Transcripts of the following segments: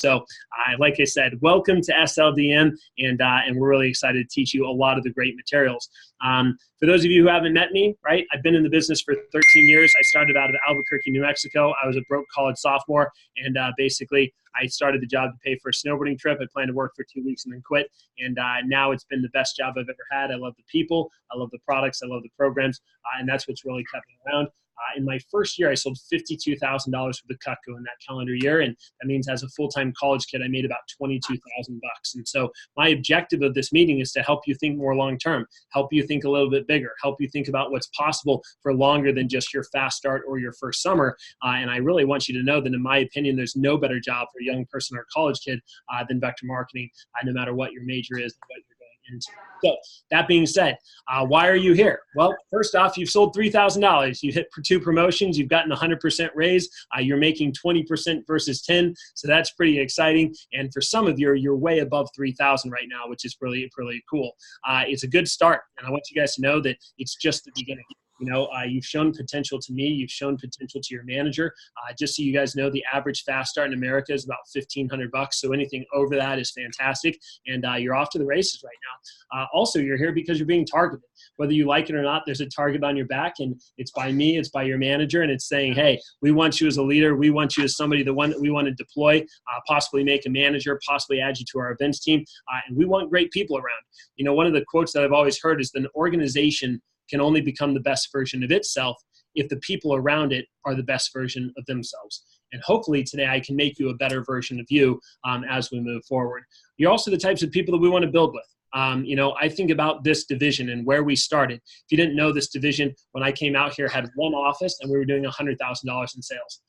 So like I said, welcome to SLDM, and we're really excited to teach you a lot of the great materials. For those of you who haven't met me, right, I've been in the business for 13 years. I started out of Albuquerque, New Mexico. I was a broke college sophomore, and basically I started the job to pay for a snowboarding trip. I planned to work for 2 weeks and then quit, and now it's been the best job I've ever had. I love the people, I love the products, I love the programs, and that's what's really kept me around. In my first year, I sold $52,000 worth of Cutco in that calendar year, and that means as a full-time college kid, I made about $22,000. And so my objective of this meeting is to help you think more long-term, help you think a little bit bigger, help you think about what's possible for longer than just your fast start or your first summer. And I really want you to know that, in my opinion, there's no better job for a young person or college kid than vector marketing, no matter what your major is and what you're going into. So that being said, why are you here? Well, first off, you've sold $3,000. You hit 2 promotions. You've gotten a 100% raise. You're making 20% versus 10. So that's pretty exciting. And for some of you, you're way above 3,000 right now, which is really, really cool. It's a good start. And I want you guys to know that it's just the beginning. You know, you've shown potential to me. You've shown potential to your manager. Just so you guys know, the average fast start in America is about $1,500. So anything over that is fantastic. And you're off to the races right now. Also, you're here because you're being targeted. Whether you like it or not, there's a target on your back, and it's by me, it's by your manager, and it's saying, hey, we want you as a leader. We want you as somebody, the one that we want to deploy, possibly make a manager, possibly add you to our events team. And we want great people around. You know, one of the quotes that I've always heard is that an organization can only become the best version of itself if the people around it are the best version of themselves. And hopefully today I can make you a better version of you as we move forward. You're also the types of people that we want to build with. You know, I think about this division and where we started. If you didn't know, this division, when I came out here, had 1 office, and we were doing $100,000 in sales.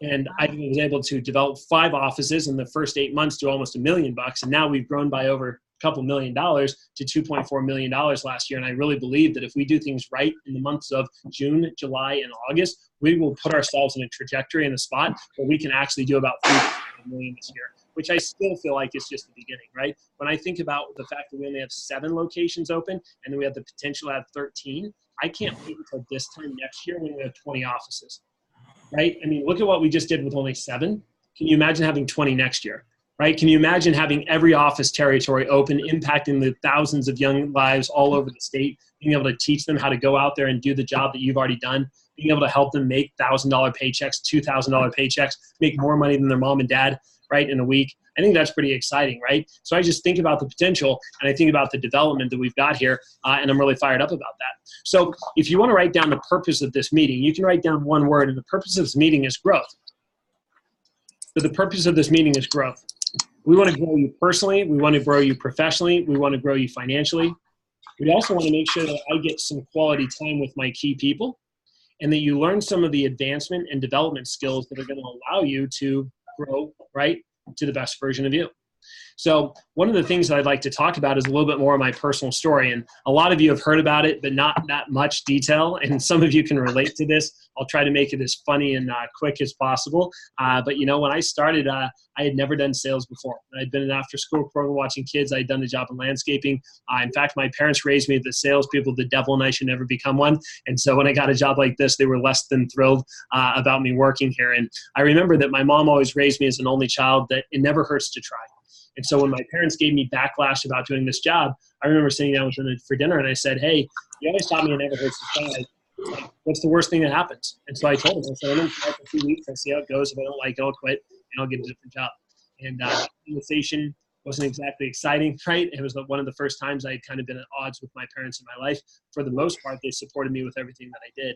And I was able to develop 5 offices in the first 8 months to almost $1 million. And now we've grown by over couple $1 million to $2.4 million last year. And I really believe that if we do things right in the months of June, July, and August, we will put ourselves in a trajectory in a spot where we can actually do about $3 million this year, which I still feel like is just the beginning, right? When I think about the fact that we only have 7 locations open and then we have the potential to have 13, I can't wait until this time next year when we have 20 offices, right? I mean, look at what we just did with only 7. Can you imagine having 20 next year? Right? Can you imagine having every office territory open, impacting the thousands of young lives all over the state, being able to teach them how to go out there and do the job that you've already done, being able to help them make $1,000 paychecks, $2,000 paychecks, make more money than their mom and dad, right, in a week. I think that's pretty exciting, right? So I just think about the potential, and I think about the development that we've got here, and I'm really fired up about that. So if you want to write down the purpose of this meeting, you can write down one word, and the purpose of this meeting is growth. So the purpose of this meeting is growth. We want to grow you personally. We want to grow you professionally. We want to grow you financially. We also want to make sure that I get some quality time with my key people, and that you learn some of the advancement and development skills that are going to allow you to grow, right, to the best version of you. So one of the things that I'd like to talk about is a little bit more of my personal story. And a lot of you have heard about it, but not that much detail. And some of you can relate to this. I'll try to make it as funny and quick as possible. But, you know, when I started, I had never done sales before. I'd been in an after-school program watching kids. I'd done a job in landscaping. In fact, my parents raised me as salespeople, the devil, and I should never become one. And so when I got a job like this, they were less than thrilled about me working here. And I remember that my mom always raised me as an only child, that it never hurts to try. And so when my parents gave me backlash about doing this job, I remember sitting down with them for dinner, and I said, hey, you always taught me it never hurts to try. Like, what's the worst thing that happens? And so I told them, I said, I'm going to try for 2 weeks and see how it goes. If I don't like it, I'll quit, and I'll get a different job. And the conversation wasn't exactly exciting, right? It was one of the first times I had kind of been at odds with my parents in my life. For the most part, they supported me with everything that I did.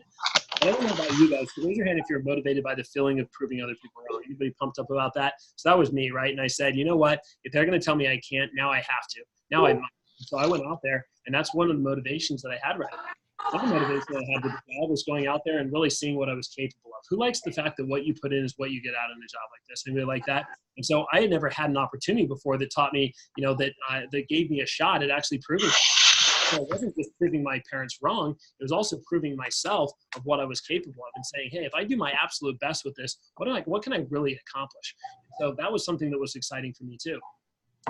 I don't know about you guys, so raise your hand if you're motivated by the feeling of proving other people wrong. Anybody pumped up about that? So that was me, right? And I said, you know what? If they're going to tell me I can't, now I have to. Now I must. So I went out there, and that's one of the motivations that I had right now. Another motivation that I had with the job was going out there and really seeing what I was capable of. Who likes the fact that what you put in is what you get out in a job like this? Anybody like that? And so I had never had an opportunity before that taught me, you know, that gave me a shot at actually proving it. So it wasn't just proving my parents wrong. It was also proving myself of what I was capable of and saying, hey, if I do my absolute best with this, what can I really accomplish? So that was something that was exciting for me too.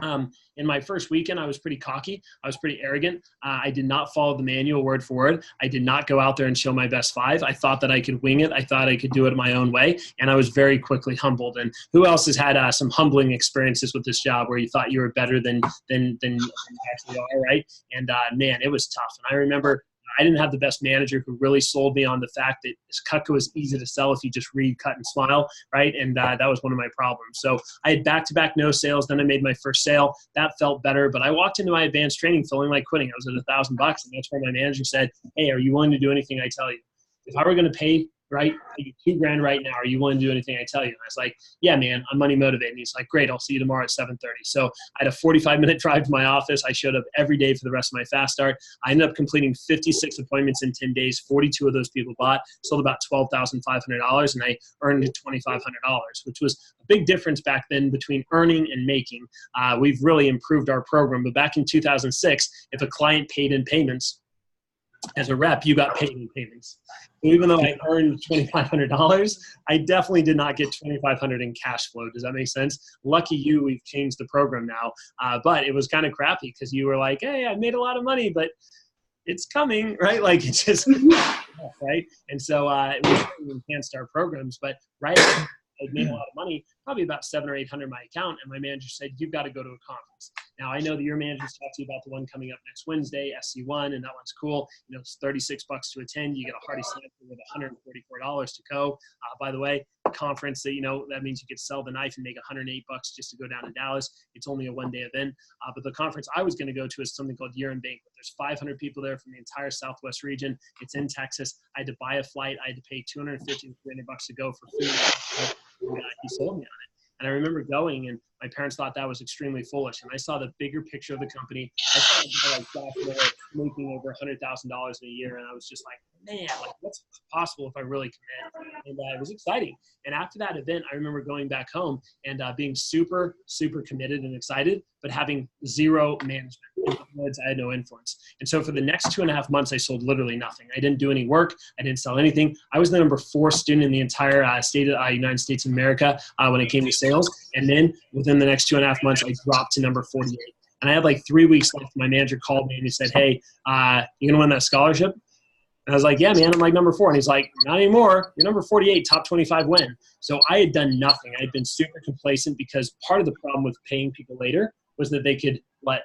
In my first weekend, I was pretty cocky. I was pretty arrogant. I did not follow the manual word for word. I did not go out there and show my best five. I thought that I could wing it. I thought I could do it my own way. And I was very quickly humbled. And who else has had some humbling experiences with this job where you thought you were better than you actually are, right? And man, it was tough. And I remember I didn't have the best manager who really sold me on the fact that Cutco is easy to sell if you just read, cut, and smile, right? And that was one of my problems. So I had back-to-back no sales. Then I made my first sale. That felt better. But I walked into my advanced training feeling like quitting. I was at $1,000, and that's where my manager said, "Hey, are you willing to do anything I tell you? If I were going to pay right, $2,000 right now, are you willing to do anything I tell you?" And I was like, "Yeah, man, I'm money motivated." And he's like, "Great, I'll see you tomorrow at 7:30. So I had a 45-minute drive to my office. I showed up every day for the rest of my fast start. I ended up completing 56 appointments in 10 days. 42 of those people bought, sold about $12,500, and I earned $2,500, which was a big difference back then between earning and making. We've really improved our program. But back in 2006, if a client paid in payments, as a rep, you got paid in payments. So even though I earned $2,500, I definitely did not get $2,500 in cash flow. Does that make sense? Lucky you, we've changed the program now. But it was kind of crappy because you were like, "Hey, I made a lot of money, but it's coming," right? Like it's just, right? And so we enhanced our programs. But right, I made a lot of money, probably about $700 or $800 in my account. And my manager said, "You've got to go to a conference." Now, I know that your manager's talked to you about the one coming up next Wednesday, SC1, and that one's cool. You know, it's $36 to attend. You get a hearty sample with $144 to go. By the way, the conference, that that means you could sell the knife and make $108 just to go down to Dallas. It's only a one-day event. But the conference I was going to go to is something called Year in Banquet. There's 500 people there from the entire Southwest region. It's in Texas. I had to buy a flight. I had to pay $250 to $300 to go for food. He sold me on it. And I remember going, and my parents thought that was extremely foolish. And I saw the bigger picture of the company. I saw a guy like Josh Miller making over $100,000 in a year, and I was just like, man, like what's possible if I really commit? And it was exciting. And after that event, I remember going back home and being super, super committed and excited, but having zero management. In other words, I had no influence. And so for the next 2.5 months, I sold literally nothing. I didn't do any work. I didn't sell anything. I was the number 4 student in the entire United States of America when it came to sales. And then within the next 2.5 months, I dropped to number 48. And I had like 3 weeks left. My manager called me and he said, "Hey, you gonna win that scholarship?" And I was like, "Yeah, man, I'm like number 4. And he's like, "Not anymore. You're number 48, top 25 win." So I had done nothing. I had been super complacent because part of the problem with paying people later was that they could let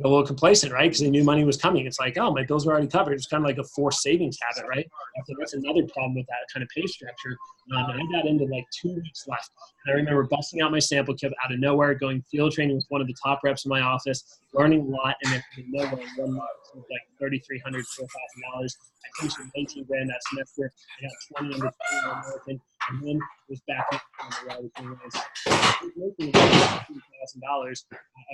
a little complacent, right? Because they knew money was coming. It's like, oh, my bills are already covered. It's kind of like a forced savings habit, right? I think that's another problem with that kind of pay structure. And I got into like 2 weeks left. And I remember busting out my sample kit out of nowhere, going field training with one of the top reps in my office, learning a lot, and then from nowhere in 1 month, it was like $3,300, $4,000. I finished with $18,000 that semester. I got 20 under 20 American, and then was back up on the road. I was making $2,000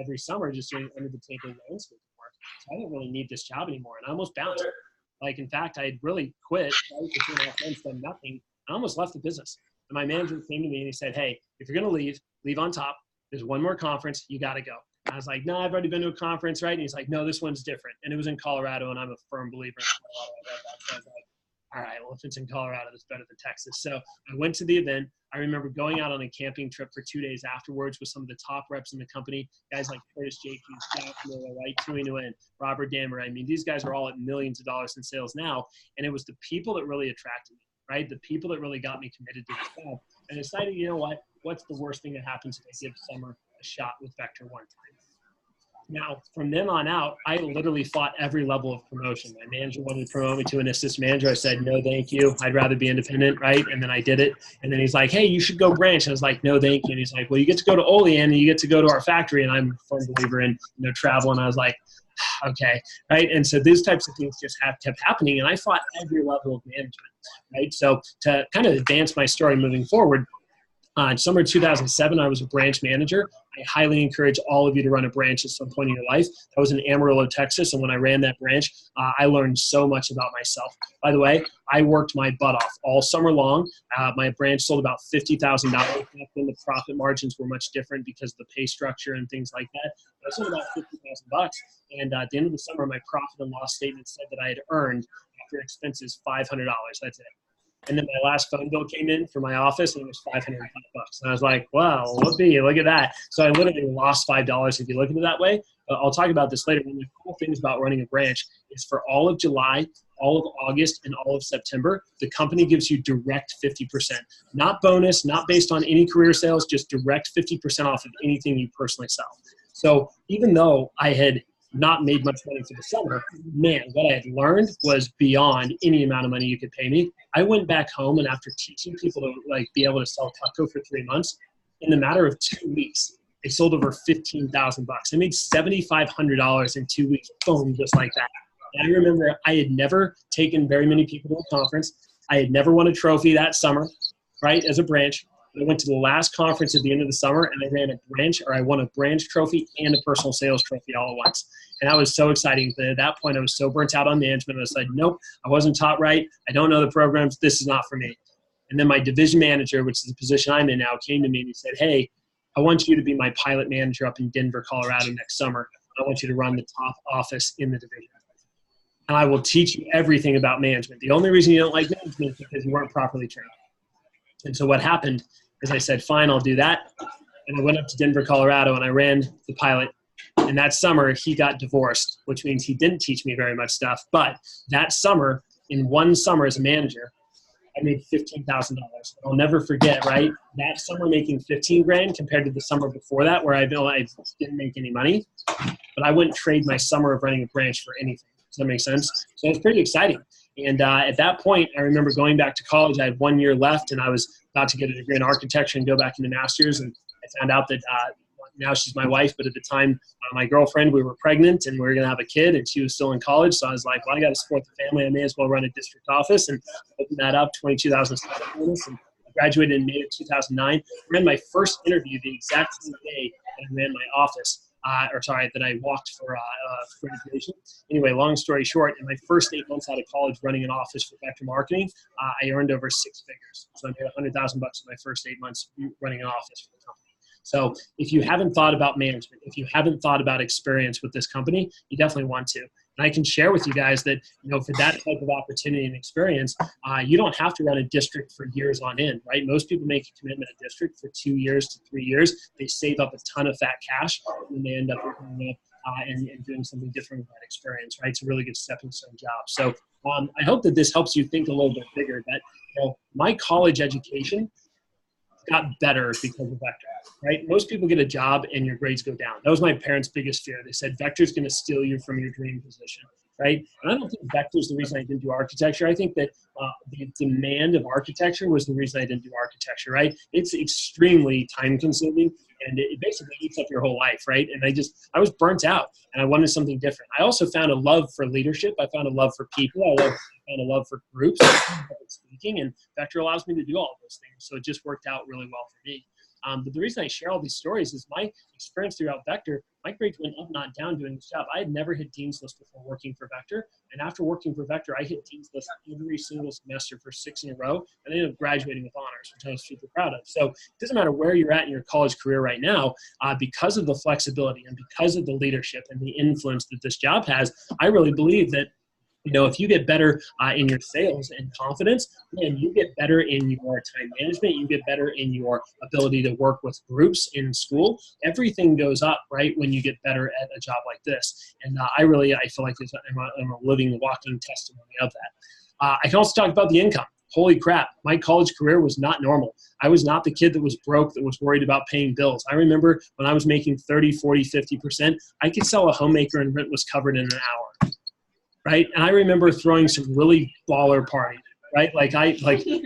every summer just doing under the table landscaping work. So I didn't really need this job anymore, and I almost bounced. Like, in fact, I had really quit, right, for 2.5 months, done nothing. I almost left the business. And my manager came to me and he said, "Hey, if you're going to leave on top. There's one more conference. You got to go." And I was like, "No, I've already been to a conference," right? And he's like, "No, this one's different." And it was in Colorado, and I'm a firm believer in Colorado. So I was like, all right, well, if it's in Colorado, it's better than Texas. So I went to the event. I remember going out on a camping trip for 2 days afterwards with some of the top reps in the company, guys like Curtis Jacobs, Jack Miller, right, Tui Nguyen, Robert Dammer. I mean, these guys are all at millions of dollars in sales now. And it was the people that really attracted me, right? The people that really got me committed to this job. And I decided, you know what? What's the worst thing that happens if I give Summer a shot with Vector one time? Now, from then on out, I literally fought every level of promotion. My manager wanted to promote me to an assistant manager. I said, "No, thank you. I'd rather be independent," right? And then I did it. And then he's like, "Hey, you should go branch." And I was like, "No, thank you." And he's like, "Well, you get to go to Olean and you get to go to our factory." And I'm a firm believer in travel. And I was like, okay, right? And so these types of things just kept happening. And I fought every level of management, right? So to kind of advance my story moving forward, in summer 2007, I was a branch manager. I highly encourage all of you to run a branch at some point in your life. That was in Amarillo, Texas, and when I ran that branch, I learned so much about myself. By the way, I worked my butt off all summer long. My branch sold about $50,000. Back then, the profit margins were much different because of the pay structure and things like that. But I sold about $50,000, and at the end of the summer, my profit and loss statement said that I had earned, after expenses, $500. That's it. And then my last phone bill came in for my office, and it was $505. And I was like, wow, whoopee, look at that. So I literally lost $5 if you look at it that way. But I'll talk about this later. One of the cool things about running a branch is for all of July, all of August, and all of September, the company gives you direct 50%. Not bonus, not based on any career sales, just direct 50% off of anything you personally sell. So even though I had not made much money for the summer, man, what I had learned was beyond any amount of money you could pay me. I went back home, and after teaching people to be able to sell Cutco for 3 months, in the matter of 2 weeks, I sold over $15,000. I made $7,500 in 2 weeks, boom, just like that. And I remember I had never taken very many people to a conference. I had never won a trophy that summer, right, as a branch. I went to the last conference at the end of the summer, and I won a branch trophy and a personal sales trophy all at once. And that was so exciting. But at that point, I was so burnt out on management. I was like, nope, I wasn't taught right. I don't know the programs. This is not for me. And then my division manager, which is the position I'm in now, came to me and he said, hey, I want you to be my pilot manager up in Denver, Colorado next summer. I want you to run the top office in the division. And I will teach you everything about management. The only reason you don't like management is because you weren't properly trained. And so what happened is I said, fine, I'll do that. And I went up to Denver, Colorado, and I ran the pilot. And that summer, he got divorced, which means he didn't teach me very much stuff. But that summer, in one summer as a manager, I made $15,000. I'll never forget, right? That summer making 15 grand compared to the summer before that where I didn't make any money. But I wouldn't trade my summer of running a branch for anything. Does that make sense? So it's pretty exciting. And at that point, I remember going back to college. I had 1 year left, and I was about to get a degree in architecture and go back into master's. And I found out that now she's my wife, but at the time, my girlfriend, we were pregnant, and we were going to have a kid, and she was still in college. So I was like, well, I got to support the family. I may as well run a district office, and opened that up, 22,000 bonus, and I graduated in May of 2009. I ran my first interview the exact same day that I ran my office. That I walked for graduation. Anyway, long story short, in my first 8 months out of college running an office for Vector Marketing, I earned over 6 figures. So I made $100,000 in my first 8 months running an office for the company. So if you haven't thought about management, if you haven't thought about experience with this company, you definitely want to. And I can share with you guys that, for that type of opportunity and experience, you don't have to run a district for years on end, right? Most people make a commitment to district for 2 years to 3 years. They save up a ton of fat cash, and they end up and doing something different with that experience, right? It's a really good stepping stone job. So I hope that this helps you think a little bit bigger, that my college education got better because of Vector, right? Most people get a job and your grades go down. That was my parents' biggest fear. They said, Vector's going to steal you from your dream position, right? And I don't think Vector's the reason I didn't do architecture. I think that the demand of architecture was the reason I didn't do architecture, right? It's extremely time consuming, and it basically eats up your whole life, right? And I was burnt out, and I wanted something different. I also found a love for leadership. I found a love for people. I found a love for groups, speaking, and Vector allows me to do all of those things. So it just worked out really well for me. But the reason I share all these stories is my experience throughout Vector, my grades went up, not down doing this job. I had never hit Dean's List before working for Vector. And after working for Vector, I hit Dean's List every single semester for 6 in a row, and I ended up graduating with honors, which I was super proud of. So it doesn't matter where you're at in your college career right now, because of the flexibility and because of the leadership and the influence that this job has, I really believe that if you get better in your sales and confidence, then you get better in your time management, you get better in your ability to work with groups in school. Everything goes up, right, when you get better at a job like this. And I feel like I'm a living, walking testimony of that. I can also talk about the income. Holy crap, my college career was not normal. I was not the kid that was broke, that was worried about paying bills. I remember when I was making 30, 40, 50%, I could sell a homemaker and rent was covered in an hour. Right. And I remember throwing some really baller parties, right?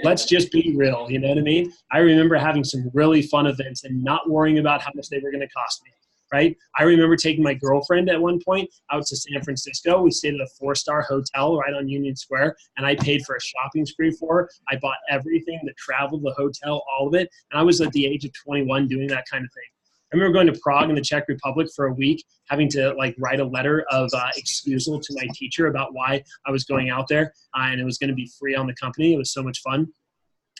Let's just be real. You know what I mean? I remember having some really fun events and not worrying about how much they were going to cost me. Right. I remember taking my girlfriend at one point out to San Francisco. We stayed at a 4-star hotel right on Union Square, and I paid for a shopping spree for her. I bought everything, the travel, the hotel, all of it. And I was at the age of 21 doing that kind of thing. I remember going to Prague in the Czech Republic for a week, having to write a letter of excusal to my teacher about why I was going out there, and it was going to be free on the company. It was so much fun,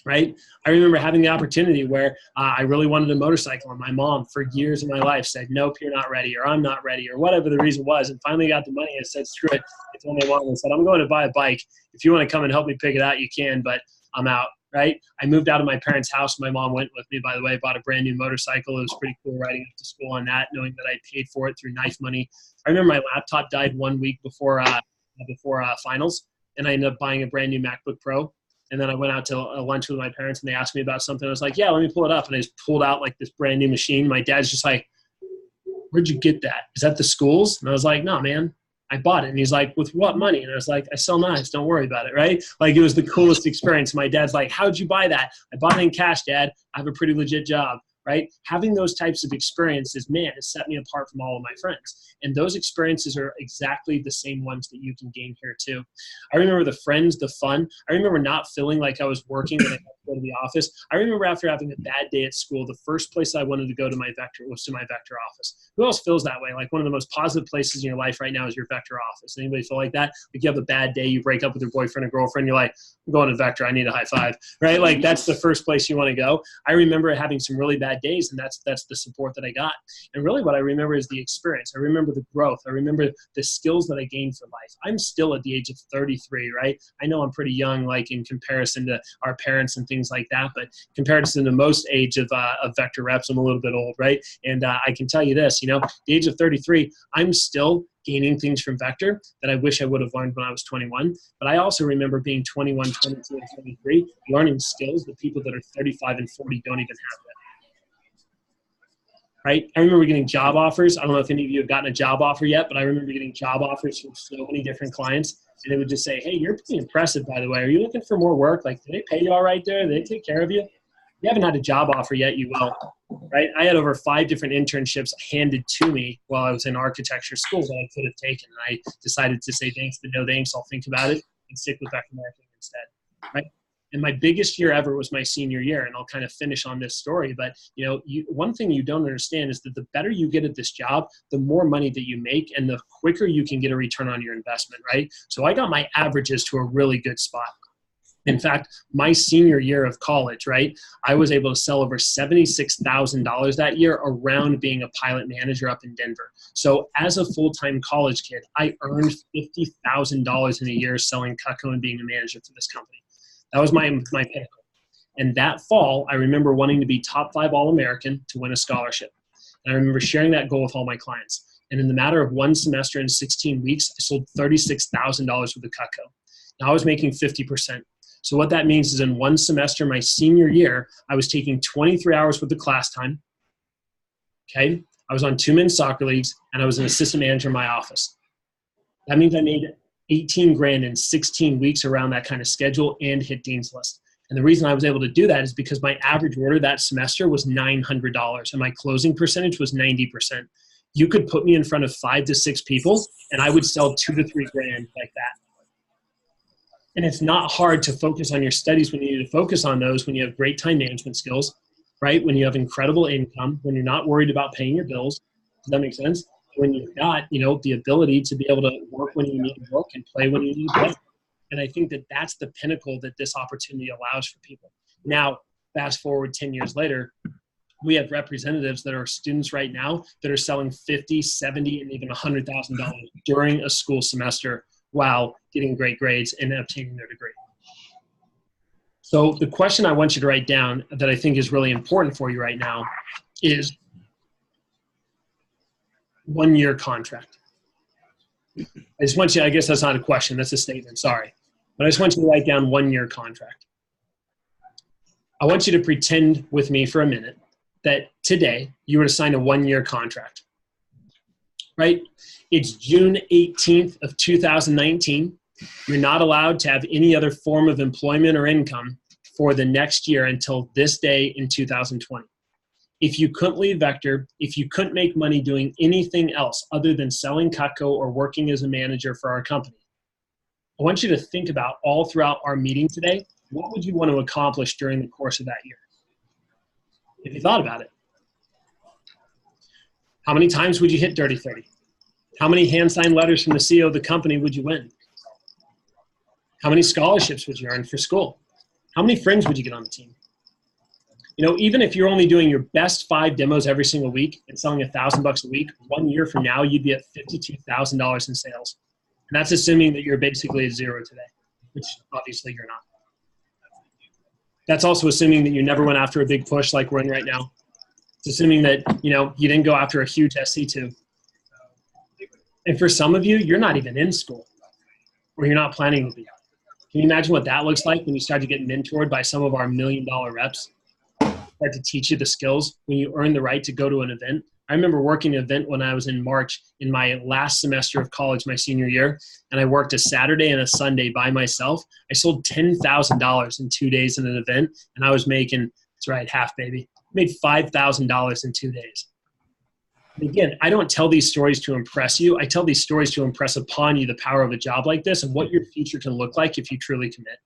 right? I remember having the opportunity where I really wanted a motorcycle, and my mom for years of my life said, nope, you're not ready, or I'm not ready, or whatever the reason was, and finally got the money and said, screw it. I told my mom and said, I'm going to buy a bike. If you want to come and help me pick it out, you can, but I'm out, right? I moved out of my parents' house. My mom went with me, by the way, bought a brand new motorcycle. It was pretty cool riding up to school on that, knowing that I paid for it through knife money. I remember my laptop died 1 week before finals, and I ended up buying a brand new MacBook Pro. And then I went out to lunch with my parents, and they asked me about something. I was like, yeah, let me pull it up. And I just pulled out like this brand new machine. My dad's just like, where'd you get that? Is that the school's? And I was like, no, man, I bought it. And he's like, with what money? And I was like, I sell knives. Don't worry about it, right? Like, it was the coolest experience. My dad's like, how'd you buy that? I bought it in cash, Dad. I have a pretty legit job, right? Having those types of experiences, man, has set me apart from all of my friends. And those experiences are exactly the same ones that you can gain here too. I remember the friends, the fun. I remember not feeling like I was working when I had to go to the office. I remember after having a bad day at school, the first place I wanted to go to my Vector was to my Vector office. Who else feels that way? Like, one of the most positive places in your life right now is your Vector office. Anybody feel like that? Like, you have a bad day, you break up with your boyfriend or girlfriend, you're like, I'm going to Vector, I need a high five, right? Like, that's the first place you want to go. I remember having some really bad days, and that's the support that I got. And really what I remember is the experience. I remember the growth. I remember the skills that I gained for life. I'm still at the age of 33, right? I know I'm pretty young, like, in comparison to our parents and things like that, but comparison to most age of Vector reps, I'm a little bit old, right? And I can tell you this, the age of 33, I'm still gaining things from Vector that I wish I would have learned when I was 21. But I also remember being 21, 22, and 23, learning skills that people that are 35 and 40 don't even have yet. Right? I remember getting job offers. I don't know if any of you have gotten a job offer yet, but I remember getting job offers from so many different clients. And they would just say, hey, you're pretty impressive, by the way. Are you looking for more work? Like, do they pay you all right there? Do they take care of you? If you haven't had a job offer yet, you will. Right? I had over 5 different internships handed to me while I was in architecture school that I could have taken. And I decided to say thanks, but no thanks. I'll think about it and stick with Vector Marketing instead. Right? And my biggest year ever was my senior year, and I'll kind of finish on this story. But one thing you don't understand is that the better you get at this job, the more money that you make, and the quicker you can get a return on your investment, right? So I got my averages to a really good spot. In fact, my senior year of college, right, I was able to sell over $76,000 that year around being a pilot manager up in Denver. So as a full-time college kid, I earned $50,000 in a year selling Cutco and being a manager for this company. That was my pinnacle. And that fall, I remember wanting to be top 5 All-American to win a scholarship. And I remember sharing that goal with all my clients. And in the matter of 1 semester and 16 weeks, I sold $36,000 worth of Cutco. Now I was making 50%. So what that means is in 1 semester, my senior year, I was taking 23 hours worth of class time. Okay. I was on 2 men's soccer leagues, and I was an assistant manager in my office. That means I made 18 grand in 16 weeks around that kind of schedule and hit Dean's List. And the reason I was able to do that is because my average order that semester was $900 and my closing percentage was 90%. You could put me in front of 5 to 6 people and I would sell 2 to 3 grand like that. And it's not hard to focus on your studies when you need to focus on those, when you have great time management skills, right? When you have incredible income, when you're not worried about paying your bills. Does that make sense? When you've got, the ability to be able to work when you need to work and play when you need to play. And I think that that's the pinnacle that this opportunity allows for people. Now, fast forward 10 years later, we have representatives that are students right now that are selling $50,000, $70,000, and even $100,000 during a school semester while getting great grades and obtaining their degree. So the question I want you to write down that I think is really important for you right now is 1-year contract. I just want you, I guess that's not a question, that's a statement, sorry. But I just want you to write down 1-year contract. I want you to pretend with me for a minute that today you were to sign a 1-year contract, right? It's June 18th of 2019. You're not allowed to have any other form of employment or income for the next year until this day in 2020. If you couldn't leave Vector, if you couldn't make money doing anything else other than selling Cutco or working as a manager for our company, I want you to think about all throughout our meeting today, what would you want to accomplish during the course of that year? If you thought about it. How many times would you hit Dirty 30? How many hand-signed letters from the CEO of the company would you win? How many scholarships would you earn for school? How many friends would you get on the team? Even if you're only doing your best 5 demos every single week and selling $1,000 a week, 1 year from now, you'd be at $52,000 in sales. And that's assuming that you're basically at 0 today, which obviously you're not. That's also assuming that you never went after a big push like we're in right now. It's assuming that, you didn't go after a huge SC2. And for some of you, you're not even in school, or you're not planning to be. Can you imagine what that looks like when you start to get mentored by some of our $1 million reps? Start to teach you the skills when you earn the right to go to an event. I remember working an event when I was in March in my last semester of college, my senior year, and I worked a Saturday and a Sunday by myself. I sold $10,000 in 2 days in an event, and I was making, that's right, half, baby. I made $5,000 in 2 days. And again, I don't tell these stories to impress you. I tell these stories to impress upon you the power of a job like this and what your future can look like if you truly commit.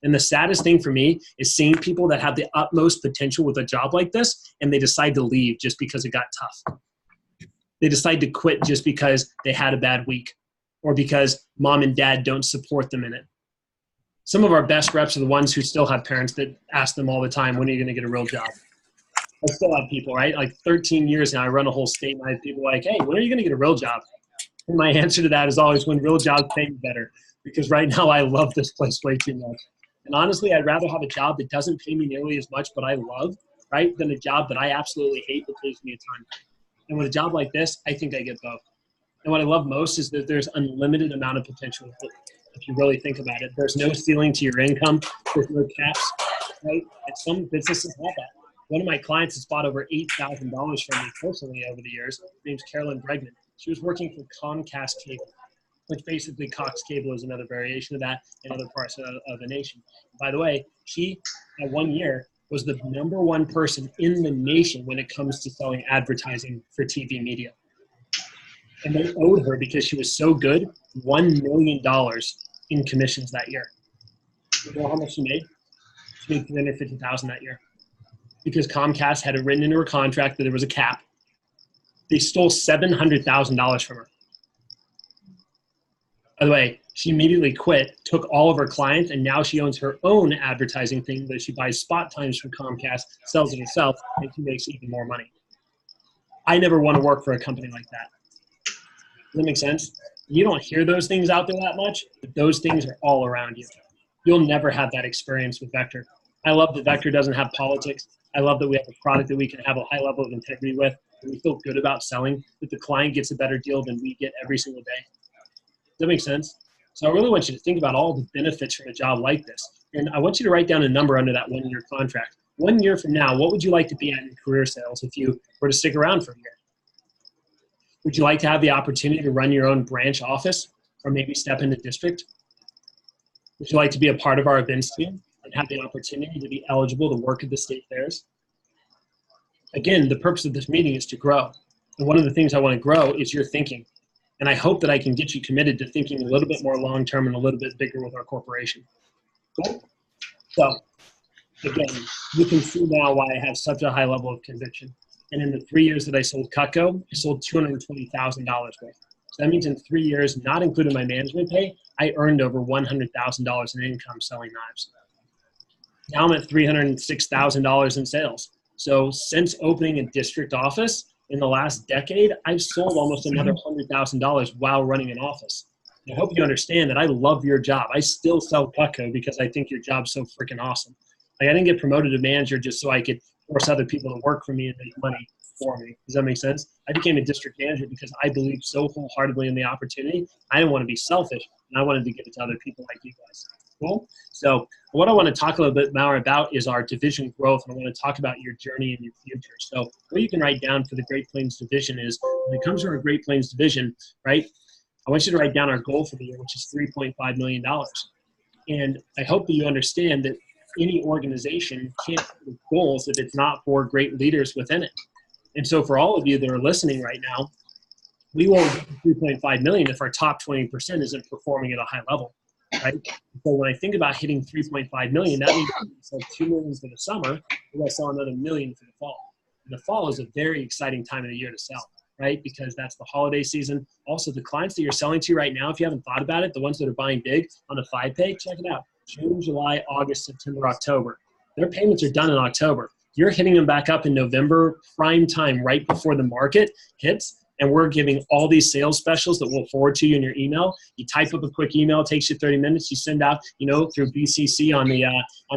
And the saddest thing for me is seeing people that have the utmost potential with a job like this, and they decide to leave just because it got tough. They decide to quit just because they had a bad week or because mom and dad don't support them in it. Some of our best reps are the ones who still have parents that ask them all the time, when are you going to get a real job? I still have people, right? Like 13 years now, I run a whole state, and I have people like, hey, when are you going to get a real job? And my answer to that is always, when real jobs pay me better, because right now I love this place way too much. And honestly, I'd rather have a job that doesn't pay me nearly as much, but I love, right, than a job that I absolutely hate that pays me a ton. And with a job like this, I think I get both. And what I love most is that there's unlimited amount of potential if you really think about it. There's no ceiling to your income. There's no caps, right? And some businesses have that. One of my clients has bought over $8,000 from me personally over the years. Her name's Carolyn Bregman. She was working for Comcast Cable, which basically Cox Cable is another variation of that in other parts of the nation. By the way, she, at 1 year, was the #1 person in the nation when it comes to selling advertising for TV media. And they owed her, because she was so good, $1 million in commissions that year. You know how much she made? She made $350,000 that year. Because Comcast had it written into her contract that there was a cap. They stole $700,000 from her. By the way, she immediately quit, took all of her clients, and now she owns her own advertising thing that she buys spot times from Comcast, sells it herself, and she makes even more money. I never want to work for a company like that. Does that make sense? You don't hear those things out there that much, but those things are all around you. You'll never have that experience with Vector. I love that Vector doesn't have politics. I love that we have a product that we can have a high level of integrity with, and we feel good about selling, that the client gets a better deal than we get every single day. Does that make sense? So I really want you to think about all the benefits from a job like this. And I want you to write down a number under that 1 year contract. 1 year from now, what would you like to be at in career sales if you were to stick around for a year? Would you like to have the opportunity to run your own branch office or maybe step into district? Would you like to be a part of our events team and have the opportunity to be eligible to work at the state fairs? Again, the purpose of this meeting is to grow. And one of the things I want to grow is your thinking. And I hope that I can get you committed to thinking a little bit more long-term and a little bit bigger with our corporation. Cool? So, again, you can see now why I have such a high level of conviction. And in the 3 years that I sold Cutco, I sold $220,000 worth. So that means in 3 years, not including my management pay, I earned over $100,000 in income selling knives. Now I'm at $306,000 in sales. So since opening a district office, in the last decade, I've sold almost another $100,000 while running an office. I hope you understand that I love your job. I still sell Cutco because I think your job's so freaking awesome. Like, I didn't get promoted to manager just so I could force other people to work for me and make money for me. Does that make sense? I became a district manager because I believed so wholeheartedly in the opportunity. I didn't want to be selfish, and I wanted to give it to other people like you guys. Cool? So what I want to talk a little bit more about is our division growth, and I want to talk about your journey and your future. So what you can write down for the Great Plains division is, when it comes to our Great Plains division, right, I want you to write down our goal for the year, which is $3.5 million. And I hope that you understand that any organization can't have goals if it's not for great leaders within it. And so for all of you that are listening right now, we won't get to $3.5 million if our top 20% isn't performing at a high level. Right? So when I think about hitting $3.5 million, that means we sell $2 million for the summer, we're going to sell another $1 million for the fall. And the fall is a very exciting time of the year to sell, right? Because that's the holiday season. Also, the clients that you're selling to right now, if you haven't thought about it, the ones that are buying big on a 5-pay, check it out. June, July, August, September, October. Their payments are done in October. You're hitting them back up in November, prime time, right before the market hits. and we're giving all these sales specials that we'll forward to you in your email. You type up a quick email, it takes you 30 minutes. You send out, through BCC on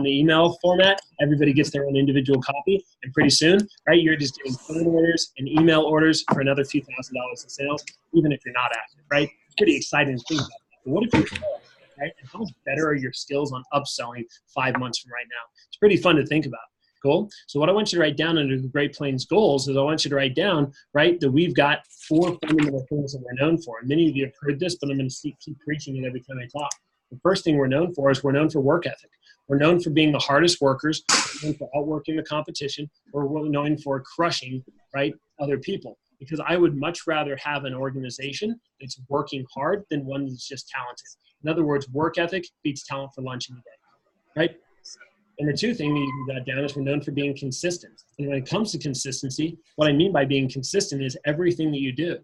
the email format. Everybody gets their own individual copy, and pretty soon, right, you're just doing phone orders and email orders for another few $1,000s in sales, even if you're not active, right? Pretty exciting to think about that. But what if you're right? And how much better are your skills on upselling 5 months from right now? It's pretty fun to think about. Cool. So what I want you to write down under the Great Plains goals is I want you to write down, right, that we've got 4 fundamental things that we're known for. And many of you have heard this, but I'm going to keep preaching it every time I talk. The first thing we're known for is we're known for work ethic. We're known for being the hardest workers. We're known for outworking the competition. We're known for crushing, right, other people. Because I would much rather have an organization that's working hard than one that's just talented. In other words, work ethic beats talent for lunch in the day, right? And the 2 thing that you got down is we're known for being consistent. And when it comes to consistency, what I mean by being consistent is everything that you do,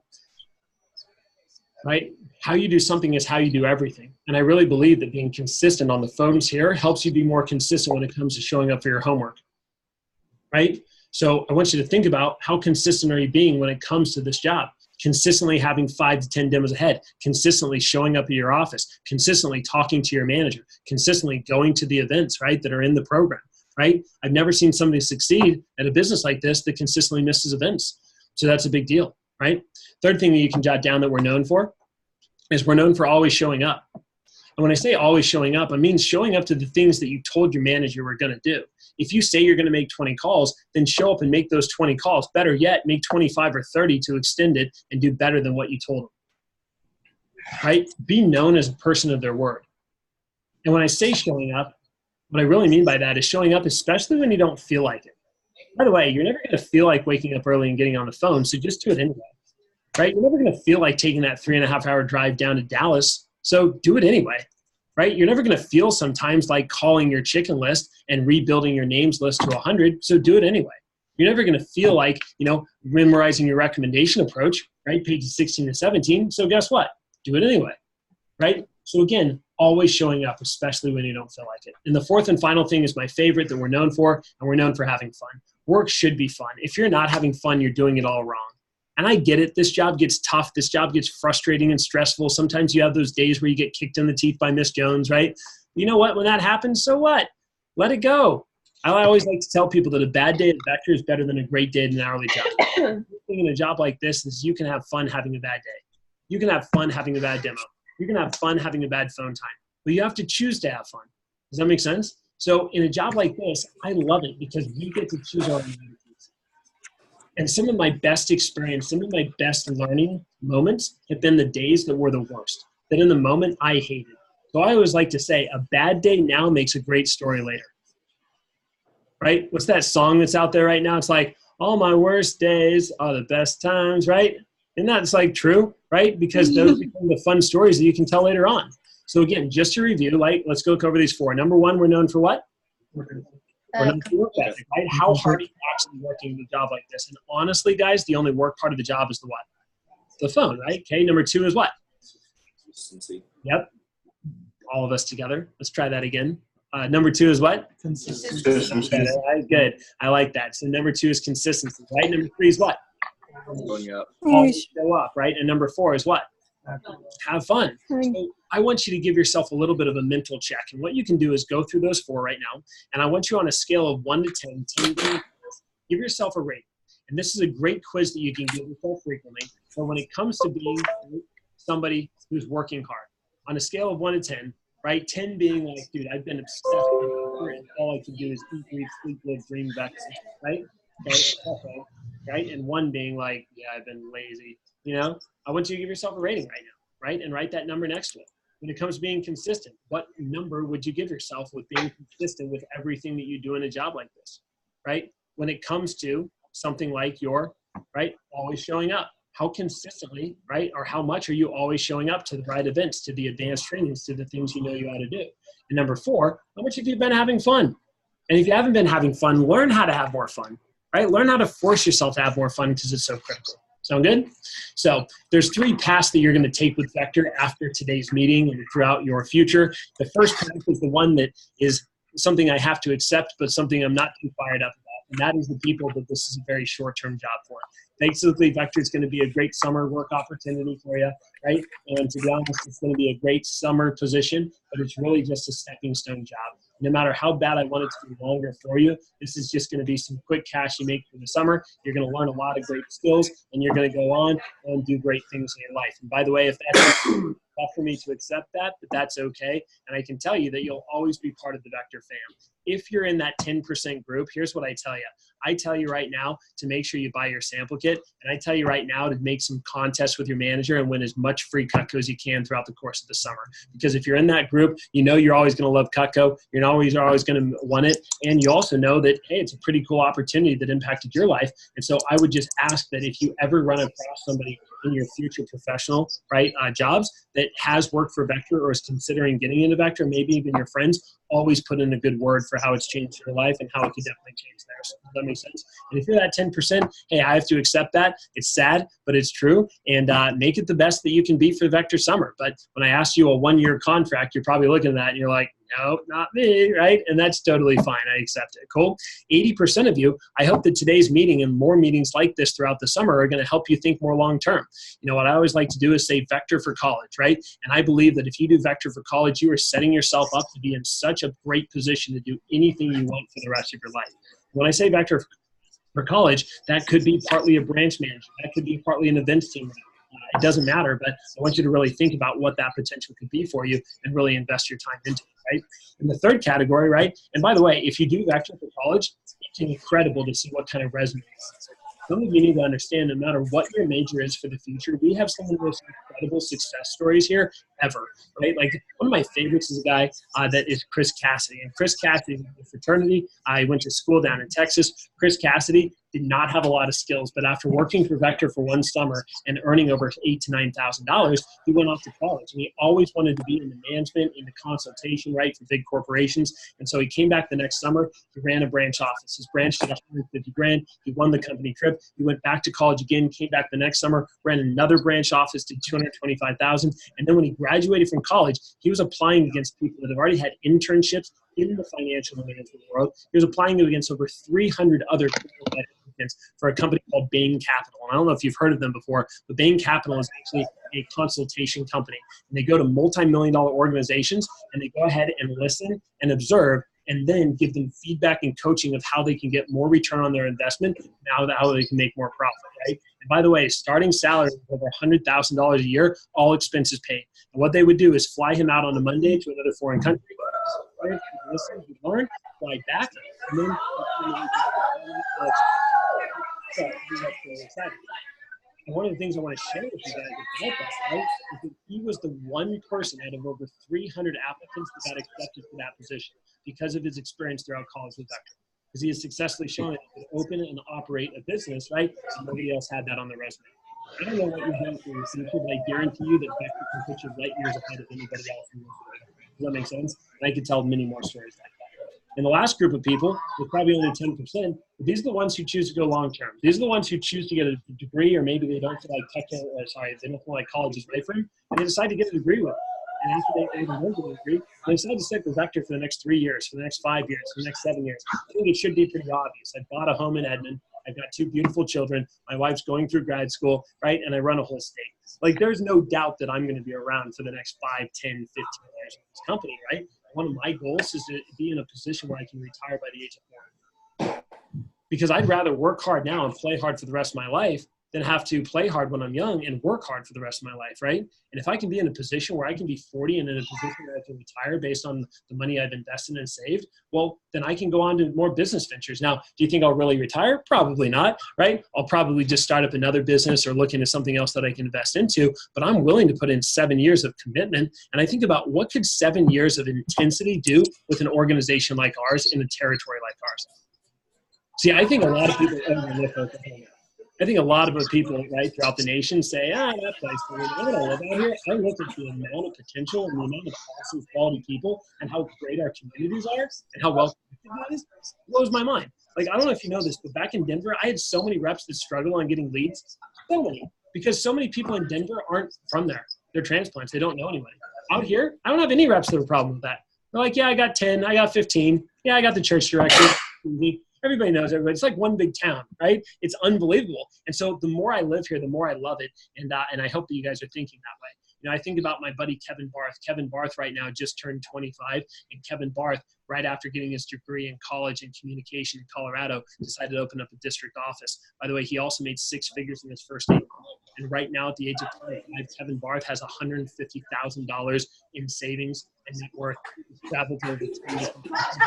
right? How you do something is how you do everything. And I really believe that being consistent on the phones here helps you be more consistent when it comes to showing up for your homework, right? So I want you to think about how consistent are you being when it comes to this job? Consistently having 5 to 10 demos ahead, consistently showing up at your office, consistently talking to your manager, consistently going to the events, right, that are in the program, right? I've never seen somebody succeed at a business like this that consistently misses events. So that's a big deal, right? Third thing that you can jot down that we're known for is we're known for always showing up. And when I say always showing up, I mean showing up to the things that you told your manager you were going to do. If you say you're going to make 20 calls, then show up and make those 20 calls. Better yet, make 25 or 30 to extend it and do better than what you told them. Right? Be known as a person of their word. And when I say showing up, what I really mean by that is showing up, especially when you don't feel like it. By the way, you're never going to feel like waking up early and getting on the phone, so just do it anyway. Right? You're never going to feel like taking that 3.5-hour drive down to Dallas, so do it anyway. Right? You're never going to feel sometimes like calling your chicken list and rebuilding your names list to 100, so do it anyway. You're never going to feel like, memorizing your recommendation approach, right? Pages 16 to 17, so guess what? Do it anyway, right? So again, always showing up, especially when you don't feel like it. And the 4th and final thing is my favorite that we're known for, and we're known for having fun. Work should be fun. If you're not having fun, you're doing it all wrong. And I get it. This job gets tough. This job gets frustrating and stressful. Sometimes you have those days where you get kicked in the teeth by Miss Jones, right? You know what? When that happens, so what? Let it go. I always like to tell people that a bad day at Vector is better than a great day at an hourly job. The thing in a job like this is you can have fun having a bad day. You can have fun having a bad demo. You can have fun having a bad phone time. But you have to choose to have fun. Does that make sense? So in a job like this, I love it because we get to choose our identities. And some of my best experience, some of my best learning moments have been the days that were the worst, that in the moment I hated. So I always like to say, a bad day now makes a great story later. Right? What's that song that's out there right now? It's like, all my worst days are the best times, right? And that's like true, right? Because those become the fun stories that you can tell later on. So again, just to review, let's go over these 4. Number 1, we're known for what? We're known for work ethic, right? How hard are you actually working a job like this? And honestly, guys, the only work part of the job is the what? The phone, right? Okay, number 2 is what? Consistency. Yep. All of us together. Let's try that again. Number 2 is what? Consistency. Good. I like that. So number 2 is consistency, right? Number 3 is what? Going up. Always show up, right? And number 4 is what? Have fun. So I want you to give yourself a little bit of a mental check. And what you can do is go through those 4 right now. And I want you on a scale of 1 to 10, 10 being give yourself a rating. And this is a great quiz that you can give yourself frequently. So when it comes to being somebody who's working hard, on a scale of 1 to 10, right? 10 being like, dude, I've been obsessed with it, and all I can do is eat, breathe, sleep, live, dream, vex, right? Okay. Right? And 1 being like, yeah, I've been lazy. I want you to give yourself a rating right now, right? And write that number next to it. When it comes to being consistent, what number would you give yourself with being consistent with everything that you do in a job like this, right? When it comes to something like your, right, always showing up, how consistently, right, or how much are you always showing up to the right events, to the advanced trainings, to the things you know you ought to do? And number 4, how much have you been having fun? And if you haven't been having fun, learn how to have more fun, right? Learn how to force yourself to have more fun because it's so critical. Sound good? So there's 3 paths that you're going to take with Vector after today's meeting and throughout your future. The first path is the one that is something I have to accept, but something I'm not too fired up about. And that is the people that this is a very short-term job for. Basically, Vector is going to be a great summer work opportunity for you, right? And to be honest, it's going to be a great summer position, but it's really just a stepping stone job. No matter how bad I want it to be longer for you, this is just going to be some quick cash you make for the summer. You're going to learn a lot of great skills, and you're going to go on and do great things in your life. And by the way, if that's tough for me to accept that, but that's okay. And I can tell you that you'll always be part of the Vector fam. If you're in that 10% group, here's what I tell you. I tell you right now to make sure you buy your sample kit. And I tell you right now to make some contests with your manager and win as much free Cutco as you can throughout the course of the summer. Because if you're in that group, you know you're always going to love Cutco. You're always going to want it. And you also know that, hey, it's a pretty cool opportunity that impacted your life. And so I would just ask that if you ever run across somebody in your future professional jobs that has worked for Vector or is considering getting into Vector, maybe even your friends, always put in a good word for how it's changed your life and how it could definitely change theirs. Does that make sense? And if you're that 10%, hey, I have to accept that. It's sad, but it's true. And make it the best that you can be for Vector summer. But when I asked you a 1-year contract, you're probably looking at that and you're like, no, not me, right? And that's totally fine. I accept it. Cool. 80% of you, I hope that today's meeting and more meetings like this throughout the summer are going to help you think more long-term. You know, what I always like to do is say Vector for college, right? And I believe that if you do Vector for college, you are setting yourself up to be in such a great position to do anything you want for the rest of your life. When I say Vector for college, that could be partly a branch manager. That could be partly an events team. It doesn't matter, but I want you to really think about what that potential could be for you and really invest your time into it, right? And the third category, right? And by the way, if you do Vector for college, it's incredible to see what kind of resume. Some of you need to understand, no matter what your major is for the future, we have some of the most incredible success stories here ever, right? Like one of my favorites is a guy that is Chris Cassidy. And Chris Cassidy is a fraternity. I went to school down in Texas. Chris Cassidy did not have a lot of skills, but after working for Vector for one summer and earning over $8,000 to $9,000, he went off to college. And he always wanted to be in the management, in the consultation, right, for big corporations. And so he came back the next summer. He ran a branch office. His branch did $150,000. He won the company trip. He went back to college again, came back the next summer, ran another branch office, did $225,000. And then when he graduated from college, he was applying against people that have already had internships in the financial management world. He was applying against over 300 other applicants for a company called Bain Capital. And I don't know if you've heard of them before, but Bain Capital is actually a consultation company. And they go to multi-million-dollar organizations, and they go ahead and listen and observe and then give them feedback and coaching of how they can get more return on their investment, now how they can make more profit, right? And by the way, starting salary of over $100,000 a year, all expenses paid. And what they would do is fly him out on a Monday to another foreign country, listen, you learn, fly back, and then and one of the things I want to share with you guys about that, right, is that he was the one person out of over 300 applicants that got accepted for that position because of his experience throughout college with Vector. Because he has successfully shown that he could open and operate a business, right? And nobody else had that on their resume. I don't know what you're doing for your future, but I guarantee you that Vector can put you light years ahead of anybody else. Does that make sense? And I could tell many more stories like that. And the last group of people, is probably only 10%, but these are the ones who choose to go long-term. These are the ones who choose to get a degree, or maybe they don't feel like they don't feel like college is right for them, and they decide to get a degree with it. And after they even learn the degree, they decide to stick with Vector for the next 3 years, for the next 5 years, for the next 7 years. I think it should be pretty obvious. I bought a home in Edmond. I've got 2 beautiful children. My wife's going through grad school, right? And I run a whole state. Like, there's no doubt that I'm going to be around for the next 5, 10, 15 years in this company, right? One of my goals is to be in a position where I can retire by the age of 40. Because I'd rather work hard now and play hard for the rest of my life than have to play hard when I'm young and work hard for the rest of my life, right? And if I can be in a position where I can be 40 and in a position where I can retire based on the money I've invested and saved, well, then I can go on to more business ventures. Now, do you think I'll really retire? Probably not, right? I'll probably just start up another business or look into something else that I can invest into, but I'm willing to put in 7 years of commitment. And I think about what could 7 years of intensity do with an organization like ours in a territory like ours? See, I think a lot of people overlook Oklahoma. I think a lot of people, right, throughout the nation say, that place, I don't live out here. I look at the amount of potential and the amount of awesome quality people and how great our communities are and how well connected that is. It blows my mind. Like, I don't know if you know this, but back in Denver, I had so many reps that struggle on getting leads. So many. Because so many people in Denver aren't from there. They're transplants. They don't know anybody. Out here, I don't have any reps that have a problem with that. They're like, yeah, I got 10. I got 15. Yeah, I got the church director. Everybody knows everybody. It's like one big town, right? It's unbelievable. And so the more I live here, the more I love it. And I hope that you guys are thinking that way. You know, I think about my buddy Kevin Barth. Kevin Barth right now just turned 25, and Kevin Barth, right after getting his degree in college in communication in Colorado, decided to open up a district office. By the way, he also made 6 figures in his first 8 months. And right now, at the age of 25, Kevin Barth has $150,000 in savings and net worth. He's traveled to over 10 different places.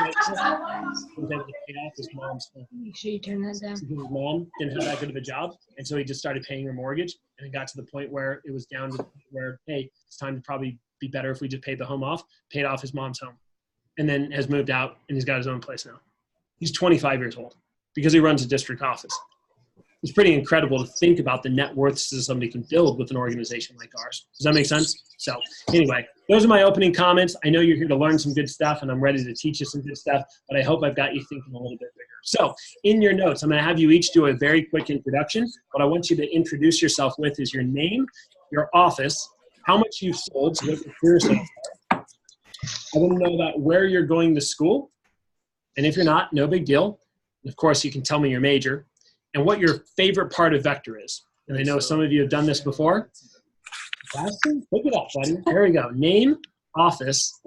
He was able to pay off his mom's home. Make sure you turn that down. His mom didn't have that good of a job, and so he just started paying her mortgage, and it got to the point where it was down to where, hey, it's time to probably be better if we just paid the home off, paid off his mom's home, and then has moved out, and he's got his own place now. He's 25 years old because he runs a district office. It's pretty incredible to think about the net worths that somebody can build with an organization like ours. Does that make sense? So anyway, those are my opening comments. I know you're here to learn some good stuff, and I'm ready to teach you some good stuff, but I hope I've got you thinking a little bit bigger. So in your notes, I'm going to have you each do a very quick introduction. What I want you to introduce yourself with is your name, your office, how much you've sold, so what your career sales are. I want to know about where you're going to school, and if you're not, no big deal. And of course, you can tell me your major, and what your favorite part of Vector is. And I know some of you have done this before. Look it up, buddy. There we go. Name, office,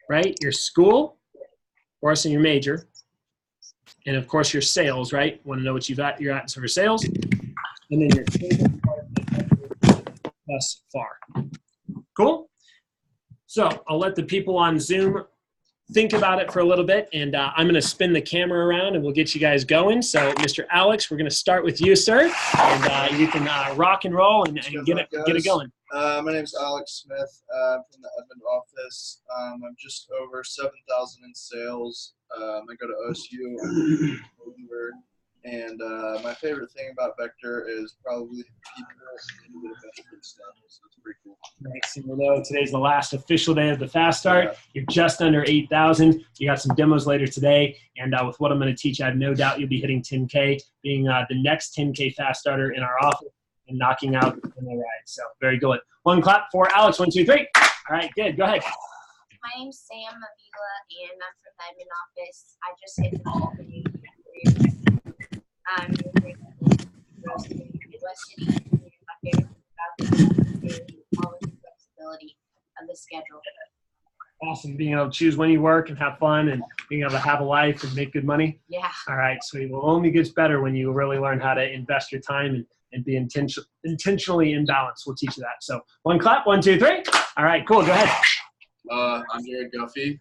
right? Your school, of course, and your major. And of course, your sales, right? Want to know what you're at for sales. And then your favorite part of Vector thus far. Cool? So I'll let the people on Zoom think about it for a little bit, and I'm going to spin the camera around and we'll get you guys going. So Mr. Alex, we're going to start with you, sir, and you can rock and roll and get it going. My name is Alex Smith. I'm from the Edmond office. I'm just over 7,000 in sales. I go to OSU, and my favorite thing about Vector is probably people and the investment stuff. So it's pretty cool. Nice. And we know today's the last official day of the Fast Start. Yeah. You're just under 8,000. You got some demos later today, and with what I'm going to teach, I have no doubt you'll be hitting 10K, being the next 10K Fast Starter in our office and knocking out the demo ride. So very good. One clap for Alex. 1, 2, 3. All right, good. Go ahead. My name's Sam Avila, and I'm from the Edmond office. I just hit the Midwest City. My favorite thing about this is all the flexibility of the schedule. Awesome. Being able to choose when you work and have fun and being able to have a life and make good money. Yeah. All right. So it will only get better when you really learn how to invest your time and be intentionally in balance. We'll teach you that. So one clap. 1, 2, 3. All right, cool. Go ahead. I'm Jared Guffey.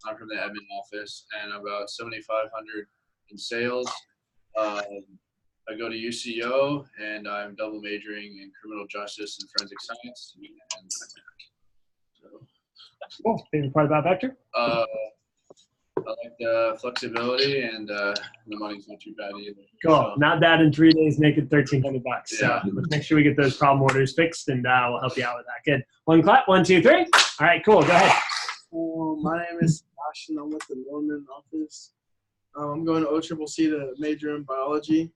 I'm from the Edmond office, and I'm about 7,500 in sales. I go to UCO, and I'm double majoring in criminal justice and forensic science. And so, cool. Favorite part about Vector? I like the flexibility, and the money's not too bad either. Cool. So, not bad in 3 days, making $1,300. Yeah. So let's make sure we get those problem orders fixed, and we'll help you out with that. Good. One clap. 1, 2, 3. All right, cool. Go ahead. My name is Sebastian. I'm with the Norman office. I'm going to OCCC to major in biology.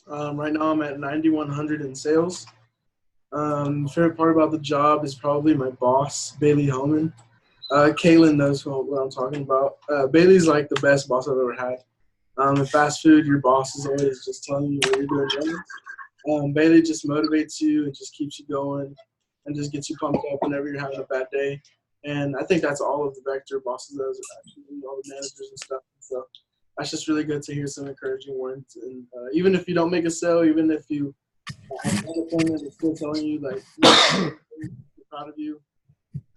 Right now I'm at 9,100 in sales. Favorite part about the job is probably my boss, Bailey Hellman. Kaylin knows what I'm talking about. Bailey's like the best boss I've ever had. In fast food, your boss is always just telling you what you're doing wrong. Bailey just motivates you and just keeps you going and just gets you pumped up whenever you're having a bad day. And I think that's all of the Vector bosses does, actually, all the managers and stuff. So that's just really good to hear some encouraging words. And even if you don't make a sale, even if you have an appointment, it's still telling you, like, we're proud of you.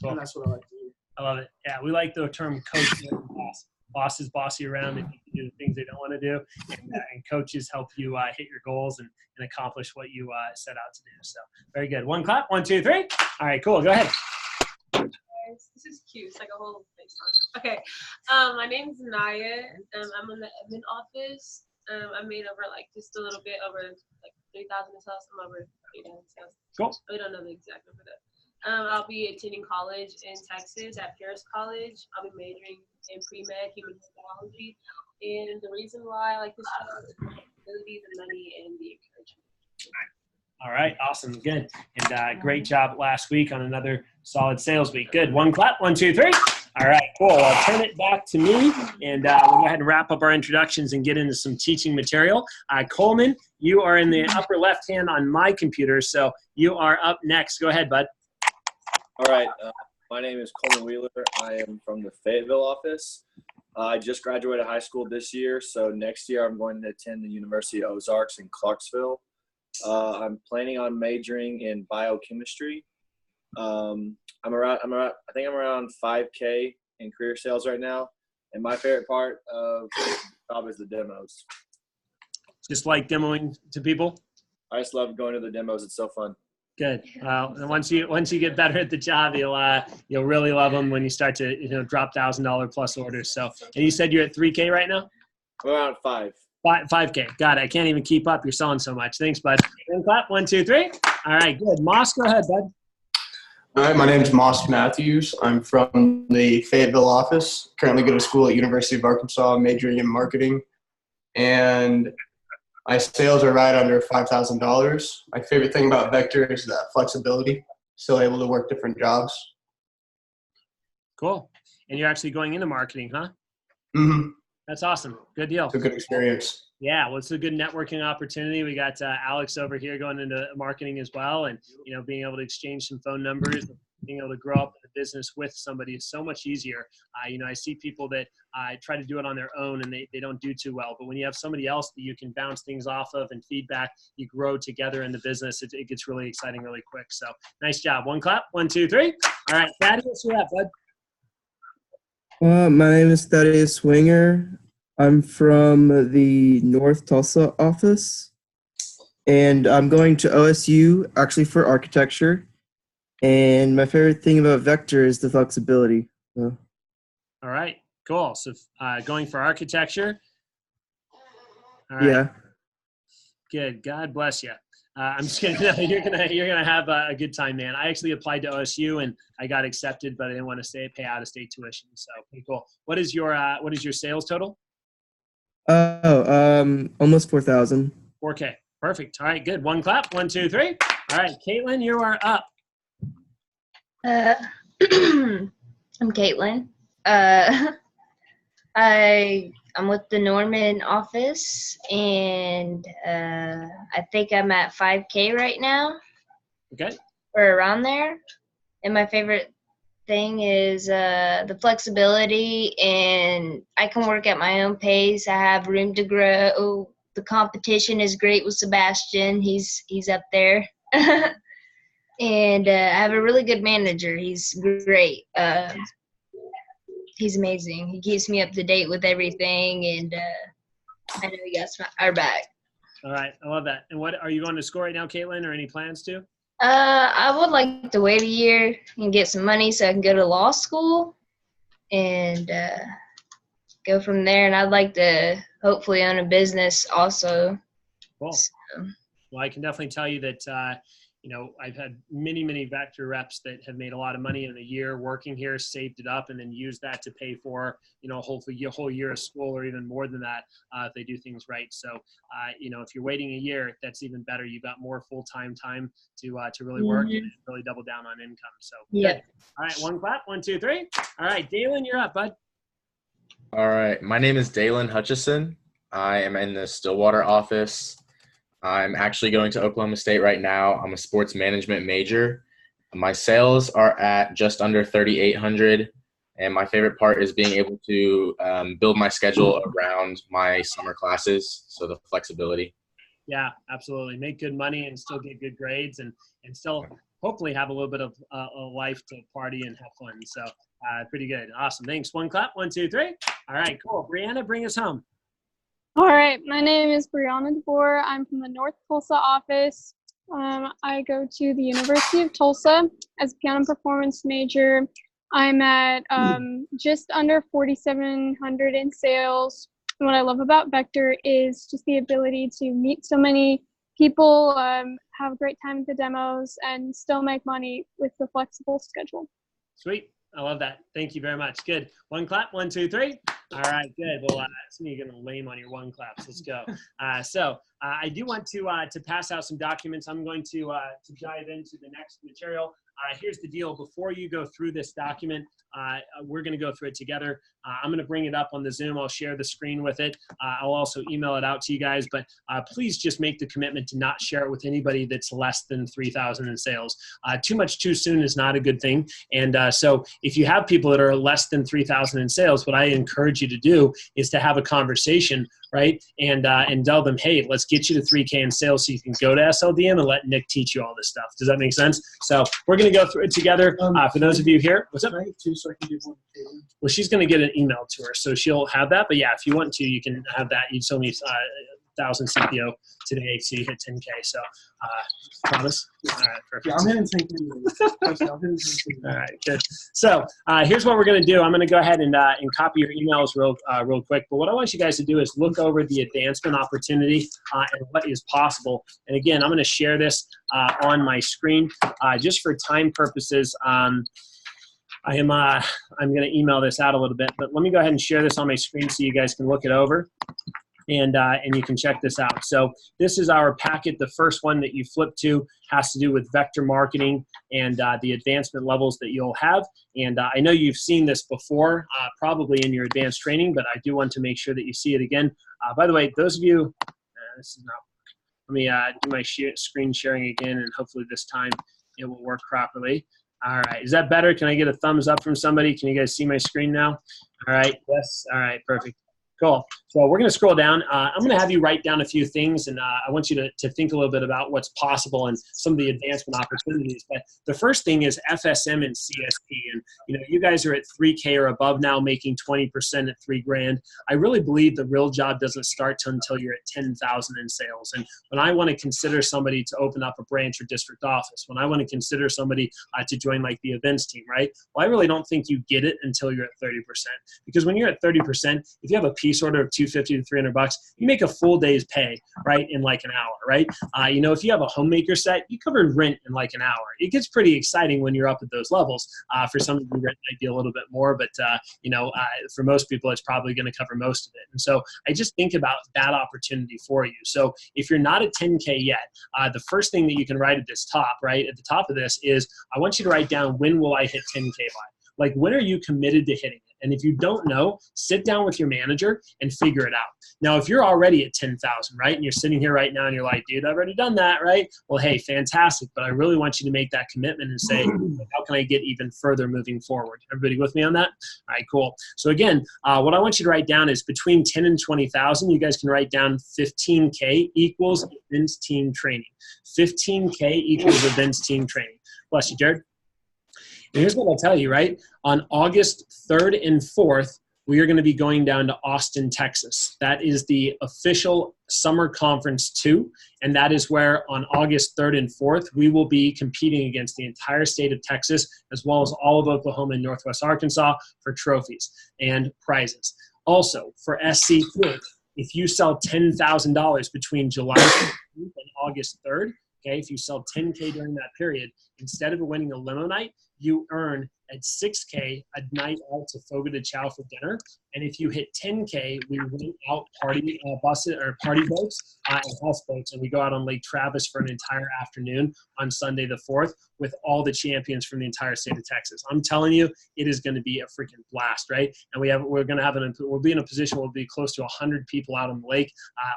Cool. And that's what I like to hear. I love it. Yeah, we like the term coach and boss. Bosses boss you around and you can do the things they don't want to do, and coaches help you hit your goals and accomplish what you set out to do. So very good. One clap. 1, 2, 3. All right, cool. Go ahead. This is cute. It's like a whole thing. Okay. My name's Naya. I'm in the Edmond office. I made over just a little bit over 3,000 in sales. I'm over 8,000 sales. Cool. We don't know the exact number though. I'll be attending college in Texas at Pierce College. I'll be majoring in pre-med human biology. And the reason why I like this job is the abilities and money and the encouragement. All right, awesome, good. And great job last week on another solid sales week. Good. One clap. 1, 2, 3. All right, cool. I'll turn it back to me, and we'll go ahead and wrap up our introductions and get into some teaching material. Coleman, you are in the upper left hand on my computer, so you are up next. Go ahead, bud. All right. My name is Coleman Wheeler. I am from the Fayetteville office. I just graduated high school this year, so next year I'm going to attend the University of Ozarks in Clarksville. I'm planning on majoring in biochemistry. I think I'm around 5K in career sales right now, and my favorite part of the job is the demos. Just like demoing to people? I just love going to the demos. It's so fun. Good. Well, once you get better at the job, you'll really love them when you start to drop $1,000 plus orders. So, and you said you're at 3K right now? I'm around 5. 5K. Got it. I can't even keep up. You're selling so much. Thanks, bud. And clap. 1, 2, 3. All right. Good. Moss, go ahead, bud. All right, my name is Moss Matthews. I'm from the Fayetteville office. Currently go to school at University of Arkansas, majoring in marketing. And my sales are right under $5,000. My favorite thing about Vector is that flexibility. Still able to work different jobs. Cool. And you're actually going into marketing, huh? Mm-hmm. That's awesome. Good deal. It's a good experience. Yeah, well, it's a good networking opportunity. We got Alex over here going into marketing as well, and being able to exchange some phone numbers, being able to grow up in the business with somebody is so much easier. I see people that try to do it on their own and they don't do too well. But when you have somebody else that you can bounce things off of and feedback, you grow together in the business. It gets really exciting really quick. So nice job. One clap. 1, 2, 3. All right, Thaddeus, you're up, bud. My name is Thaddeus Winger. I'm from the North Tulsa office, and I'm going to OSU actually for architecture. And my favorite thing about Vector is the flexibility. So. All right, cool. So going for architecture. All right. Yeah. Good. God bless you. I'm just kidding. No, you're gonna have a good time, man. I actually applied to OSU and I got accepted, but I didn't want to pay out of state tuition. So pretty cool. What is your sales total? Almost 4,000. 4K. Perfect. All right, good. One clap. 1, 2, 3. All right, Caitlin, you are up. I'm Caitlin. I'm with the Norman office, and I think I'm at 5K right now. Okay. Or around there. And my favorite thing is the flexibility, and I can work at my own pace. I have room to grow. The competition is great with Sebastian. He's up there. And I have a really good manager. He's great. He's amazing. He keeps me up to date with everything, and I know he got our back. All right, I love that. And what are you going to school right now, Caitlin, or any plans to? I would like to wait a year and get some money so I can go to law school and go from there. And I'd like to hopefully own a business also. Cool. So. Well, I can definitely tell you that, I've had many Vector reps that have made a lot of money in a year working here, saved it up, and then used that to pay for, hopefully a whole year of school or even more than that if they do things right. So, if you're waiting a year, that's even better. You've got more full-time time to really work and really double down on income. So, yeah. Good. All right, one clap. 1, 2, 3. All right, Dalen, you're up, bud. All right, my name is Dalen Hutchison. I am in the Stillwater office. I'm actually going to Oklahoma State right now. I'm a sports management major. My sales are at just under 3,800, and my favorite part is being able to build my schedule around my summer classes, so the flexibility. Yeah, absolutely. Make good money and still get good grades and still hopefully have a little bit of a life to party and have fun. So pretty good. Awesome. Thanks. One clap. 1, 2, 3. All right, cool. Brianna, bring us home. All right, my name is Brianna DeVore. I'm from the North Tulsa office. I go to the University of Tulsa as a piano performance major. I'm at just under 4,700 in sales. And what I love about Vector is just the ability to meet so many people, have a great time at the demos, and still make money with the flexible schedule. Sweet. I love that. Thank you very much. Good. One clap. 1, 2, 3. All right. Good. Well, some of you are going to lame on your one claps. Let's go. So I do want to pass out some documents. I'm going to dive into the next material. here's the deal. Before you go through this document, we're going to go through it together. I'm going to bring it up on the Zoom. I'll share the screen with it. I'll also email it out to you guys, but please just make the commitment to not share it with anybody that's less than 3,000 in sales. Too much too soon is not a good thing. And so if you have people that are less than 3,000 in sales, what I encourage you to do is to have a conversation, right? And tell them, hey, let's get you to 3K in sales so you can go to SLDM and let Nick teach you all this stuff. Does that make sense? So we're going to go through it together. For those of you here, what's up? So I can do one. Well, she's going to get an email to her, so she'll have that. But yeah, if you want to, you can have that. You told me 1,000 CPO today, so you hit 10K. So promise. All right, perfect. Yeah, I'm hitting 10K. All right, good. So here's what we're going to do. I'm going to go ahead and copy your emails real quick. But what I want you guys to do is look over the advancement opportunity and what is possible. And again, I'm going to share this on my screen just for time purposes. I'm going to email this out a little bit, but let me go ahead and share this on my screen so you guys can look it over. And you can check this out. So this is our packet. The first one that you flip to has to do with vector marketing and the advancement levels that you'll have. And I know you've seen this before, probably in your advanced training, but I do want to make sure that you see it again. By the way, those of you, this is not, let me do my screen sharing again, and hopefully this time it will work properly. All right, is that better? Can I get a thumbs up from somebody? Can you guys see my screen now? All right, yes, all right, perfect. Cool. So we're going to scroll down. I'm going to have you write down a few things, and I want you to think a little bit about what's possible and some of the advancement opportunities. But the first thing is FSM and CSP. And you guys are at 3K or above now, making 20% at $3,000. I really believe the real job doesn't start until you're at 10,000 in sales. And when I want to consider somebody to open up a branch or district office, when I want to consider somebody to join like the events team, right? Well, I really don't think you get it until you're at 30%. Because when you're at 30%, if you have a piece order of $250 to $300, you make a full day's pay, right, in like an hour, right? If you have a homemaker set, you cover rent in like an hour. It gets pretty exciting when you're up at those levels. For some of you, rent might be a little bit more, but for most people, it's probably going to cover most of it. And so I just think about that opportunity for you. So if you're not at 10K yet, the first thing that you can write at this top, right, at the top of this is, I want you to write down, when will I hit 10K by? Like, when are you committed to hitting it? And if you don't know, sit down with your manager and figure it out. Now, if you're already at 10,000, right, and you're sitting here right now and you're like, dude, I've already done that, right? Well, hey, fantastic. But I really want you to make that commitment and say, how can I get even further moving forward? Everybody with me on that? All right, cool. So again, what I want you to write down is between 10 and 20,000, you guys can write down 15K equals events team training. 15K equals events team training. Bless you, Jared. And here's what I'll tell you, right? On August 3rd and 4th, we are going to be going down to Austin, Texas. That is the official Summer Conference 2, and that is where on August 3rd and 4th, we will be competing against the entire state of Texas, as well as all of Oklahoma and Northwest Arkansas for trophies and prizes. Also, for SC3, if you sell $10,000 between July 15th and August 3rd, okay, if you sell 10K during that period, instead of winning a limo night, you earn at 6K a night out to Fogo de Chao for dinner. And if you hit 10K, we rent out party buses or party boats and houseboats, and we go out on Lake Travis for an entire afternoon on Sunday the 4th with all the champions from the entire state of Texas. I'm telling you, it is going to be a freaking blast, right? And we'll be in a position where we'll be close to 100 people out on the lake,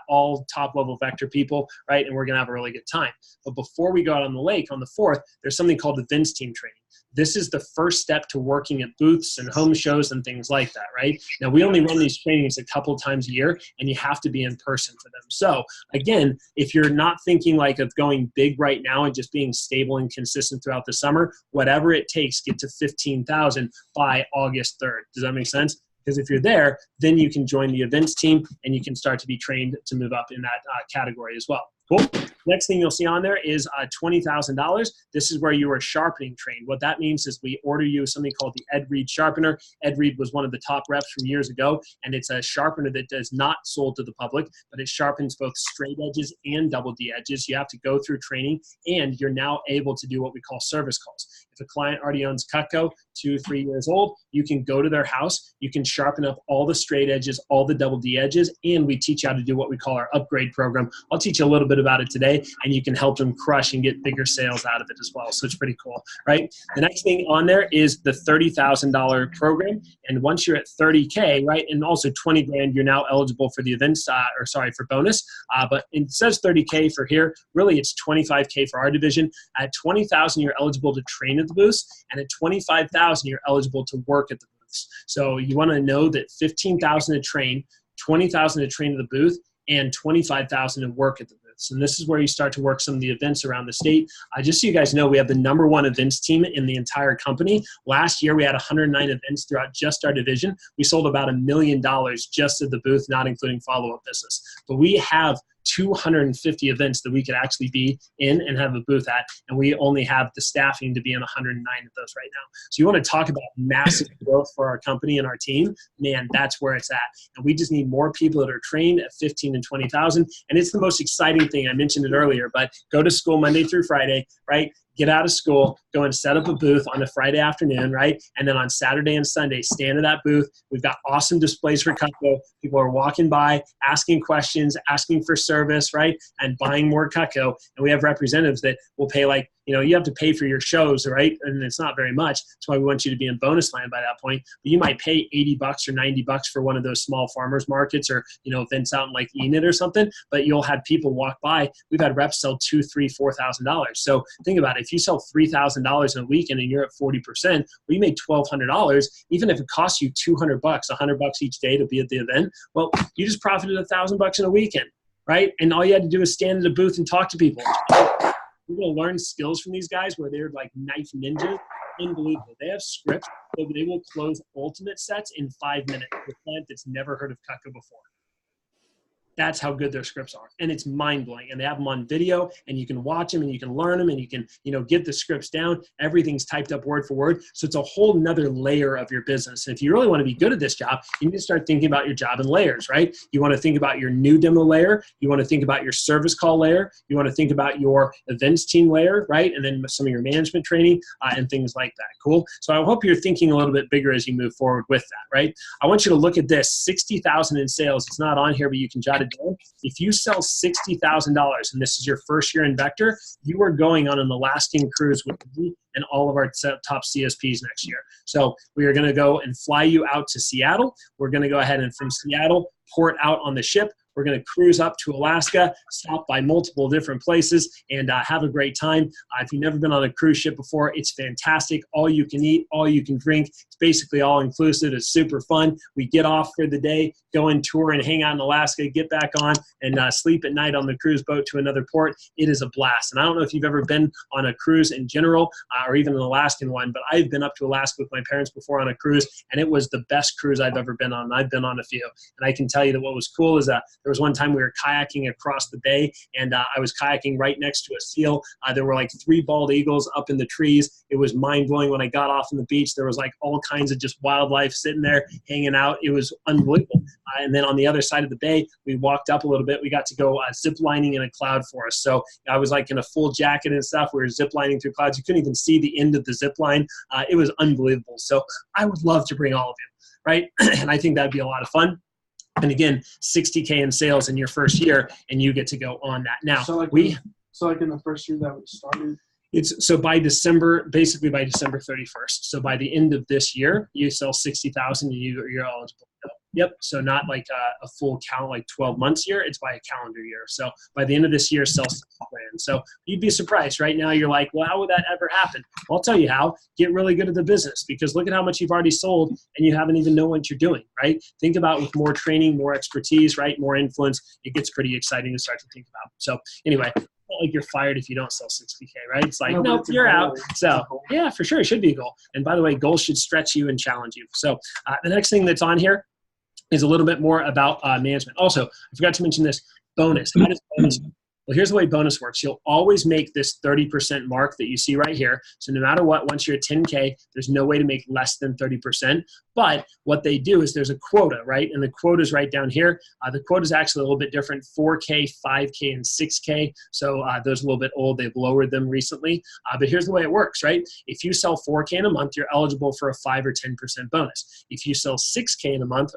all top-level vector people, right? And we're going to have a really good time. But before we go out on the lake on the 4th, there's something called events team training. This is the first step to working at booths and home shows and things like that, right? Now, we only run these trainings a couple times a year, and you have to be in person for them. So, again, if you're not thinking like of going big right now and just being stable and consistent throughout the summer, whatever it takes, get to 15,000 by August 3rd. Does that make sense? Because if you're there, then you can join the events team, and you can start to be trained to move up in that category as well. Cool. Next thing you'll see on there is $20,000. This is where you are sharpening trained. What that means is we order you something called the Ed Reed sharpener. Ed Reed was one of the top reps from years ago, and it's a sharpener that does not sold to the public, but it sharpens both straight edges and double D edges. You have to go through training, and you're now able to do what we call service calls. If a client already owns Cutco, 2-3 years old, you can go to their house, you can sharpen up all the straight edges, all the double D edges, and we teach you how to do what we call our upgrade program. I'll teach you a little bit bit about it today, and you can help them crush and get bigger sales out of it as well. So it's pretty cool, right? The next thing on there is the $30,000 program. And once you're at 30K, right, and also 20 grand, you're now eligible for the events, for bonus. But it says 30K for here. Really, it's 25K for our division. At 20,000, you're eligible to train at the booths, and at 25,000, you're eligible to work at the booths. So you want to know that 15,000 to train, 20,000 to train at the booth, and 25,000 to work at the booths. And this is where you start to work some of the events around the state. Just so you guys know, we have the #1 events team in the entire company. Last year, we had 109 events throughout just our division. We sold about $1 million just at the booth, not including follow-up business. But we have 250 events that we could actually be in and have a booth at, and we only have the staffing to be in 109 of those right now. So you want to talk about massive growth for our company and our team, man, that's where it's at. And we just need more people that are trained at 15 and 20,000. And it's the most exciting thing. I mentioned it earlier, but go to school Monday through Friday, right? Get out of school, go and set up a booth on a Friday afternoon, right? And then on Saturday and Sunday, stand at that booth. We've got awesome displays for Cutco. People are walking by, asking questions, asking for service, right? And buying more Cutco. And we have representatives that will pay like, you have to pay for your shows, right? And it's not very much. That's why we want you to be in bonus land by that point. But you might pay $80 or $90 for one of those small farmers markets or, events out in like Enid or something, but you'll have people walk by. We've had reps sell $2,000, $3,000, $4,000. So think about it. If you sell $3,000 in a weekend and you're at 40%, well, you made $1,200. Even if it costs you $200, $100 each day to be at the event, well, you just profited $1,000 in a weekend, right? And all you had to do is stand at a booth and talk to people. You're going to learn skills from these guys where they're like knife ninjas. Unbelievable. They have scripts, so they will close ultimate sets in 5 minutes with a client that's never heard of Cutco before. That's how good their scripts are. And it's mind-blowing. And they have them on video, and you can watch them, and you can learn them, and you can, get the scripts down. Everything's typed up word for word. So it's a whole nother layer of your business. And if you really want to be good at this job, you need to start thinking about your job in layers, right? You want to think about your new demo layer. You want to think about your service call layer. You want to think about your events team layer, right? And then some of your management training and things like that. Cool? So I hope you're thinking a little bit bigger as you move forward with that, right? I want you to look at this, 60,000 in sales. It's not on here, but you can jot it down. If you sell $60,000 and this is your first year in Vector, you are going on an Alaskan cruise with me and all of our top CSPs next year. So we are going to go and fly you out to Seattle. We're going to go ahead and from Seattle, port out on the ship. We're going to cruise up to Alaska, stop by multiple different places, and have a great time. If you've never been on a cruise ship before, it's fantastic. All you can eat, all you can drink. It's basically all inclusive. It's super fun. We get off for the day, go and tour and hang out in Alaska, get back on, and sleep at night on the cruise boat to another port. It is a blast. And I don't know if you've ever been on a cruise in general or even an Alaskan one, but I've been up to Alaska with my parents before on a cruise, and it was the best cruise I've ever been on. And I've been on a few. And I can tell you that what was cool is there was one time we were kayaking across the bay, and I was kayaking right next to a seal. There were like 3 bald eagles up in the trees. It was mind-blowing. When I got off on the beach, there was like all kinds of just wildlife sitting there hanging out. It was unbelievable. And then on the other side of the bay, we walked up a little bit. We got to go zip lining in a cloud forest. So I was like in a full jacket and stuff. We were zip lining through clouds. You couldn't even see the end of the zip line. It was unbelievable. So I would love to bring all of you, right? And I think that'd be a lot of fun. And again, 60K in sales in your first year, and you get to go on that. Now, So like in the first year that we started. So by December, basically by December 31st. So by the end of this year, you sell 60,000 and you're eligible. Yep. So not like a full count, like 12 months year. It's by a calendar year. So by the end of this year, sell 60 grand. So you'd be surprised. Right now, you're like, well, how would that ever happen? Well, I'll tell you how. Get really good at the business, because look at how much you've already sold and you haven't even know what you're doing, right? Think about with more training, more expertise, right? More influence. It gets pretty exciting to start to think about. So anyway, it's not like you're fired if you don't sell 60K, right? It's like, nope, you're out. So yeah, for sure. It should be a goal. And by the way, goals should stretch you and challenge you. So the next thing that's on here is a little bit more about management. Also, I forgot to mention this, bonus. How does bonus work? Well, here's the way bonus works. You'll always make this 30% mark that you see right here. So no matter what, once you're at 10K, there's no way to make less than 30%. But what they do is there's a quota, right? And the quota is right down here. The quota is actually a little bit different, 4K, 5K, and 6K. So those are a little bit old. They've lowered them recently. But here's the way it works, right? If you sell 4K in a month, you're eligible for a 5 or 10% bonus. If you sell 6K in a month,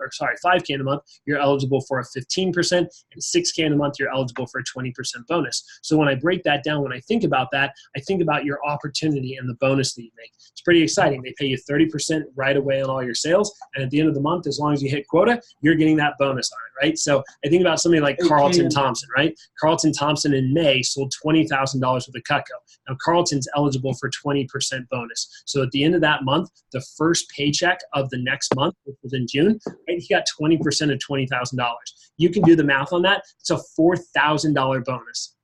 5K in a month, you're eligible for a 15%, and 6K in a month, you're eligible for a 20% bonus. So when I break that down, when I think about that, I think about your opportunity and the bonus that you make. It's pretty exciting. They pay you 30% right away on all your sales. And at the end of the month, as long as you hit quota, you're getting that bonus on it, right? So I think about somebody like Carlton Thompson, right? Carlton Thompson in May sold $20,000 worth of Cutco. Now, Carlton's eligible for 20% bonus. So at the end of that month, the first paycheck of the next month, which was in June, right, he got 20% of $20,000. You can do the math on that. It's a $4,000 bonus.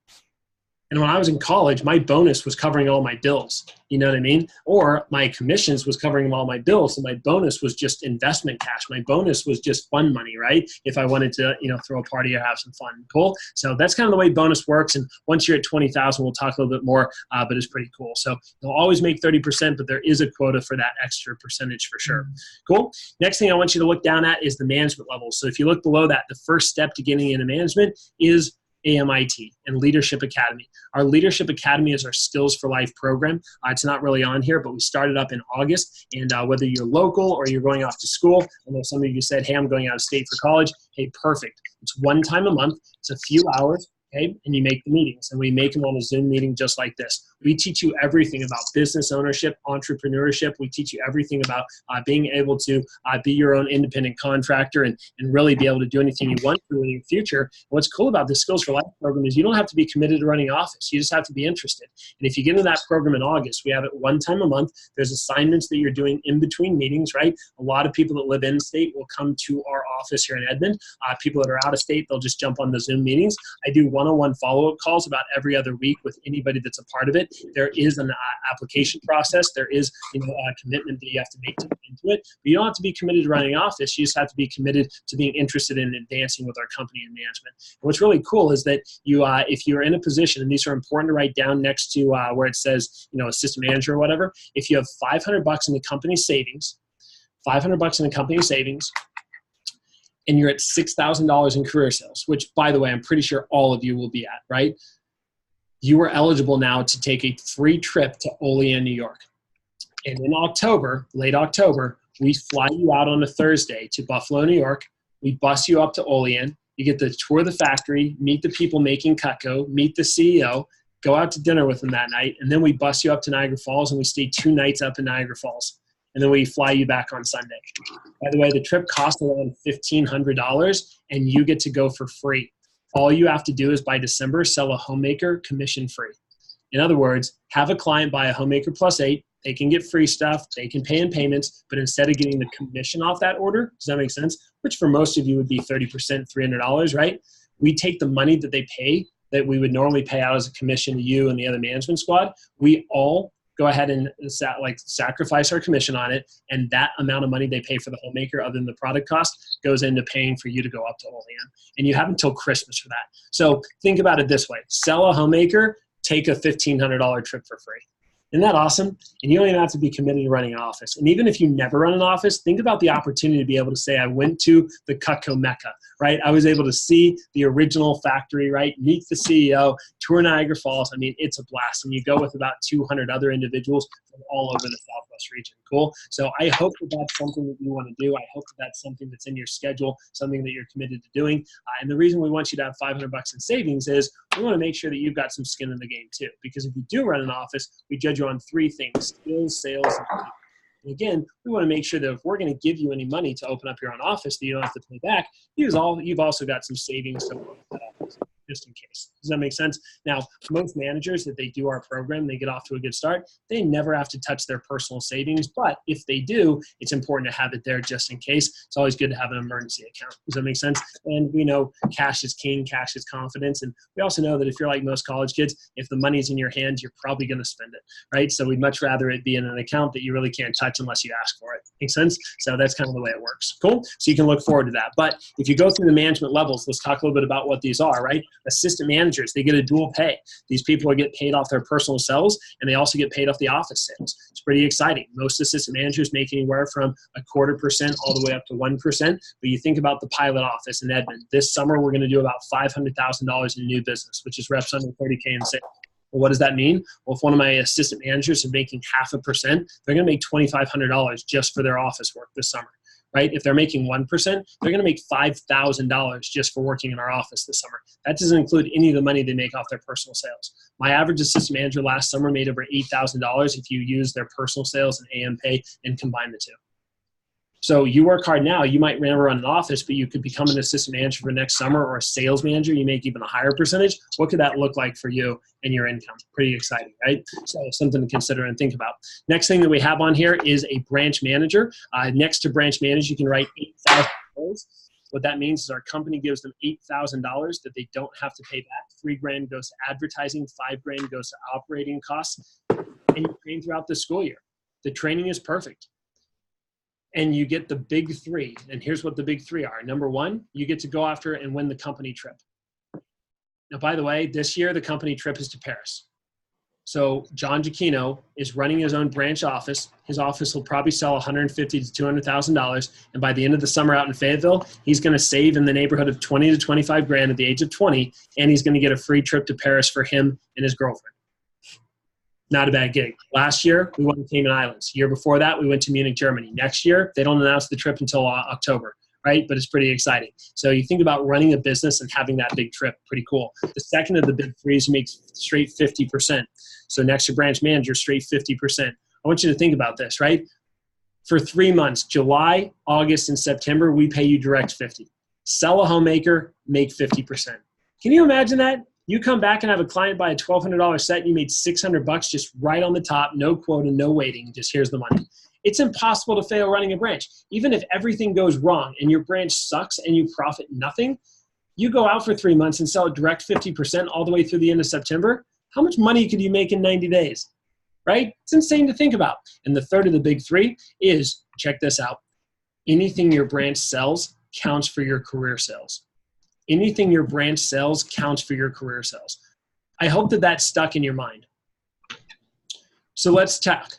And when I was in college, my bonus was covering all my bills. You know what I mean? Or my commissions was covering all my bills. And my bonus was just investment cash. My bonus was just fun money, right? If I wanted to, throw a party or have some fun. Cool. So that's kind of the way bonus works. And once you're at 20,000, we'll talk a little bit more, but it's pretty cool. So they'll always make 30%, but there is a quota for that extra percentage for sure. Cool. Next thing I want you to look down at is the management levels. So if you look below that, the first step to getting into management is AMIT and Leadership Academy. Our Leadership Academy is our Skills for Life program. It's not really on here, but we started up in August. And whether you're local or you're going off to school, I know some of you said, hey, I'm going out of state for college. Hey, perfect. It's one time a month. It's a few hours. Okay, and you make the meetings, and we make them on a Zoom meeting just like this. We teach you everything about business ownership, entrepreneurship. We teach you everything about being able to be your own independent contractor and really be able to do anything you want to in your future. And what's cool about the Skills for Life program is you don't have to be committed to running office. You just have to be interested. And if you get into that program in August, we have it one time a month. There's assignments that you're doing in between meetings, right? A lot of people that live in state will come to our office here in Edmond. People that are out of state, they'll just jump on the Zoom meetings. I do one-on-one follow-up calls about every other week with anybody that's a part of it. There is an application process. There is a commitment that you have to make to get into it. But you don't have to be committed to running office. You just have to be committed to being interested in advancing with our company and management. And what's really cool is that you, if you're in a position, and these are important to write down next to where it says, assistant manager or whatever, if you have $500 in the company savings, $500 in the company savings, and you're at $6,000 in career sales, which, by the way, I'm pretty sure all of you will be at, right? You are eligible now to take a free trip to Olean, New York. And in October, late October, we fly you out on a Thursday to Buffalo, New York. We bus you up to Olean. You get to tour the factory, meet the people making Cutco, meet the CEO, go out to dinner with them that night, and then we bus you up to Niagara Falls, and we stay 2 nights up in Niagara Falls. And then we fly you back on Sunday. By the way, the trip costs around $1,500, and you get to go for free. All you have to do is by December, sell a homemaker commission free. In other words, have a client buy a homemaker plus 8. They can get free stuff. They can pay in payments. But instead of getting the commission off that order, does that make sense? Which for most of you would be 30%, $300, right? We take the money that they pay that we would normally pay out as a commission to you and the other management squad. We all go ahead and sacrifice our commission on it, and that amount of money they pay for the homemaker, other than the product cost, goes into paying for you to go up to Olean. And you have until Christmas for that. So think about it this way. Sell a homemaker, take a $1,500 trip for free. Isn't that awesome? And you don't even have to be committed to running an office. And even if you never run an office, think about the opportunity to be able to say, I went to the Cutco Mecca, right? I was able to see the original factory, right? Meet the CEO, tour Niagara Falls. I mean, it's a blast. And you go with about 200 other individuals from all over the Southwest region. Cool. So I hope that that's something that you want to do. I hope that that's something that's in your schedule, something that you're committed to doing. And the reason we want you to have $500 in savings is we want to make sure that you've got some skin in the game too. Because if you do run an office, we judge you on 3 things: skills, sales, and money. And again, we want to make sure that if we're going to give you any money to open up your own office that you don't have to pay back, you've also got some savings to work with that office, just in case. Does that make sense? Now, most managers, that they do our program, they get off to a good start. They never have to touch their personal savings, but if they do, it's important to have it there just in case. It's always good to have an emergency account. Does that make sense? And we know cash is king, cash is confidence. And we also know that if you're like most college kids, if the money's in your hands, you're probably going to spend it, right? So we'd much rather it be in an account that you really can't touch unless you ask for it. Make sense? So that's kind of the way it works. Cool? So you can look forward to that. But if you go through the management levels, let's talk a little bit about what these are, right? Assistant managers, they get a dual pay. These people get paid off their personal sales, and they also get paid off the office sales. It's pretty exciting. Most assistant managers make anywhere from 0.25% all the way up to 1%. But you think about the pilot office in Edmond. This summer, we're going to do about $500,000 in new business, which is reps under 30K in sales. Well, what does that mean? Well, if one of my assistant managers is making 0.5%, they're going to make $2,500 just for their office work this summer. right? If they're making 1%, they're going to make $5,000 just for working in our office this summer. That doesn't include any of the money they make off their personal sales. My average assistant manager last summer made over $8,000 if you use their personal sales and AM pay and combine the two. So you work hard now, you might never run an office, but you could become an assistant manager for next summer, or a sales manager. You make even a higher percentage. What could that look like for you and your income? Pretty exciting, right? So something to consider and think about. Next thing that we have on here is a branch manager. Next to branch manager, you can write $8,000. What that means is our company gives them $8,000 that they don't have to pay back. $3,000 goes to advertising, $5,000 goes to operating costs, and you train throughout the school year. The training is perfect. And you get the big three. And here's what the big three are. Number one, you get to go after and win the company trip. Now, by the way, this year, the company trip is to Paris. So John Giacchino is running his own branch office. His office will probably sell $150,000 to $200,000. And by the end of the summer out in Fayetteville, he's going to save in the neighborhood of $20,000 to $25,000 at the age of 20. And he's going to get a free trip to Paris for him and his girlfriend. Not a bad gig. Last year, we went to Cayman Islands. Year before that, we went to Munich, Germany. Next year, they don't announce the trip until October, right? But it's pretty exciting. So you think about running a business and having that big trip, pretty cool. The second of the big three is you make straight 50%. So next to branch manager, straight 50%. I want you to think about this, right? For 3 months, July, August, and September, we pay you direct 50. Sell a homemaker, make 50%. Can you imagine that? You come back and have a client buy a $1,200 set and you made $600 just right on the top, no quota, no waiting, just here's the money. It's impossible to fail running a branch. Even if everything goes wrong and your branch sucks and you profit nothing, you go out for 3 months and sell it direct 50% all the way through the end of September. How much money could you make in 90 days, right? It's insane to think about. And the third of the big three is, check this out, anything your branch sells counts for your career sales. Anything your branch sells counts for your career sales. I hope that that's stuck in your mind. So let's talk.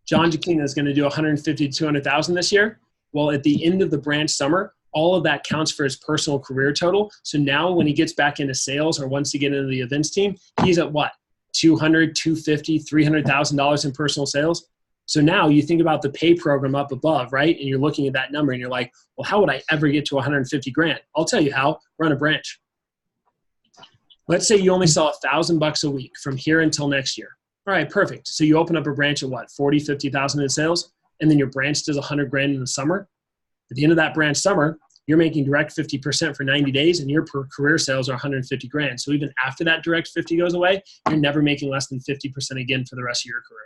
John Giacchino is going to do $150,000 to $200,000 this year. Well, at the end of the branch summer, all of that counts for his personal career total. So now when he gets back into sales or wants to get into the events team, he's at what? $200,000, $250,000, $300,000 in personal sales. So now you think about the pay program up above, right? And you're looking at that number and you're like, well, how would I ever get to $150,000? I'll tell you how. Run a branch. Let's say you only sell $1,000 a week from here until next year. All right, perfect. So you open up a branch at what, 40, 50,000 in sales, and then your branch does $100,000 in the summer. At the end of that branch summer, you're making direct 50% for 90 days, and your career sales are $150,000. So even after that direct 50 goes away, you're never making less than 50% again for the rest of your career.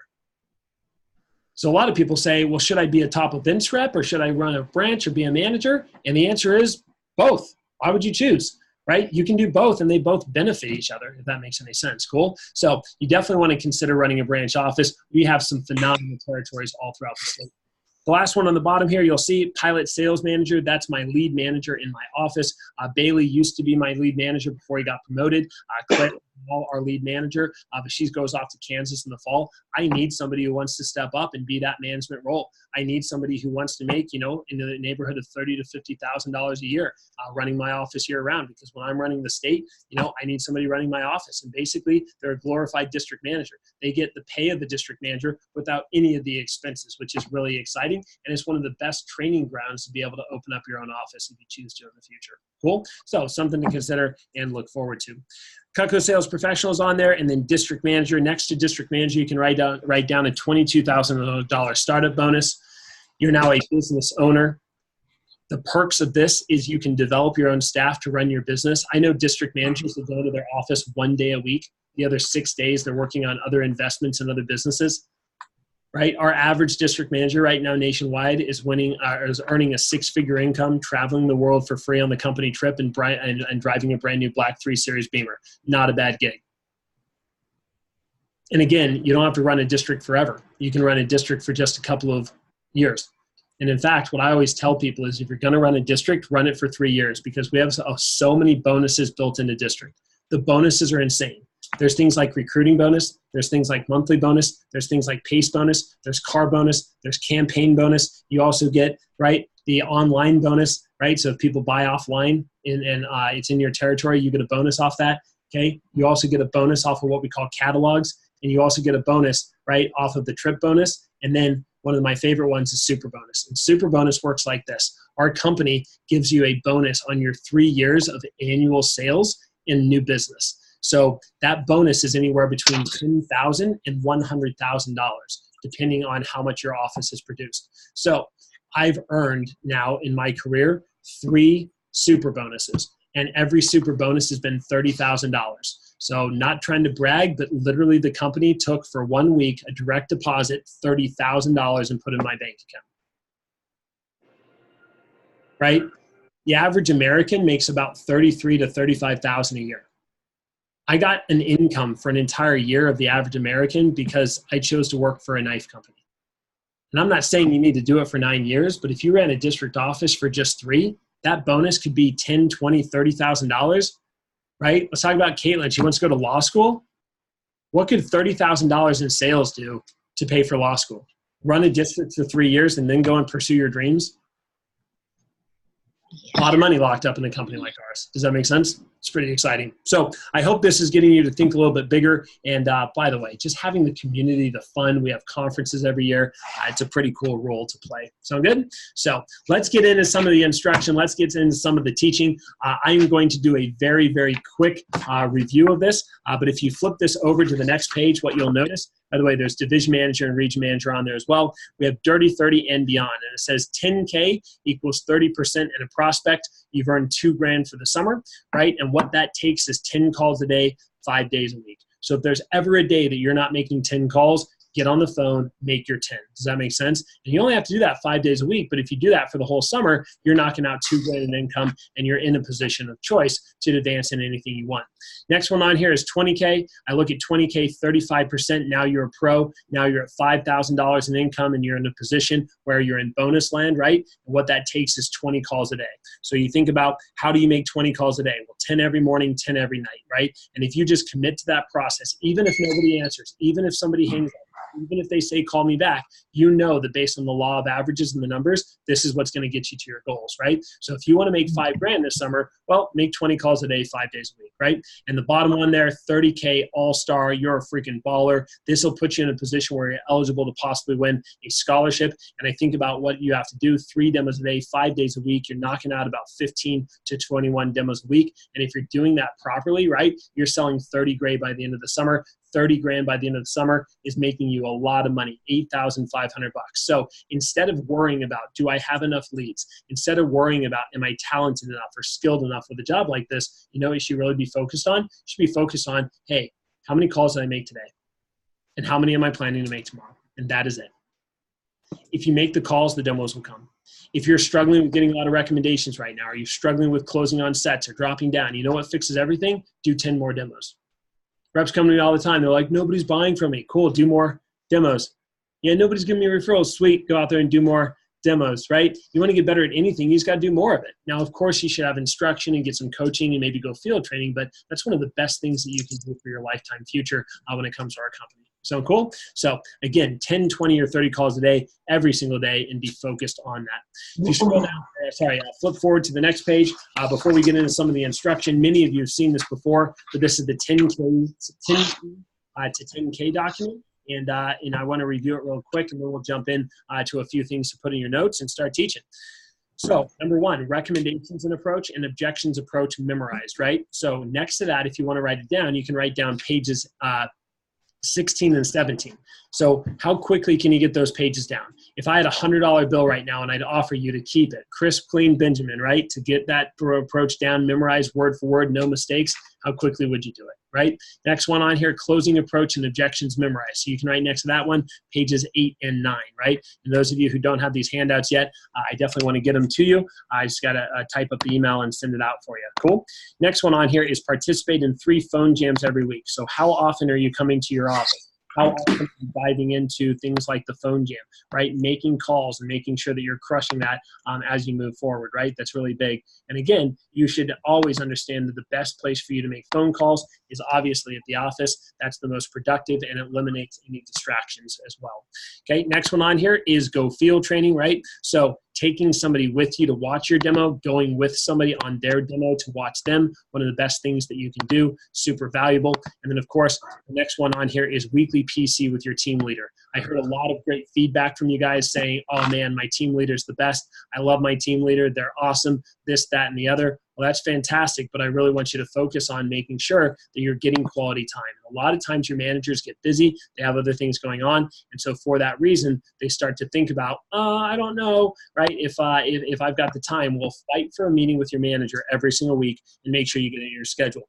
So a lot of people say, well, should I be a top events rep or should I run a branch or be a manager? And the answer is both. Why would you choose, right? You can do both and they both benefit each other, if that makes any sense. Cool. So you definitely want to consider running a branch office. We have some phenomenal territories all throughout the state. The last one on the bottom here, you'll see pilot sales manager. That's my lead manager in my office. Bailey used to be my lead manager before he got promoted. Claire, our lead manager, but she goes off to Kansas in the fall. I need somebody who wants to step up and be that management role. I need somebody who wants to make, in the neighborhood of $30,000 to $50,000 a year running my office year round. Because when I'm running the state, I need somebody running my office. And basically, they're a glorified district manager. They get the pay of the district manager without any of the expenses, which is really exciting. And it's one of the best training grounds to be able to open up your own office if you choose to in the future. Cool. So something to consider and look forward to. Cutco Sales Professionals on there, and then District Manager. Next to District Manager, you can write down a $22,000 startup bonus. You're now a business owner. The perks of this is you can develop your own staff to run your business. I know district managers that go to their office 1 day a week. The other 6 days, they're working on other investments and other businesses. Right, our average district manager right now nationwide is earning a 6-figure income, traveling the world for free on the company trip, and driving a brand new black 3 Series Beamer. Not a bad gig. And again, you don't have to run a district forever. You can run a district for just a couple of years. And in fact, what I always tell people is if you're going to run a district, run it for 3 years, because we have so many bonuses built into district. The bonuses are insane. There's things like recruiting bonus. There's things like monthly bonus. There's things like PACE bonus. There's car bonus. There's campaign bonus. You also get, right, the online bonus, right? So if people buy offline and it's in your territory, you get a bonus off that, okay? You also get a bonus off of what we call catalogs, and you also get a bonus, right, off of the trip bonus. And then one of my favorite ones is super bonus. And super bonus works like this. our company gives you a bonus on your 3 years of annual sales in new business. So that bonus is anywhere between $10,000 and $100,000, depending on how much your office has produced. So I've earned now in my career 3 super bonuses, and every super bonus has been $30,000. So not trying to brag, but literally the company took for 1 week a direct deposit $30,000 and put in my bank account. Right? The average American makes about $33,000 to $35,000 a year. I got an income for an entire year of the average American because I chose to work for a knife company. And I'm not saying you need to do it for 9 years, but if you ran a district office for just 3, that bonus could be $10,000, $20,000, $30,000, right? Let's talk about Caitlin. She wants to go to law school. What could $30,000 in sales do to pay for law school? Run a district for 3 years and then go and pursue your dreams? A lot of money locked up in a company like ours. Does that make sense? It's pretty exciting. So I hope this is getting you to think a little bit bigger. And by the way, just having the community, the fun, we have conferences every year. It's a pretty cool role to play. Sound good? So let's get into some of the instruction. Let's get into some of the teaching. I'm going to do a very, very quick review of this. But if you flip this over to the next page, what you'll notice, by the way, there's division manager and region manager on there as well. We have dirty 30 and beyond. And it says 10K equals 30% in a prospect. You've earned $2,000 for the summer, right? And what that takes is 10 calls a day, 5 days a week. So if there's ever a day that you're not making 10 calls, get on the phone, make your 10. Does that make sense? And you only have to do that 5 days a week, but if you do that for the whole summer, you're knocking out $2,000 in income, and you're in a position of choice to advance in anything you want. Next one on here is 20K. I look at 20K, 35%. Now you're a pro. Now you're at $5,000 in income, and you're in a position where you're in bonus land, right? And what that takes is 20 calls a day. So you think about, how do you make 20 calls a day? Well, 10 every morning, 10 every night, right? And if you just commit to that process, even if nobody answers, even if somebody hangs up, even if they say, call me back, you know that based on the law of averages and the numbers, this is what's going to get you to your goals, right? So if you want to make $5,000 this summer, well, make 20 calls a day, 5 days a week, right? And the bottom one there, 30K all-star, you're a freaking baller. This will put you in a position where you're eligible to possibly win a scholarship. And I think about what you have to do, 3 demos a day, 5 days a week, you're knocking out about 15 to 21 demos a week. And if you're doing that properly, right, you're selling 30 grand by the end of the summer. 30 grand by the end of the summer is making you a lot of money, $8,500. So instead of worrying about, do I have enough leads? Instead of worrying about, am I talented enough or skilled enough with a job like this, you know what you should really be focused on? You should be focused on, hey, how many calls did I make today? And how many am I planning to make tomorrow? And that is it. If you make the calls, the demos will come. If you're struggling with getting a lot of recommendations right now, or you're struggling with closing on sets or dropping down, you know what fixes everything? Do 10 more demos. Reps come to me all the time. They're like, nobody's buying from me. Cool, do more demos. Yeah, nobody's giving me referrals. Sweet, go out there and do more demos, right? You want to get better at anything, you just got to do more of it. Now, of course, you should have instruction and get some coaching and maybe go field training, but that's one of the best things that you can do for your lifetime future when it comes to our company. Sound cool? So again, 10, 20, or 30 calls a day, every single day, and be focused on that. If you scroll down, flip forward to the next page. Before we get into some of the instruction, many of you have seen this before, but this is the 10K to 10K document. And I want to review it real quick, and then we'll jump in to a few things to put in your notes and start teaching. So number 1, recommendations and approach and objections approach memorized, right? So next to that, if you want to write it down, you can write down pages 16 and 17. So how quickly can you get those pages down? If I had a $100 bill right now and I'd offer you to keep it, crisp, clean Benjamin, right? To get that approach down, memorized word for word, no mistakes, how quickly would you do it, right? Next one on here, closing approach and objections memorized. So you can write next to that one, pages 8 and 9, right? And those of you who don't have these handouts yet, I definitely want to get them to you. I just got to type up the email and send it out for you. Cool. Next one on here is participate in 3 phone jams every week. So how often are you coming to your office? How often are you diving into things like the phone jam, right? Making calls and making sure that you're crushing that as you move forward, right? That's really big. And again, you should always understand that the best place for you to make phone calls is obviously at the office. That's the most productive, and it eliminates any distractions as well. Okay, next one on here is go field training, right? So taking somebody with you to watch your demo, going with somebody on their demo to watch them, one of the best things that you can do, super valuable. And then of course, the next one on here is weekly PC with your team leader. I heard a lot of great feedback from you guys saying, oh man, my team leader's the best. I love my team leader. They're awesome, this, that, and the other. Well, that's fantastic, but I really want you to focus on making sure that you're getting quality time. A lot of times your managers get busy, they have other things going on, and so for that reason, they start to think about, I don't know, right? If I've got the time, well, fight for a meeting with your manager every single week and make sure you get it in your schedule.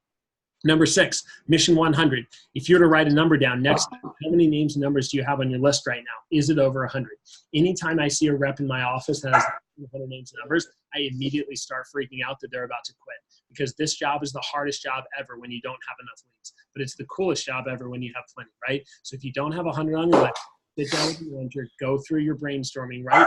Number 6, Mission 100. If you were to write a number down next, how many names and numbers do you have on your list right now? Is it over 100? Anytime I see a rep in my office that has 100 names and numbers, I immediately start freaking out that they're about to quit, because this job is the hardest job ever when you don't have enough leads, but it's the coolest job ever when you have plenty, right? So if you don't have 100 on your list, sit down with your manager, go through your brainstorming, right?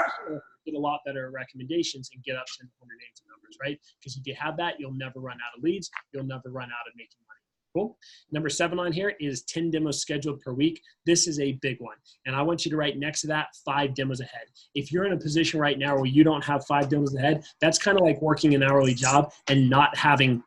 Get a lot better recommendations and get up to 100 names and numbers, right? Because if you have that, you'll never run out of leads. You'll never run out of making money. Cool. Number 7 on here is 10 demos scheduled per week. This is a big one. And I want you to write next to that 5 demos ahead. If you're in a position right now where you don't have 5 demos ahead, that's kind of like working an hourly job and not having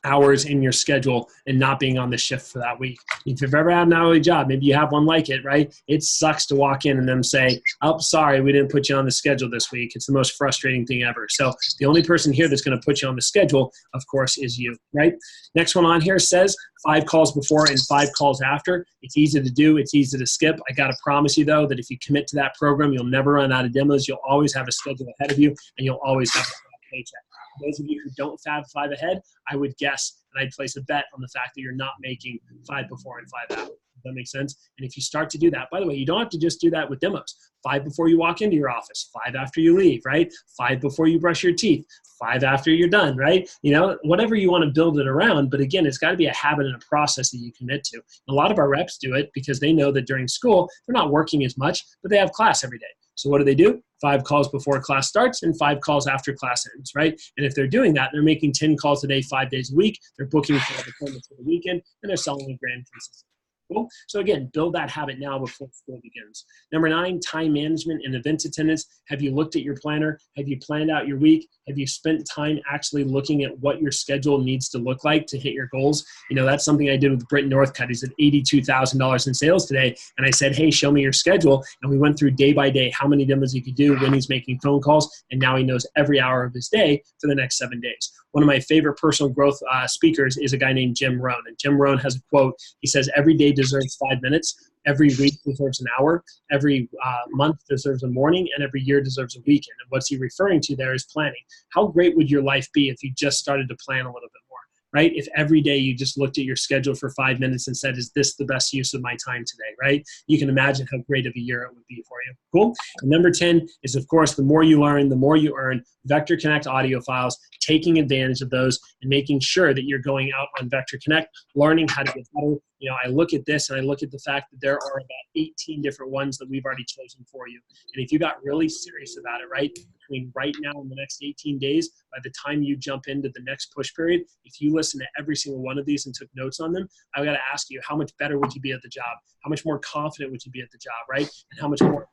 hours in your schedule and not being on the shift for that week. If you've ever had an hourly job, maybe you have one like it, right? It sucks to walk in and them say, oh, sorry, we didn't put you on the schedule this week. It's the most frustrating thing ever. So the only person here that's going to put you on the schedule, of course, is you, right? Next one on here says 5 calls before and 5 calls after. It's easy to do. It's easy to skip. I got to promise you, though, that if you commit to that program, you'll never run out of demos. You'll always have a schedule ahead of you, and you'll always have a paycheck. Those of you who don't have 5 ahead, I would guess, and I'd place a bet on the fact that you're not making 5 before and 5 after. Does that make sense? And if you start to do that, by the way, you don't have to just do that with demos. 5 before you walk into your office, 5 after you leave, right? 5 before you brush your teeth, 5 after you're done, right? You know, whatever you want to build it around. But again, it's got to be a habit and a process that you commit to. A lot of our reps do it because they know that during school, they're not working as much, but they have class every day. So what do? 5 calls before class starts and 5 calls after class ends, right? And if they're doing that, they're making 10 calls a day, 5 days a week. They're booking for appointments for the weekend, and they're selling a grand consistently. Cool. So again, build that habit now before school begins. Number 9, time management and event attendance. Have you looked at your planner? Have you planned out your week? Have you spent time actually looking at what your schedule needs to look like to hit your goals? You know, that's something I did with Britton Northcutt. He's at $82,000 in sales today. And I said, hey, show me your schedule. And we went through day by day how many demos he could do, when he's making phone calls. And now he knows every hour of his day for the next 7 days. One of my favorite personal growth speakers is a guy named Jim Rohn. And Jim Rohn has a quote. He says, every day deserves 5 minutes. Every week deserves an hour. Every month deserves a morning. And every year deserves a weekend. And what's he referring to there is planning. How great would your life be if you just started to plan a little bit more, right? If every day you just looked at your schedule for 5 minutes and said, is this the best use of my time today, right? You can imagine how great of a year it would be for you. Cool. And number 10 is, of course, the more you learn, the more you earn. Vector Connect audio files, taking advantage of those and making sure that you're going out on Vector Connect, learning how to get better. You know, I look at this and I look at the fact that there are about 18 different ones that we've already chosen for you. And if you got really serious about it, right, between right now and the next 18 days, by the time you jump into the next push period, if you listen to every single one of these and took notes on them, I got to ask you, how much better would you be at the job? How much more confident would you be at the job, right? And how much more,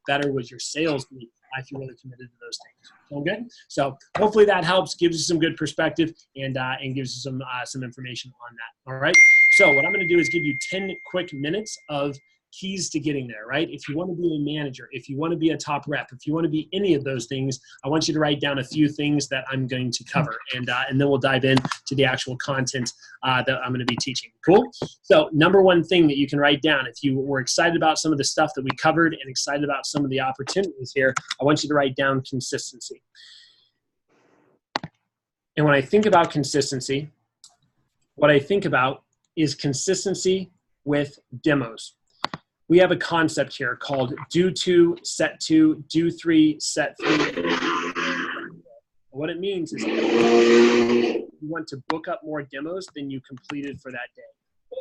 better would your sales be if you really committed to those things? Sound good? So hopefully that helps, gives you some good perspective, and gives you some information on that. All right. So what I'm going to do is give you 10 quick minutes of keys to getting there, right? If you want to be a manager, if you want to be a top rep, if you want to be any of those things, I want you to write down a few things that I'm going to cover, and then we'll dive into the actual content that I'm going to be teaching. Cool? So number 1 thing that you can write down, if you were excited about some of the stuff that we covered and excited about some of the opportunities here, I want you to write down consistency. And when I think about consistency, what I think about is consistency with demos. We have a concept here called do 2, set 2, do 3, set 3. What it means is you want to book up more demos than you completed for that day.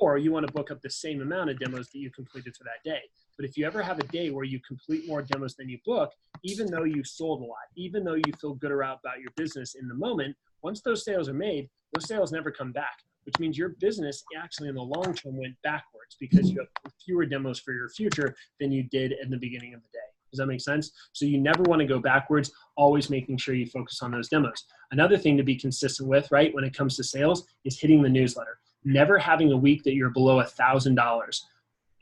Or you want to book up the same amount of demos that you completed for that day. But if you ever have a day where you complete more demos than you book, even though you sold a lot, even though you feel good about your business in the moment, Once those sales are made, those sales never come back, which means your business actually in the long term went backwards because you have fewer demos for your future than you did in the beginning of the day. Does that make sense? So you never want to go backwards, always making sure you focus on those demos. Another thing to be consistent with, right, when it comes to sales is hitting the newsletter. Never having a week that you're below $1,000.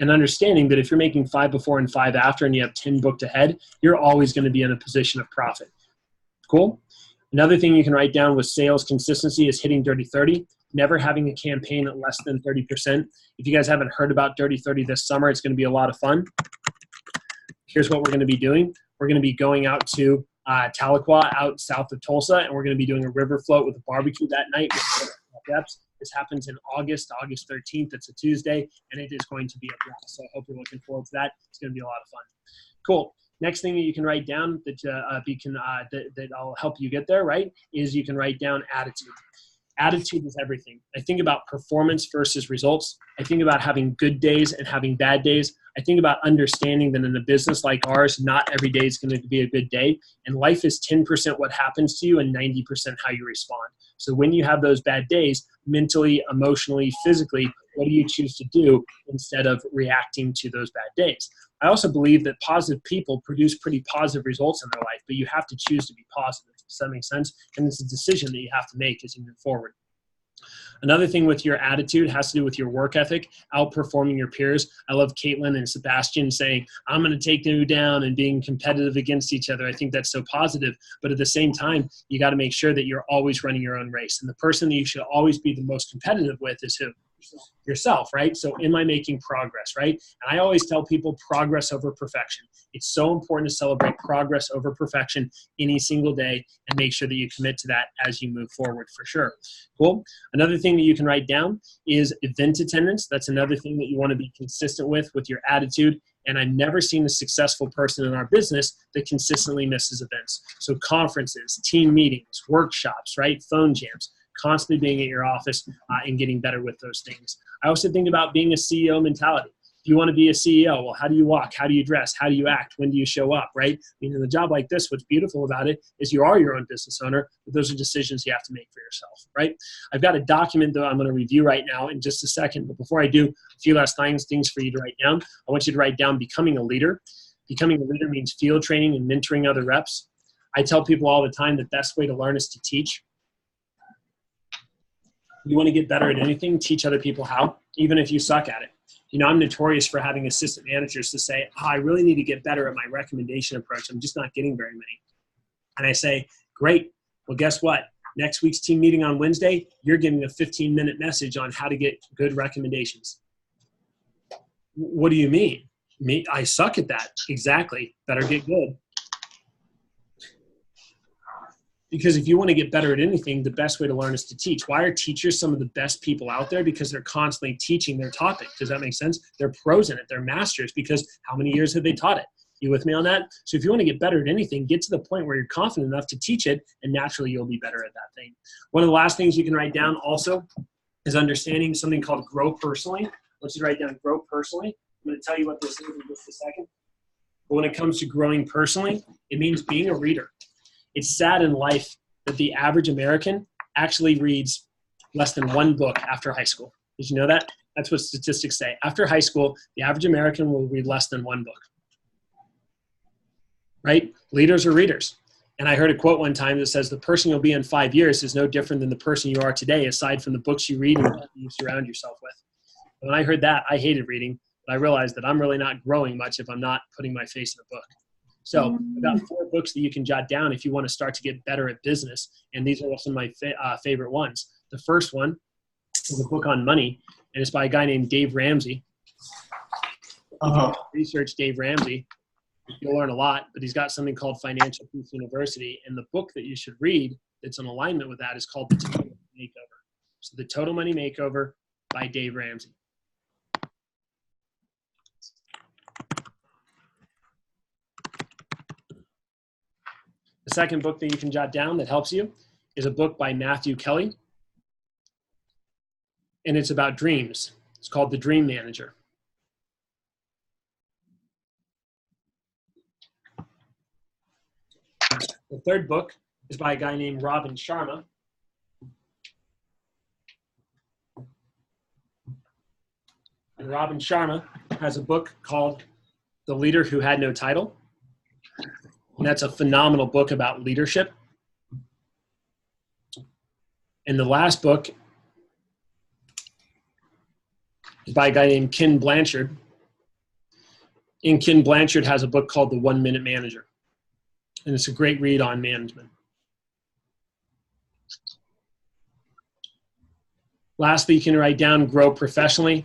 And understanding that if you're making 5 before and 5 after and you have 10 booked ahead, you're always going to be in a position of profit. Cool? Another thing you can write down with sales consistency is hitting Dirty 30. Never having a campaign at less than 30%. If you guys haven't heard about Dirty 30 this summer, it's going to be a lot of fun. Here's what we're going to be doing. We're going to be going out to Tahlequah out south of Tulsa, and we're going to be doing a river float with a barbecue that night with reps. This happens in August 13th. It's a Tuesday, and it is going to be a blast. So I hope you're looking forward to that. It's going to be a lot of fun. Cool. Next thing that you can write down that I'll help you get there, right, is you can write down attitude. Attitude is everything. I think about performance versus results. I think about having good days and having bad days. I think about understanding that in a business like ours, not every day is going to be a good day. And life is 10% what happens to you and 90% how you respond. So when you have those bad days, mentally, emotionally, physically, what do you choose to do instead of reacting to those bad days? I also believe that positive people produce pretty positive results in their life, but you have to choose to be positive. Does that make sense? And it's a decision that you have to make as you move forward. Another thing with your attitude has to do with your work ethic, outperforming your peers. I love Caitlin and Sebastian saying, I'm going to take you down and being competitive against each other. I think that's so positive. But at the same time, you got to make sure that you're always running your own race. And the person that you should always be the most competitive with is who? Yourself, right? So am I making progress, right? And I always tell people progress over perfection. It's so important to celebrate progress over perfection any single day and make sure that you commit to that as you move forward for sure. Cool. Another thing that you can write down is event attendance. That's another thing that you want to be consistent with your attitude. And I've never seen a successful person in our business that consistently misses events. So conferences, team meetings, workshops, right? Phone jams. Constantly being at your office and getting better with those things. I also think about being a CEO mentality. If you want to be a CEO, well, how do you walk? How do you dress? How do you act? When do you show up, right? I mean, in a job like this, what's beautiful about it is you are your own business owner, but those are decisions you have to make for yourself, right? I've got a document that I'm going to review right now in just a second, but before I do, a few last things for you to write down. I want you to write down becoming a leader. Becoming a leader means field training and mentoring other reps. I tell people all the time the best way to learn is to teach. You want to get better at anything, teach other people how, even if you suck at it. You know, I'm notorious for having assistant managers to say, I really need to get better at my recommendation approach. I'm just not getting very many. And I say, great. Well, guess what? Next week's team meeting on Wednesday, you're giving a 15-minute message on how to get good recommendations. What do you mean? I suck at that. Exactly. Better get good. Because if you want to get better at anything, the best way to learn is to teach. Why are teachers some of the best people out there? Because they're constantly teaching their topic. Does that make sense? They're pros in it. They're masters because how many years have they taught it? You with me on that? So if you want to get better at anything, get to the point where you're confident enough to teach it, and naturally you'll be better at that thing. One of the last things you can write down also is understanding something called grow personally. I want you to write down grow personally. I'm going to tell you what this is in just a second. But when it comes to growing personally, it means being a reader. It's sad in life that the average American actually reads less than one book after high school. Did you know that? That's what statistics say. After high school, the average American will read less than one book. Right? Leaders are readers. And I heard a quote one time that says, the person you'll be in 5 years is no different than the person you are today, aside from the books you read and the people you surround yourself with. And when I heard that, I hated reading, but I realized that I'm really not growing much if I'm not putting my face in a book. So about 4 books that you can jot down if you want to start to get better at business. And these are some of my favorite ones. The first one is a book on money, and it's by a guy named Dave Ramsey. If you research Dave Ramsey, you'll learn a lot, but he's got something called Financial Peace University. And the book that you should read that's in alignment with that is called The Total Money Makeover. So The Total Money Makeover by Dave Ramsey. The second book that you can jot down that helps you is a book by Matthew Kelly, and it's about dreams. It's called The Dream Manager. The third book is by a guy named Robin Sharma, And Robin Sharma has a book called The Leader Who Had No Title. And that's a phenomenal book about leadership. And the last book is by a guy named Ken Blanchard. And Ken Blanchard has a book called The 1 Minute Manager. And it's a great read on management. Lastly, you can write down grow professionally.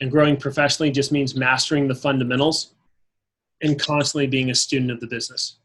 And growing professionally just means mastering the fundamentals and constantly being a student of the business.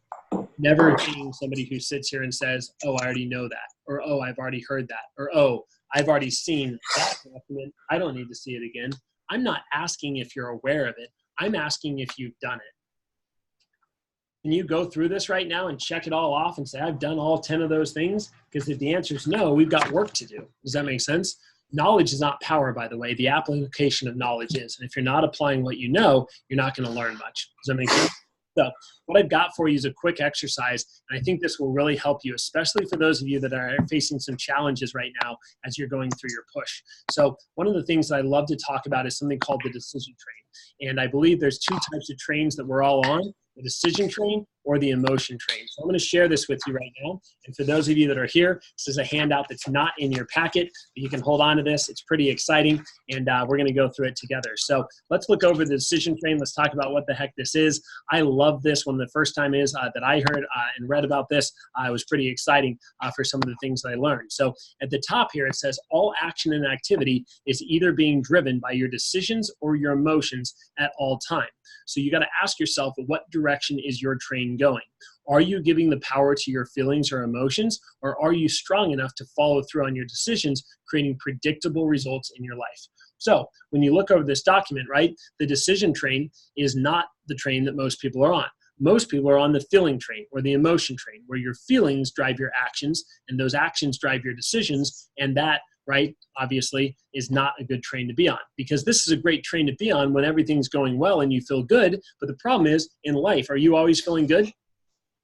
Never being somebody who sits here and says, oh, I already know that, or oh, I've already heard that, or oh, I've already seen that document. I don't need to see it again. I'm not asking if you're aware of it. I'm asking if you've done it. Can you go through this right now and check it all off and say, I've done all 10 of those things? Because if the answer is no, we've got work to do. Does that make sense? Knowledge is not power, by the way. The application of knowledge is. And if you're not applying what you know, you're not going to learn much. Does that make sense? So what I've got for you is a quick exercise, and I think this will really help you, especially for those of you that are facing some challenges right now as you're going through your push. So one of the things that I love to talk about is something called the decision train. And I believe there's two types of trains that we're all on, the decision train or the emotion train. So I'm going to share this with you right now. And for those of you that are here, this is a handout that's not in your packet, but you can hold on to this. It's pretty exciting, and we're going to go through it together. So let's look over the decision train. Let's talk about what the heck this is. I love this. One of the first time is that I heard and read about this. It was pretty exciting for some of the things that I learned. So at the top here, it says all action and activity is either being driven by your decisions or your emotions at all time. So you got to ask yourself, what direction is your train going? Are you giving the power to your feelings or emotions, or are you strong enough to follow through on your decisions, creating predictable results in your life? So when you look over this document, right, the decision train is not the train that most people are on. Most people are on the feeling train or the emotion train, where your feelings drive your actions and those actions drive your decisions, and that, right, obviously is not a good train to be on, because this is a great train to be on when everything's going well and you feel good. But the problem is, in life, are you always feeling good?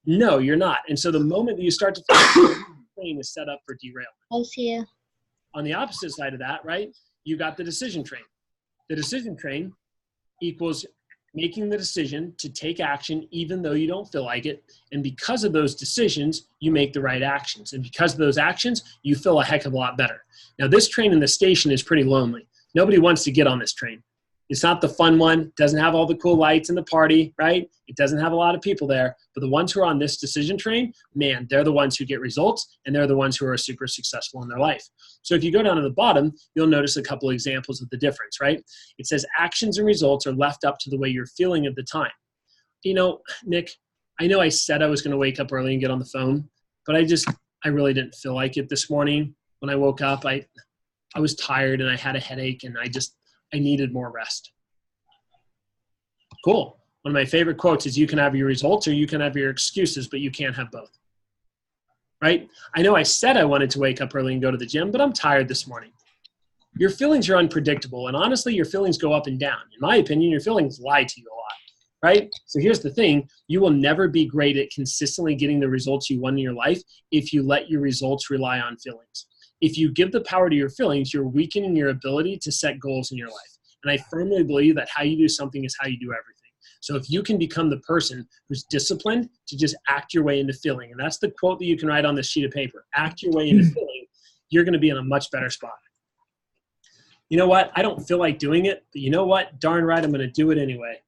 No, you're not. And so the moment that you start to feel the train is set up for derailment. I'll see you. On the opposite side of that, right, you got the decision train. The decision train equals making the decision to take action even though you don't feel like it. And because of those decisions, you make the right actions. And because of those actions, you feel a heck of a lot better. Now, this train in the station is pretty lonely. Nobody wants to get on this train. It's not the fun one. It doesn't have all the cool lights and the party, right? It doesn't have a lot of people there. But the ones who are on this decision train, man, they're the ones who get results, and they're the ones who are super successful in their life. So if you go down to the bottom, you'll notice a couple examples of the difference, right? It says actions and results are left up to the way you're feeling at the time. You know, Nick, I know I said I was going to wake up early and get on the phone, but I really didn't feel like it this morning. When I woke up, I was tired and I had a headache, and I needed more rest. Cool. One of my favorite quotes is, you can have your results or you can have your excuses, but you can't have both. Right? I know I said I wanted to wake up early and go to the gym, but I'm tired this morning. Your feelings are unpredictable, and honestly, your feelings go up and down. In my opinion, your feelings lie to you a lot, right? So here's the thing. You will never be great at consistently getting the results you want in your life if you let your results rely on feelings. If you give the power to your feelings, you're weakening your ability to set goals in your life. And I firmly believe that how you do something is how you do everything. So if you can become the person who's disciplined to just act your way into feeling, and that's the quote that you can write on this sheet of paper, act your way into feeling, you're going to be in a much better spot. You know what? I don't feel like doing it, but you know what? Darn right, I'm going to do it anyway.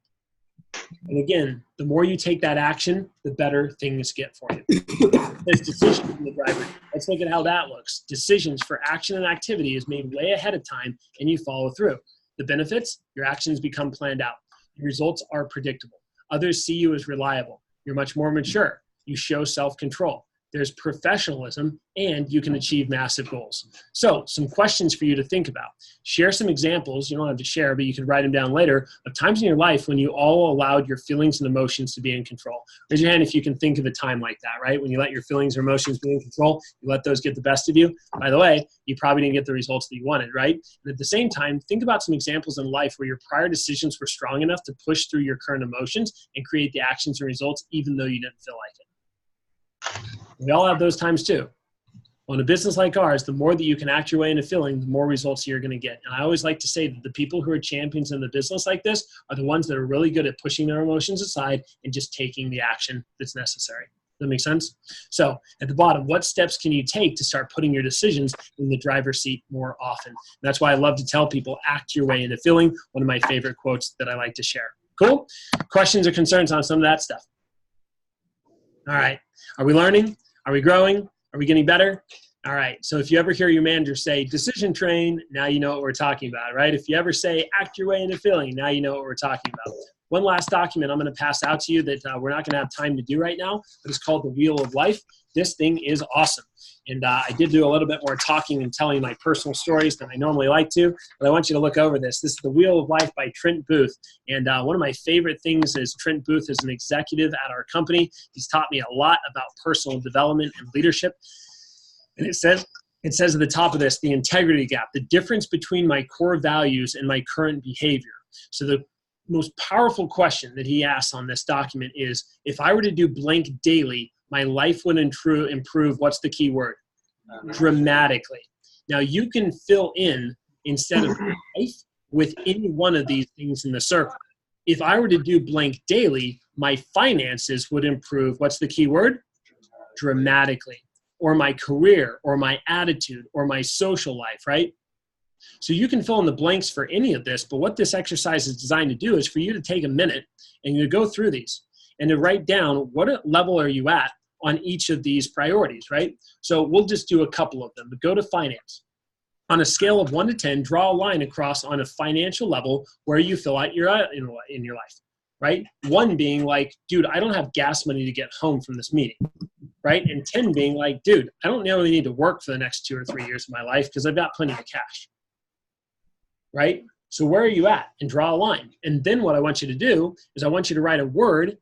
And again, the more you take that action, the better things get for you. There's decisions in the driver. Let's look at how that looks. Decisions for action and activity is made way ahead of time, and you follow through. The benefits, your actions become planned out. Your results are predictable. Others see you as reliable. You're much more mature. You show self-control. There's professionalism, and you can achieve massive goals. So some questions for you to think about. Share some examples. You don't have to share, but you can write them down later, of times in your life when you all allowed your feelings and emotions to be in control. Raise your hand if you can think of a time like that, right? When you let your feelings or emotions be in control, you let those get the best of you. By the way, you probably didn't get the results that you wanted, right? And at the same time, think about some examples in life where your prior decisions were strong enough to push through your current emotions and create the actions and results even though you didn't feel like it. We all have those times too. Well, in a business like ours, the more that you can act your way into feeling, the more results you're going to get. And I always like to say that the people who are champions in the business like this are the ones that are really good at pushing their emotions aside and just taking the action that's necessary. Does that make sense? So at the bottom, what steps can you take to start putting your decisions in the driver's seat more often? And that's why I love to tell people, act your way into feeling, one of my favorite quotes that I like to share. Cool? Questions or concerns on some of that stuff? All right. Are we learning? Are we growing? Are we getting better? All right. So if you ever hear your manager say decision train, now you know what we're talking about, right? If you ever say act your way into feeling, now you know what we're talking about. One last document I'm going to pass out to you that we're not going to have time to do right now, but it's called the Wheel of Life. This thing is awesome. And I did do a little bit more talking and telling my personal stories than I normally like to, but I want you to look over this. This is the Wheel of Life by Trent Booth. And one of my favorite things is Trent Booth is an executive at our company. He's taught me a lot about personal development and leadership. And it says at the top of this, the integrity gap, the difference between my core values and my current behavior. So the most powerful question that he asks on this document is, if I were to do blank daily, my life would improve, what's the key word? Dramatically. Now you can fill in, instead of life, with any one of these things in the circle. If I were to do blank daily, my finances would improve, what's the key word? Dramatically. Or my career, or my attitude, or my social life, right? So you can fill in the blanks for any of this, but what this exercise is designed to do is for you to take a minute and you go through these and to write down what level are you at on each of these priorities, right? So we'll just do a couple of them, but go to finance. On a scale of 1 to 10, draw a line across on a financial level where you feel like you're at in your life, right? 1 being like, dude, I don't have gas money to get home from this meeting, right? And 10 being like, dude, I don't really need to work for the next 2 or 3 years of my life because I've got plenty of cash. Right? So where are you at? And draw a line. And then what I want you to do is I want you to write a word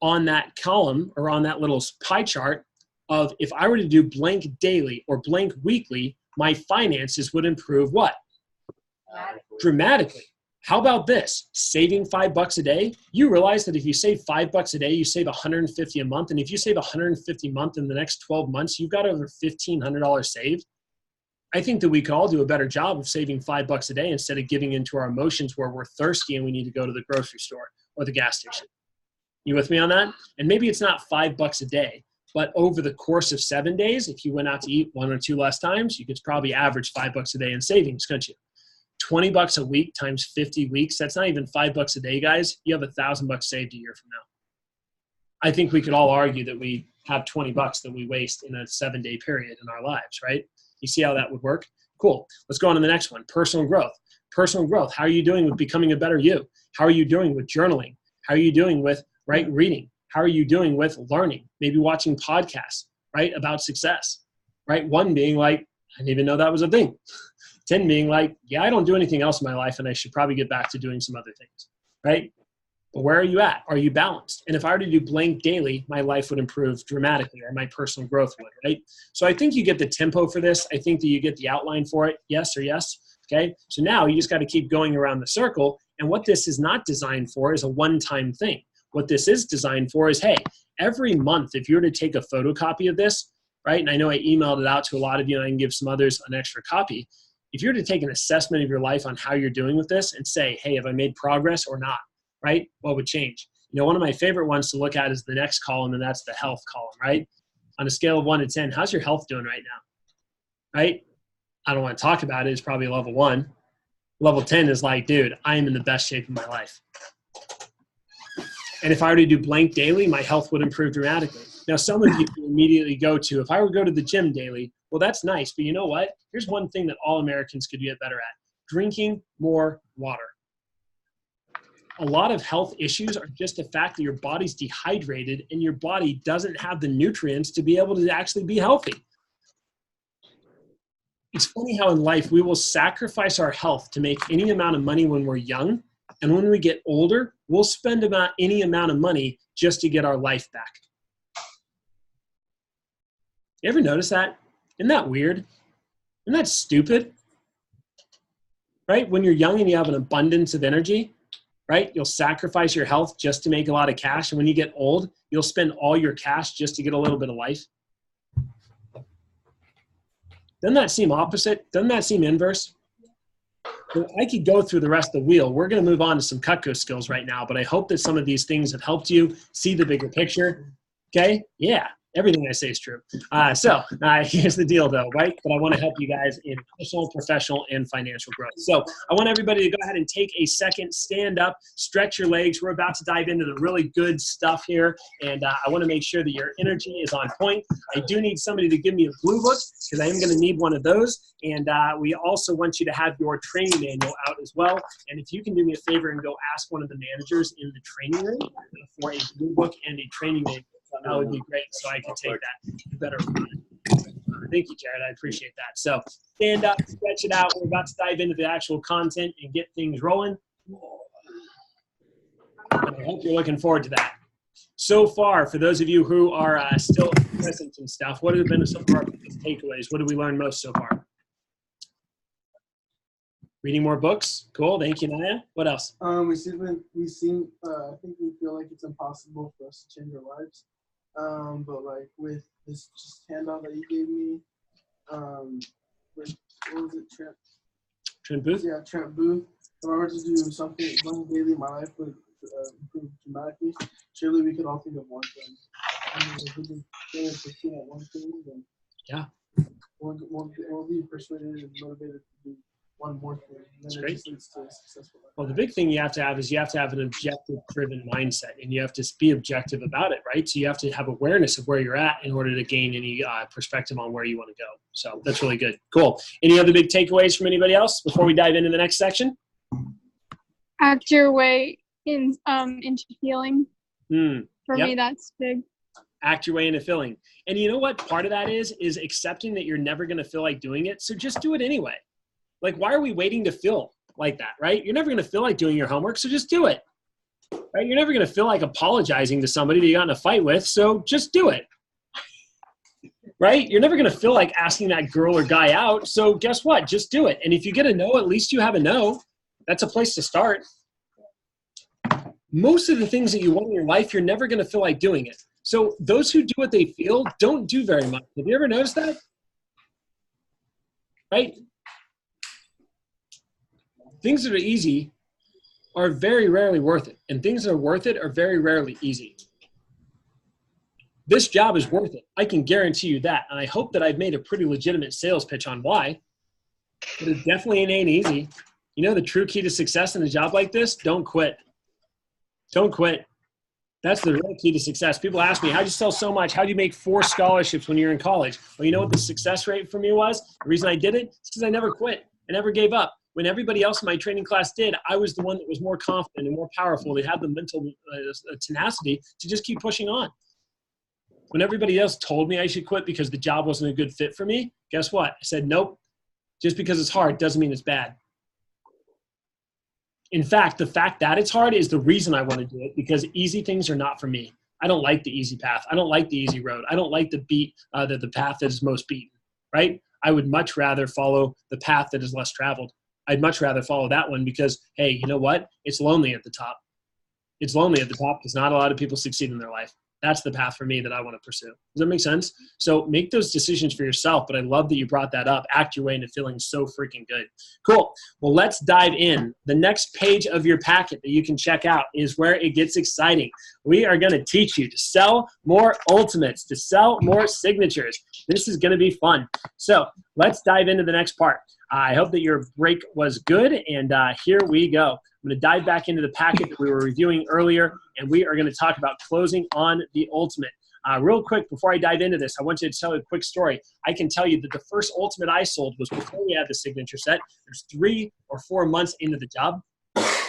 on that column or on that little pie chart of, if I were to do blank daily or blank weekly, my finances would improve what? Dramatically. How about this? Saving $5 a day. You realize that if you save $5 a day, you save $150 a month. And if you save $150 a month in the next 12 months, you've got over $1,500 saved. I think that we could all do a better job of saving $5 a day instead of giving into our emotions where we're thirsty and we need to go to the grocery store or the gas station. You with me on that? And maybe it's not $5 a day, but over the course of 7 days, if you went out to eat 1 or 2 less times, you could probably average $5 a day in savings, couldn't you? $20 a week times 50 weeks, that's not even $5 a day, guys. You have $1,000 saved a year from now. I think we could all argue that we have $20 that we waste in a 7-day period in our lives, right? You see how that would work? Cool. Let's go on to the next one. Personal growth. Personal growth. How are you doing with becoming a better you? How are you doing with journaling? How are you doing with reading? How are you doing with learning? Maybe watching podcasts, right, about success, right? 1 being like, I didn't even know that was a thing. 10 being like, yeah, I don't do anything else in my life and I should probably get back to doing some other things, right? But where are you at? Are you balanced? And if I were to do blank daily, my life would improve dramatically, or my personal growth would, right? So I think you get the tempo for this. I think that you get the outline for it. Yes or yes. Okay. So now you just got to keep going around the circle. And what this is not designed for is a one-time thing. What this is designed for is, hey, every month, if you were to take a photocopy of this, right? And I know I emailed it out to a lot of you and I can give some others an extra copy. If you were to take an assessment of your life on how you're doing with this and say, hey, have I made progress or not? Right? What would change? You know, one of my favorite ones to look at is the next column, and that's the health column, right? On a scale of 1 to 10, how's your health doing right now? Right? I don't want to talk about it. It's probably level 1. Level 10 is like, dude, I am in the best shape of my life. And if I were to do blank daily, my health would improve dramatically. Now, some of you immediately go to, if I were to go to the gym daily, well, that's nice. But you know what? Here's one thing that all Americans could get better at: drinking more water. A lot of health issues are just the fact that your body's dehydrated and your body doesn't have the nutrients to be able to actually be healthy. It's funny how in life we will sacrifice our health to make any amount of money when we're young, and when we get older, we'll spend about any amount of money just to get our life back. You ever notice that? Isn't that weird? Isn't that stupid? Right? When you're young and you have an abundance of energy, right? You'll sacrifice your health just to make a lot of cash. And when you get old, you'll spend all your cash just to get a little bit of life. Doesn't that seem opposite? Doesn't that seem inverse? So I could go through the rest of the wheel. We're going to move on to some Cutco skills right now, but I hope that some of these things have helped you see the bigger picture. Okay? Yeah. Everything I say is true. Here's the deal, though, right? But I want to help you guys in personal, professional, and financial growth. So I want everybody to go ahead and take a second, stand up, stretch your legs. We're about to dive into the really good stuff here, and I want to make sure that your energy is on point. I do need somebody to give me a blue book because I am going to need one of those, and we also want you to have your training manual out as well. And if you can do me a favor and go ask one of the managers in the training room for a blue book and a training manual, that would be great, so I can take that better. Thank you, Jared. I appreciate that. So stand up, stretch it out. We're about to dive into the actual content and get things rolling. And I hope you're looking forward to that. So far, for those of you who are still present and stuff, what have been some of our biggest takeaways? What did we learn most so far? Reading more books. Cool. Thank you, Naya. What else? I think we feel like it's impossible for us to change our lives. But like with this just handout that you gave me, what was it, Trent Booth? Yeah, Trent Booth. If I were to do something daily, my life would improve dramatically. Surely we could all think of one thing. I mean, if we can stay 15 at one thing, then yeah, we'll be persuaded and motivated to do one more thing. And then great. It just leads to a successful life. Well, the big thing you have to have is you have to have an objective-driven mindset, and you have to be objective about it, right? So you have to have awareness of where you're at in order to gain any perspective on where you want to go. So that's really good. Cool. Any other big takeaways from anybody else before we dive into the next section? Act your way into healing. For Yep. me, that's big. Act your way into filling. And you know what part of that is accepting that you're never going to feel like doing it. So just do it anyway. Like, why are we waiting to feel like that, right? You're never going to feel like doing your homework, so just do it. Right? You're never going to feel like apologizing to somebody that you got in a fight with, so just do it. Right? You're never going to feel like asking that girl or guy out, so guess what? Just do it. And if you get a no, at least you have a no. That's a place to start. Most of the things that you want in your life, you're never going to feel like doing it. So those who do what they feel don't do very much. Have you ever noticed that? Right? Things that are easy are very rarely worth it. And things that are worth it are very rarely easy. This job is worth it. I can guarantee you that. And I hope that I've made a pretty legitimate sales pitch on why. But it definitely ain't easy. You know the true key to success in a job like this? Don't quit. Don't quit. That's the real key to success. People ask me, how'd you sell so much? How do you make 4 scholarships when you're in college? Well, you know what the success rate for me was? The reason I did it is because I never quit. I never gave up. When everybody else in my training class did, I was the one that was more confident and more powerful. They had the mental tenacity to just keep pushing on. When everybody else told me I should quit because the job wasn't a good fit for me, guess what? I said, nope. Just because it's hard doesn't mean it's bad. In fact, the fact that it's hard is the reason I want to do it, because easy things are not for me. I don't like the easy path. I don't like the easy road. I don't like the path that is most beaten, right? I would much rather follow the path that is less traveled. I'd much rather follow that one because, hey, you know what? It's lonely at the top. It's lonely at the top because not a lot of people succeed in their life. That's the path for me that I want to pursue. Does that make sense? So make those decisions for yourself, but I love that you brought that up. Act your way into feeling so freaking good. Cool. Well, let's dive in. The next page of your packet that you can check out is where it gets exciting. We are going to teach you to sell more ultimates, to sell more signatures. This is going to be fun. So let's dive into the next part. I hope that your break was good, and here we go. I'm going to dive back into the packet that we were reviewing earlier, and we are going to talk about closing on the ultimate. Real quick, before I dive into this, I want you to tell you a quick story. I can tell you that the first ultimate I sold was before we had the signature set. There's 3 or 4 months into the job.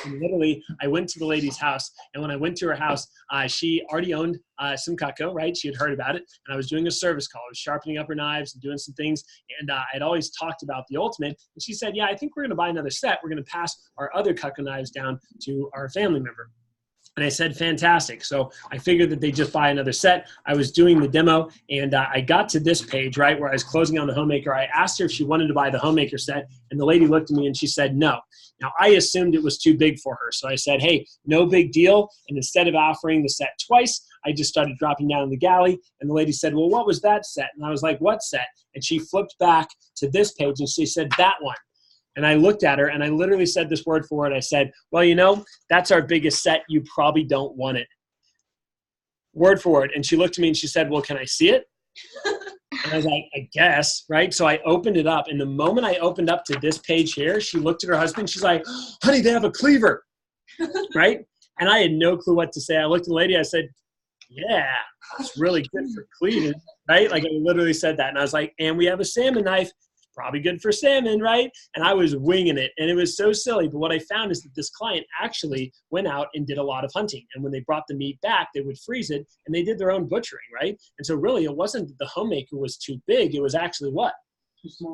And literally, I went to the lady's house, and when I went to her house, she already owned some Cutco, right? She had heard about it, and I was doing a service call. I was sharpening up her knives and doing some things, and I'd always talked about the ultimate, and she said, yeah, I think we're going to buy another set. We're going to pass our other Cutco knives down to our family member. And I said, fantastic. So I figured that they just buy another set. I was doing the demo, and I got to this page, right, where I was closing on the Homemaker. I asked her if she wanted to buy the Homemaker set, and the lady looked at me, and she said no. Now, I assumed it was too big for her. So I said, hey, no big deal. And instead of offering the set twice, I just started dropping down in the galley, and the lady said, well, what was that set? And I was like, what set? And she flipped back to this page, and she said, that one. And I looked at her, and I literally said this word for word. I said, well, you know, that's our biggest set. You probably don't want it. Word for word. And she looked at me, and she said, well, can I see it? And I was like, I guess, right? So I opened it up. And the moment I opened up to this page here, she looked at her husband. She's like, honey, they have a cleaver, right? And I had no clue what to say. I looked at the lady. I said, yeah, it's really good for cleaving, right? Like I literally said that. And I was like, and we have a salmon knife. It's probably good for salmon, right? And I was winging it. And it was so silly. But what I found is that this client actually went out and did a lot of hunting. And when they brought the meat back, they would freeze it. And they did their own butchering, right? And so really, it wasn't that the homemaker was too big. It was actually what?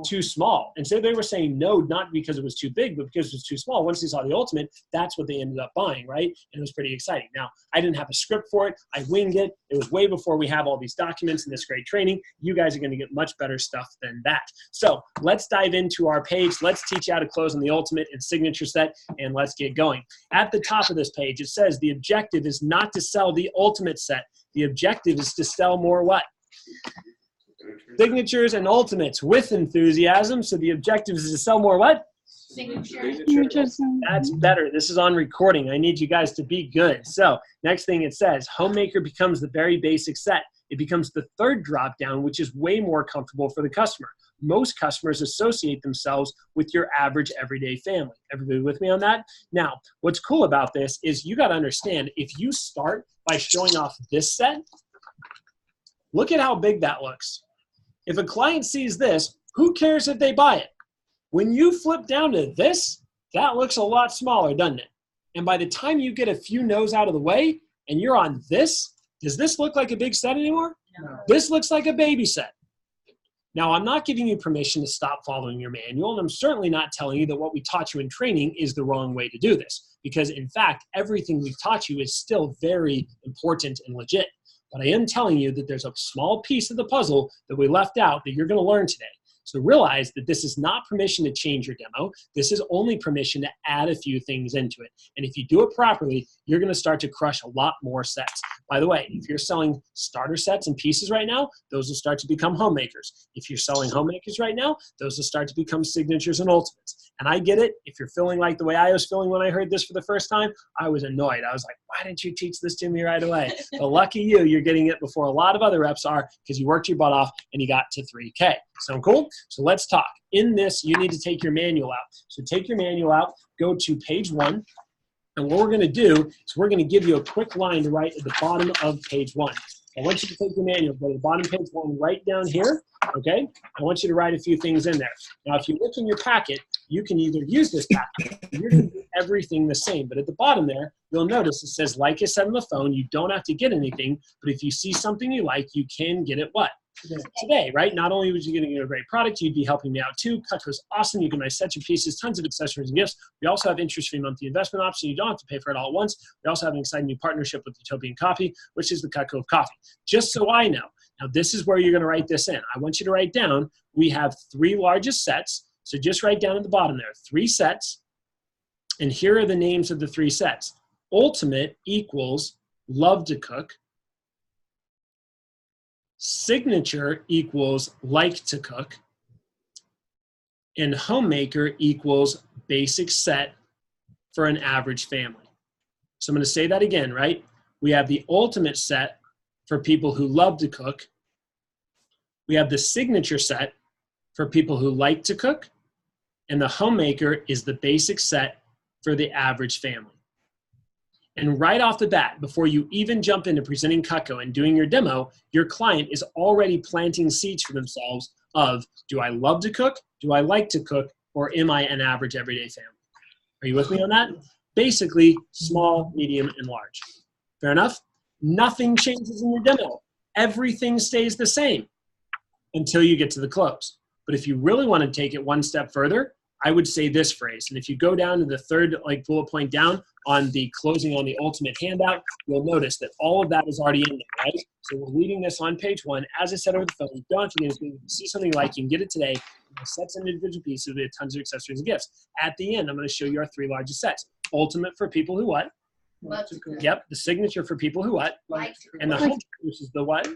Too small. And so they were saying no, not because it was too big, but because it was too small. Once they saw the ultimate, that's what they ended up buying, right? And it was pretty exciting. Now, I didn't have a script for it. I winged it. It was way before we have all these documents and this great training. You guys are going to get much better stuff than that. So let's dive into our page. Let's teach you how to close on the ultimate and signature set, and let's get going. At the top of this page, it says the objective is not to sell the ultimate set. The objective is to sell more what? Signatures and ultimates with enthusiasm. So the objective is to sell more what? Signatures. That's better. This is on recording. I need you guys to be good. So next thing it says, homemaker becomes the very basic set. It becomes the third drop down, which is way more comfortable for the customer. Most customers associate themselves with your average everyday family. Everybody with me on that? Now, what's cool about this is you got to understand, if you start by showing off this set, look at how big that looks. If a client sees this, who cares if they buy it? When you flip down to this, that looks a lot smaller, doesn't it? And by the time you get a few no's out of the way and you're on this, does this look like a big set anymore? No. This looks like a baby set. Now, I'm not giving you permission to stop following your manual, and I'm certainly not telling you that what we taught you in training is the wrong way to do this, because in fact, everything we've taught you is still very important and legit. But I am telling you that there's a small piece of the puzzle that we left out that you're going to learn today. So realize that this is not permission to change your demo. This is only permission to add a few things into it. And if you do it properly, you're going to start to crush a lot more sets. By the way, if you're selling starter sets and pieces right now, those will start to become homemakers. If you're selling homemakers right now, those will start to become signatures and ultimates. And I get it. If you're feeling like the way I was feeling when I heard this for the first time, I was annoyed. I was like, why didn't you teach this to me right away? But lucky you, you're getting it before a lot of other reps are, because you worked your butt off and you got to 3K. Sound cool? So let's talk. In this, you need to take your manual out. So take your manual out, go to page 1. And what we're going to do is we're going to give you a quick line to write at the bottom of page 1. I want you to take your manual, go to the bottom of page 1, right down here, okay? I want you to write a few things in there. Now, if you look in your packet, you can either use this packet, or you're going to do everything the same. But at the bottom there, you'll notice it says, like I said on the phone, you don't have to get anything, but if you see something you like, you can get it what? Today, right? Not only would you get a great product, you'd be helping me out too. Cutco's awesome. You get nice sets of pieces, tons of accessories and gifts. We also have interest-free monthly investment option. You don't have to pay for it all at once. We also have an exciting new partnership with Utopian Coffee, which is the Cutco of coffee. Just so I know, now this is where you're going to write this in. I want you to write down, we have 3 largest sets. So just write down at the bottom there, 3 sets. And here are the names of the 3 sets. Ultimate equals love to cook. Signature equals like to cook, and homemaker equals basic set for an average family. So I'm going to say that again, right? We have the ultimate set for people who love to cook. We have the signature set for people who like to cook, and the homemaker is the basic set for the average family. And right off the bat, before you even jump into presenting Cutco and doing your demo, your client is already planting seeds for themselves of, do I love to cook? Do I like to cook? Or am I an average everyday family? Are you with me on that? Basically, small, medium, and large. Fair enough? Nothing changes in your demo. Everything stays the same until you get to the close. But if you really want to take it one step further, I would say this phrase. And if you go down to the third bullet point down on the closing on the ultimate handout, you'll notice that all of that is already in there, right? So we're reading this on page 1. As I said over the phone, you don't have to get anything. If you see something you like, you can get it today. Sets and individual pieces with tons of accessories and gifts. At the end, I'm going to show you our 3 largest sets. Ultimate for people who what? Love to cook. Yep, the signature for people who what? Like to And the cook. home, which is the what?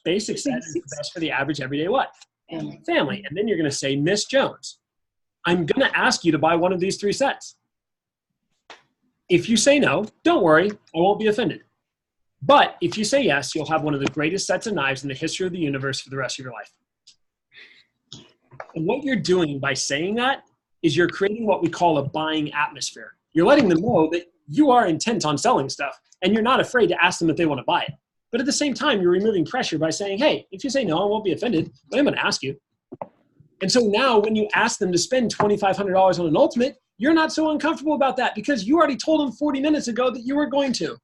Basic set is the best for the average everyday what? Family. Family. And then you're going to say, Miss Jones, I'm going to ask you to buy one of these 3 sets. If you say no, don't worry, I won't be offended. But if you say yes, you'll have one of the greatest sets of knives in the history of the universe for the rest of your life. And what you're doing by saying that is you're creating what we call a buying atmosphere. You're letting them know that you are intent on selling stuff, and you're not afraid to ask them if they want to buy it. But at the same time, you're removing pressure by saying, hey, if you say no, I won't be offended, but I'm going to ask you. And so now when you ask them to spend $2,500 on an Ultimate, you're not so uncomfortable about that because you already told them 40 minutes ago that you were going to.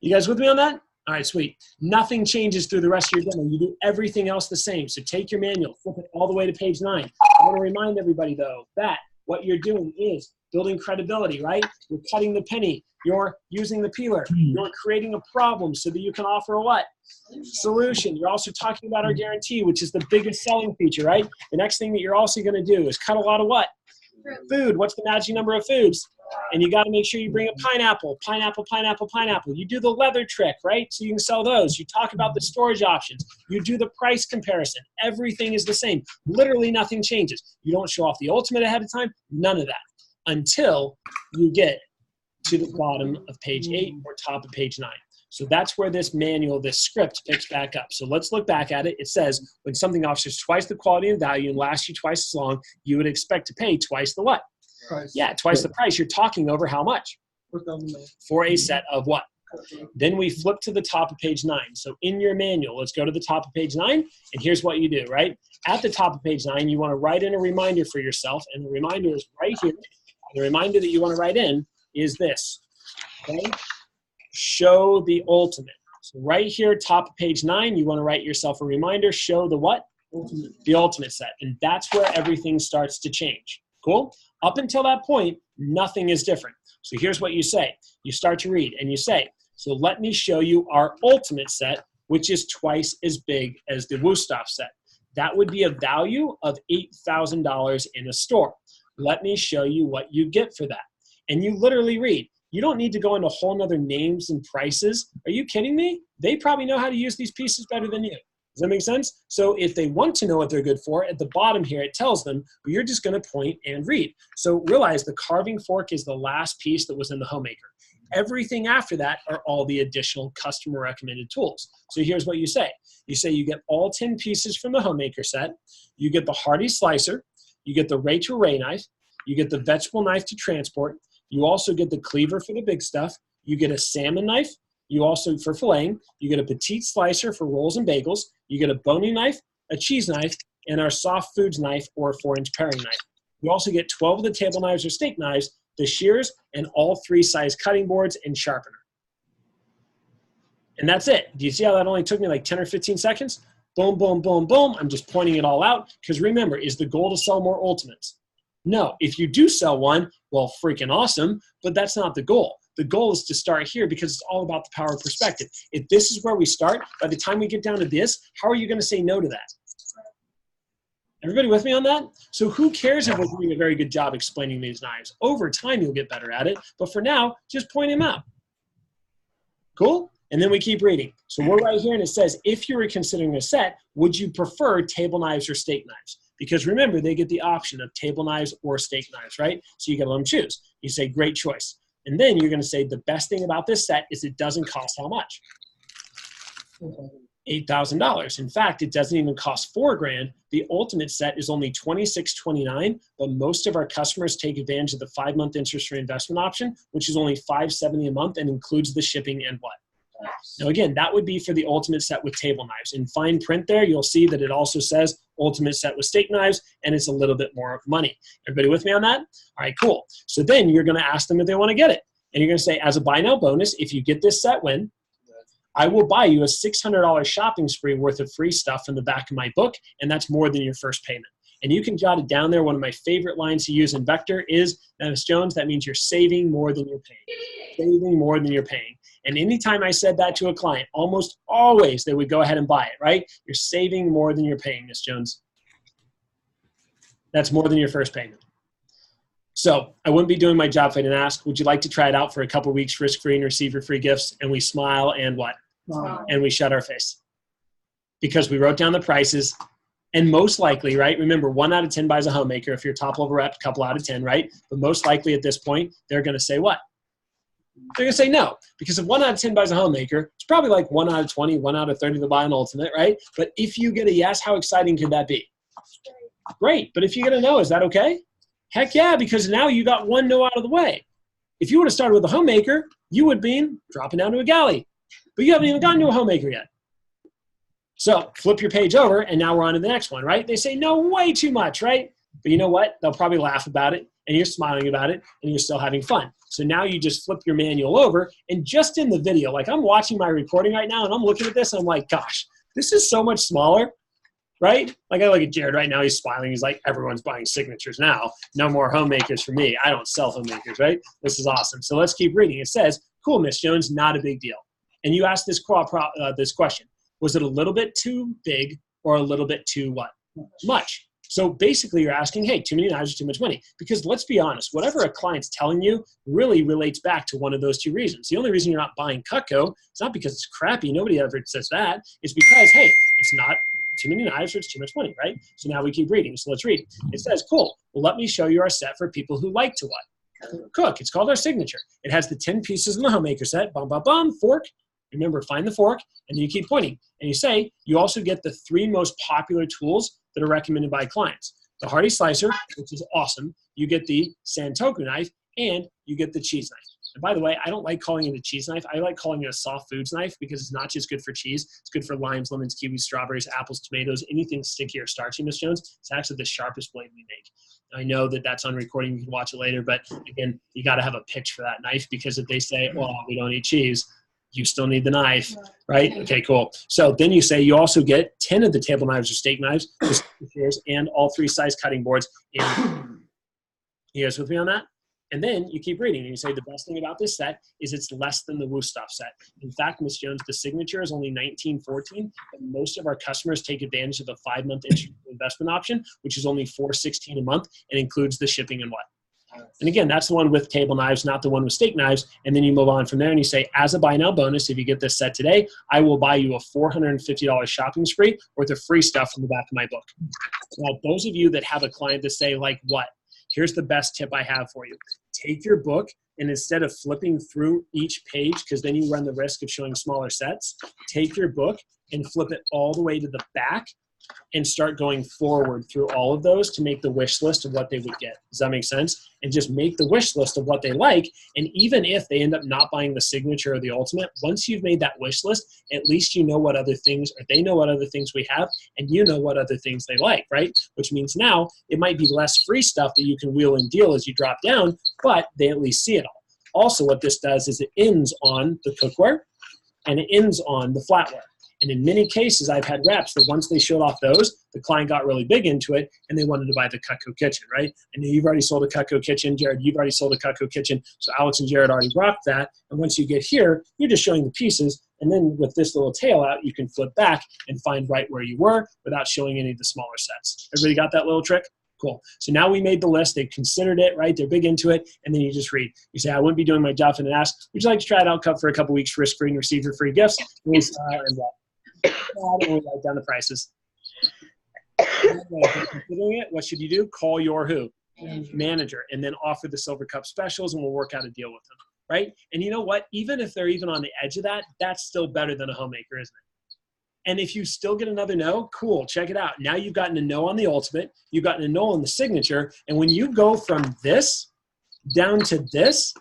You guys with me on that? All right, sweet. Nothing changes through the rest of your demo. You do everything else the same. So take your manual, flip it all the way to page 9. I want to remind everybody, though, that what you're doing is building credibility, right? You're cutting the penny. You're using the peeler. You're creating a problem so that you can offer a what? Solution. You're also talking about our guarantee, which is the biggest selling feature, right? The next thing that you're also going to do is cut a lot of what? Food. What's the magic number of foods? And you got to make sure you bring a pineapple, pineapple, pineapple, pineapple. You do the leather trick, right? So you can sell those. You talk about the storage options. You do the price comparison. Everything is the same. Literally nothing changes. You don't show off the Ultimate ahead of time. None of that until you get to the bottom of page 8 or top of page 9. So that's where this manual, this script picks back up. So let's look back at it. It says, when something offers twice the quality and value and lasts you twice as long, you would expect to pay twice the what? Price. Yeah, twice the price. You're talking over how much? For a set of what? Then we flip to the top of page 9. So in your manual, let's go to the top of page 9, and here's what you do, right? At the top of page 9, you want to write in a reminder for yourself, and the reminder is right here. The reminder that you want to write in is this, okay? Show the Ultimate. So right here, top of page 9, you want to write yourself a reminder, show the what? Ultimate. The Ultimate set. And that's where everything starts to change. Cool? Up until that point, nothing is different. So here's what you say. You start to read, and you say, so let me show you our Ultimate set, which is twice as big as the Wusthof set. That would be a value of $8,000 in a store. Let me show you what you get for that. And you literally read. You don't need to go into whole nother names and prices. Are you kidding me? They probably know how to use these pieces better than you. Does that make sense? So if they want to know what they're good for, at the bottom here, it tells them, but you're just going to point and read. So realize the carving fork is the last piece that was in the Homemaker. Everything after that are all the additional customer recommended tools. So here's what you say. You say you get all 10 pieces from the Homemaker set. You get the Hardy slicer. You get the Rachel Ray knife. You get the vegetable knife to transport. You also get the cleaver for the big stuff. You get a salmon knife. You also, for filleting, you get a petite slicer for rolls and bagels. You get a bony knife, a cheese knife, and our soft foods knife or a 4-inch paring knife. You also get 12 of the table knives or steak knives, the shears, and all 3 size cutting boards and sharpener. And that's it. Do you see how that only took me like 10 or 15 seconds? Boom, boom, boom, boom. I'm just pointing it all out because remember, is the goal to sell more Ultimates? No. If you do sell one, well, freaking awesome, but that's not the goal. The goal is to start here because it's all about the power of perspective. If this is where we start, by the time we get down to this, how are you going to say no to that? Everybody with me on that? So who cares if we're doing a very good job explaining these knives? Over time, you'll get better at it. But for now, just point them out. Cool? And then we keep reading. So we're right here, and it says, if you were considering a set, would you prefer table knives or steak knives? Because remember, they get the option of table knives or steak knives, right? So you got to let them choose. You say, great choice. And then you're going to say, the best thing about this set is it doesn't cost how much? $8,000. In fact, it doesn't even cost $4,000. The Ultimate set is only $26.29, but most of our customers take advantage of the 5-month interest-free investment option, which is only $570 a month and includes the shipping and what? Now, again, that would be for the Ultimate set with table knives. In fine print there, you'll see that it also says Ultimate set with steak knives, and it's a little bit more money. Everybody with me on that? All right, cool. So then you're going to ask them if they want to get it. And you're going to say, as a buy now bonus, if you get this set when, I will buy you a $600 shopping spree worth of free stuff in the back of my book, and that's more than your first payment. And you can jot it down there. One of my favorite lines to use in Vector is, Ms. Jones, that means you're saving more than you're paying. Saving more than you're paying. And anytime I said that to a client, almost always they would go ahead and buy it, right? You're saving more than you're paying, Ms. Jones. That's more than your first payment. So I wouldn't be doing my job if I didn't ask, would you like to try it out for a couple of weeks risk-free and receive your free gifts? And we smile and what? Wow. And we shut our face. Because we wrote down the prices. And most likely, right, remember 1 out of 10 buys a homemaker. If you're top level rep, a couple out of 10, right? But most likely at this point, they're going to say what? They're going to say no. Because if 1 out of 10 buys a homemaker, it's probably like 1 out of 20, 1 out of 30 to buy an ultimate, right? But if you get a yes, how exciting could that be? Great. But if you get a no, is that okay? Heck yeah, because now you got 1 no out of the way. If you would have started with a homemaker, you would be dropping down to a galley. But you haven't even gotten to a homemaker yet. So flip your page over, and now we're on to the next one, right? They say, no, way too much, right? But you know what? They'll probably laugh about it, and you're smiling about it, and you're still having fun. So now you just flip your manual over, and just in the video, like I'm watching my recording right now, and I'm looking at this, and I'm like, gosh, this is so much smaller. Right? Like I look at Jared right now, he's smiling. He's like, everyone's buying signatures now. No more homemakers for me. I don't sell homemakers, right? This is awesome. So let's keep reading. It says, cool, Miss Jones, not a big deal. And you asked this question. Was it a little bit too big or a little bit too what? Much. So basically you're asking, hey, too many knives or too much money? Because let's be honest, whatever a client's telling you really relates back to one of those two reasons. The only reason you're not buying Cutco is not because it's crappy. Nobody ever says that. It's because, hey, it's not too many knives or it's too much money, right? So now we keep reading. So let's read. It says, cool. Well, let me show you our set for people who like to what? Cook. It's called our signature. It has the 10 pieces in the homemaker set. Bum, bum, bum, fork. Remember, find the fork, and then you keep pointing. And you say, you also get the 3 most popular tools that are recommended by clients. The Hardy Slicer, which is awesome. You get the Santoku knife, and you get the cheese knife. And by the way, I don't like calling it a cheese knife. I like calling it a soft foods knife because it's not just good for cheese. It's good for limes, lemons, kiwis, strawberries, apples, tomatoes, anything sticky or starchy, Miss Jones. It's actually the sharpest blade we make. I know that that's on recording. You can watch it later. But again, you got to have a pitch for that knife because if they say, well, we don't eat cheese, you still need the knife, right? Okay, cool. So then you say you also get 10 of the table knives or steak knives, and all 3 size cutting boards. And you guys with me on that? And then you keep reading and you say the best thing about this set is it's less than the Wusthof set. In fact, Ms. Jones, the signature is only $19.14, but most of our customers take advantage of the 5-month investment option, which is only $4.16 a month and includes the shipping and what? And again, that's the one with table knives, not the one with steak knives. And then you move on from there and you say, as a buy now bonus, if you get this set today, I will buy you a $450 shopping spree worth of free stuff from the back of my book. Now, those of you that have a client that say like, what? Here's the best tip I have for you. Take your book and instead of flipping through each page, because then you run the risk of showing smaller sets, take your book and flip it all the way to the back and start going forward through all of those to make the wish list of what they would get. Does that make sense? And just make the wish list of what they like. And even if they end up not buying the signature or the ultimate, once you've made that wish list, at least you know what other things, or they know what other things we have, and you know what other things they like, right? Which means now it might be less free stuff that you can wheel and deal as you drop down, but they at least see it all. Also, what this does is it ends on the cookware and it ends on the flatware. And in many cases, I've had reps that once they showed off those, the client got really big into it and they wanted to buy the Cutco kitchen, right? And you've already sold a Cutco kitchen. Jared, you've already sold a Cutco kitchen. So Alex and Jared already rocked that. And once you get here, you're just showing the pieces. And then with this little tail out, you can flip back and find right where you were without showing any of the smaller sets. Everybody got that little trick? Cool. So now we made the list. They've considered it, right? They're big into it. And then you just read. You say, I wouldn't be doing my job and ask, would you like to try it out, Cut, for a couple weeks risk-free and receive your free gifts? And we write down the prices. Considering it, what should you do? Call your who? Manager. And then offer the Silver Cup specials and we'll work out a deal with them, right? And you know what? Even if they're even on the edge of that, that's still better than a homemaker, isn't it? And if you still get another no, cool, check it out. Now you've gotten a no on the ultimate, you've gotten a no on the signature, and when you go from this down to this,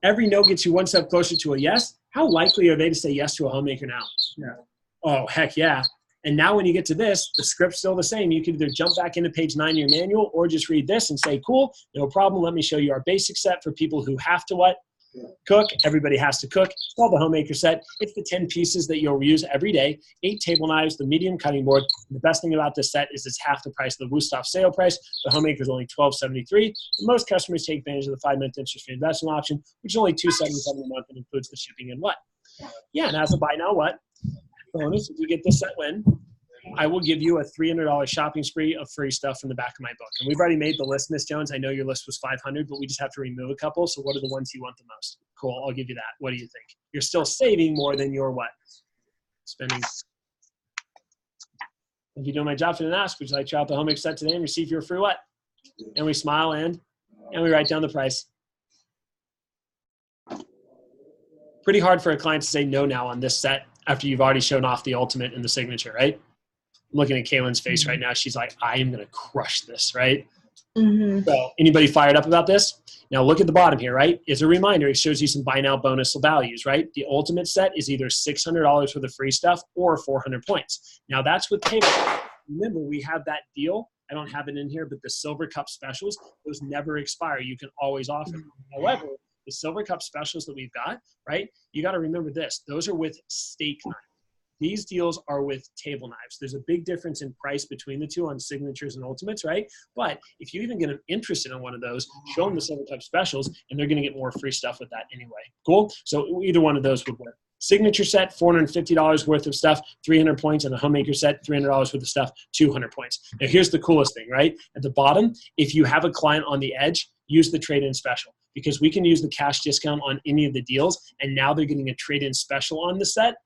every no gets you one step closer to a yes. How likely are they to say yes to a homemaker now? Yeah. Oh, heck yeah. And now when you get to this, the script's still the same. You can either jump back into page 9 of your manual or just read this and say, cool, no problem. Let me show you our basic set for people who have to what? Cook. Everybody has to cook. It's called the homemaker set. It's the 10 pieces that you'll use every day, 8 table knives, the medium cutting board. And the best thing about this set is it's half the price of the Wusthof sale price. The homemaker is only $12.73. Most customers take advantage of the 5-month interest-free investment option, which is only $277 a month and includes the shipping and what? Yeah, and as a buy now what? Bonus, if you get this set when? I will give you a $300 shopping spree of free stuff from the back of my book. And we've already made the list, Miss Jones. I know your list was 500, but we just have to remove a couple. So what are the ones you want the most? Cool. I'll give you that. What do you think? You're still saving more than you're what? Spending. If you're doing my job for the ask, would you like to try out the homemaker set today and receive your free what? And we smile and we write down the price. Pretty hard for a client to say no now on this set after you've already shown off the ultimate and the signature, right? I'm looking at Kaylin's face right now. She's like, I am going to crush this, right? Mm-hmm. So anybody fired up about this? Now look at the bottom here, right? As a reminder, it shows you some buy now bonus values, right? The ultimate set is either $600 for the free stuff or 400 points. Now that's with table. Remember, we have that deal. I don't have it in here, but the Silver Cup specials, those never expire. You can always offer them. However, the Silver Cup specials that we've got, right? You got to remember this. Those are with steak knives. These deals are with table knives. There's a big difference in price between the two on signatures and ultimates, right? But if you even get them interested in one of those, show them the Silver Cup specials, and they're going to get more free stuff with that anyway. Cool? So either one of those would work. Signature set, $450 worth of stuff, 300 points, and a homemaker set, $300 worth of stuff, 200 points. Now here's the coolest thing, right? At the bottom, if you have a client on the edge, use the trade-in special because we can use the cash discount on any of the deals, and now they're getting a trade-in special on the set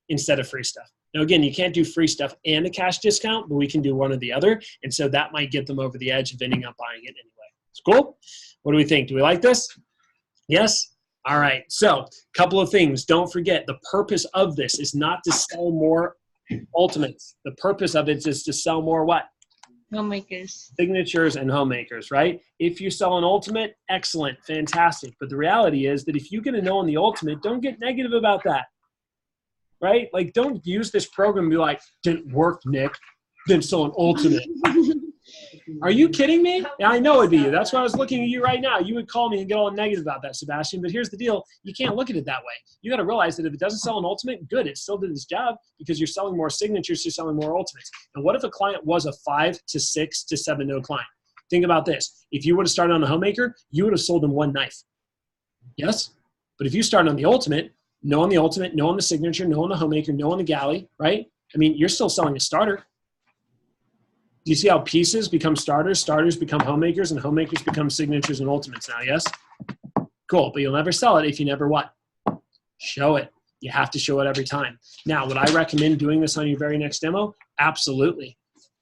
instead of free stuff. Now, again, you can't do free stuff and a cash discount, but we can do one or the other. And so that might get them over the edge of ending up buying it anyway. It's cool. What do we think? Do we like this? Yes? All right. So a couple of things. Don't forget, the purpose of this is not to sell more ultimates. The purpose of it is to sell more what? Homemakers. Signatures and homemakers, right? If you sell an ultimate, excellent, fantastic. But the reality is that if you get a no on the ultimate, don't get negative about that. Right? Like, don't use this program and be like, didn't work, Nick. Didn't sell an ultimate. Are you kidding me? Yeah, I know it'd be you. That's why I was looking at you right now. You would call me and get all negative about that, Sebastian. But here's the deal. You can't look at it that way. You got to realize that if it doesn't sell an ultimate, good. It still did its job because you're selling more signatures, you're selling more ultimates. And what if a client was a 5 to 6 to 7 no client? Think about this. If you would have started on the homemaker, you would have sold them one knife. Yes? But if you started on the ultimate, no on the ultimate, no on the signature, no on the homemaker, no on the galley, right? I mean, you're still selling a starter. Do you see how pieces become starters, starters become homemakers, and homemakers become signatures and ultimates now, yes? Cool, but you'll never sell it if you never what? Show it. You have to show it every time. Now, would I recommend doing this on your very next demo? Absolutely.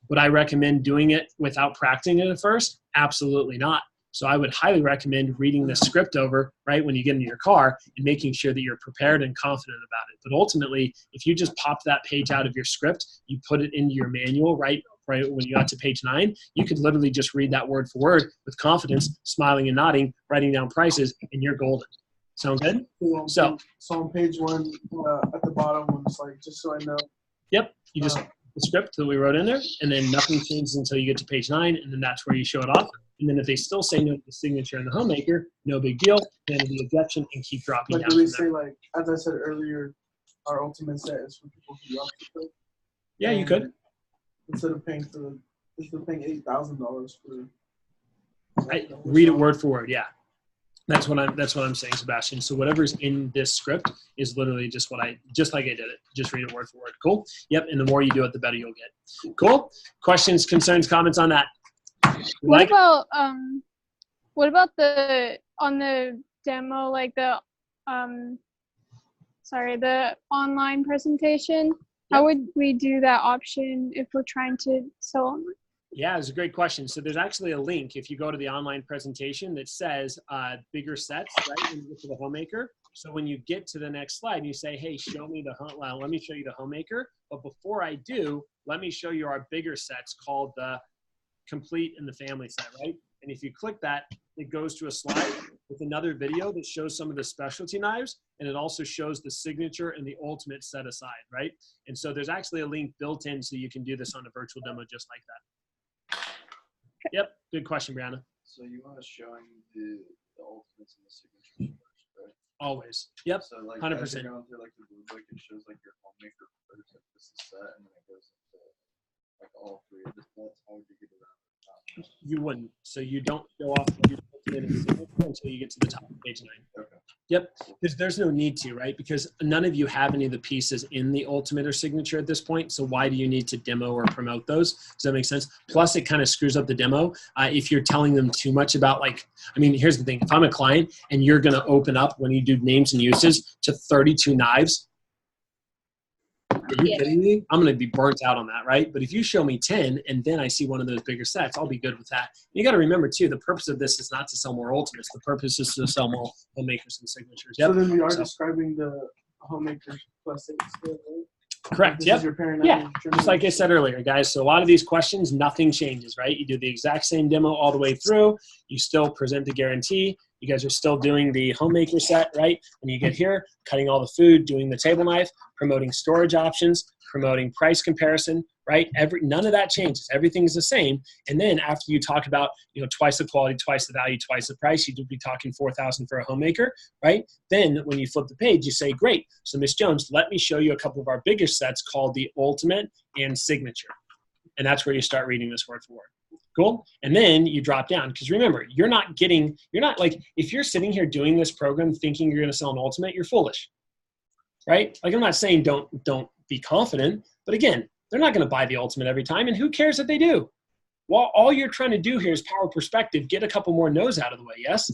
Would I recommend doing it without practicing it at first? Absolutely not. So I would highly recommend reading the script over, right, when you get into your car and making sure that you're prepared and confident about it. But ultimately, if you just pop that page out of your script, you put it into your manual, right when you got to page 9, you could literally just read that word for word with confidence, smiling and nodding, writing down prices, and you're golden. Sound good? So on page 1 at the bottom, it's like, just so I know. Yep. You just the script that we wrote in there, and then nothing changes until you get to page 9, and then that's where you show it off. And then if they still say no to the signature and the homemaker, no big deal. Then the objection and keep dropping down. But do we say, like, as I said earlier, our ultimate set is for people who love to cook? Yeah, you could. Instead of paying $8,000 for. Read it word for word. Yeah, that's what I'm saying, Sebastian. So whatever's in this script is literally just like I did it. Just read it word for word. Cool. Yep. And the more you do it, the better you'll get. Cool. Questions, concerns, comments on that? What about the on the demo, like the the online presentation? How would we do that option if we're trying to sell online? Yeah, it's a great question. So there's actually a link if you go to the online presentation that says bigger sets, right? When you get to the homemaker. So when you get to the next slide, you say, hey, show me let me show you the homemaker. But before I do, let me show you our bigger sets called the complete and the family set, right? And if you click that, it goes to a slide with another video that shows some of the specialty knives, and it also shows the signature and the ultimate set aside, right? And so there's actually a link built in so you can do this on a virtual demo just like that. Yep, good question, Brianna. So you want us showing the ultimates and the signatures first, right? Always. Yep, So like 100%. as you're going through like the blue book, it shows like your homemaker first, like this is set, and then it goes into like all 3 of the sets. How would you get around? You wouldn't. So you don't go off of your ultimate and signature until you get to the top of page 9. Okay. Yep. There's no need to, right? Because none of you have any of the pieces in the ultimate or signature at this point. So why do you need to demo or promote those? Does that make sense? Plus, it kind of screws up the demo if you're telling them too much about, like, I mean, here's the thing. If I'm a client and you're going to open up when you do names and uses to 32 knives, are you kidding me? I'm going to be burnt out on that, right? But if you show me 10 and then I see one of those bigger sets, I'll be good with that. And you got to remember, too, the purpose of this is not to sell more ultimates. The purpose is to sell more homemakers and signatures. Yep. So then we are describing the homemakers plus 8 still, right? Correct. This Yep. is your paradigm. Yeah. Just like I said earlier, guys. So a lot of these questions, nothing changes, right? You do the exact same demo all the way through. You still present the guarantee. You guys are still doing the homemaker set, right? When you get here, cutting all the food, doing the table knife, promoting storage options, promoting price comparison, right? None of that changes. Everything's the same. And then after you talk about, twice the quality, twice the value, twice the price, you'd be talking $4,000 for a homemaker, right? Then when you flip the page, you say, great. So Miss Jones, let me show you a couple of our biggest sets called the Ultimate and Signature. And that's where you start reading this word for word. Cool. And then you drop down, because remember, you're not like, if you're sitting here doing this program thinking you're going to sell an ultimate, you're foolish, right? Like, I'm not saying don't be confident, but again, they're not going to buy the ultimate every time. And who cares if they do? Well, all you're trying to do here is power perspective, get a couple more no's out of the way. Yes.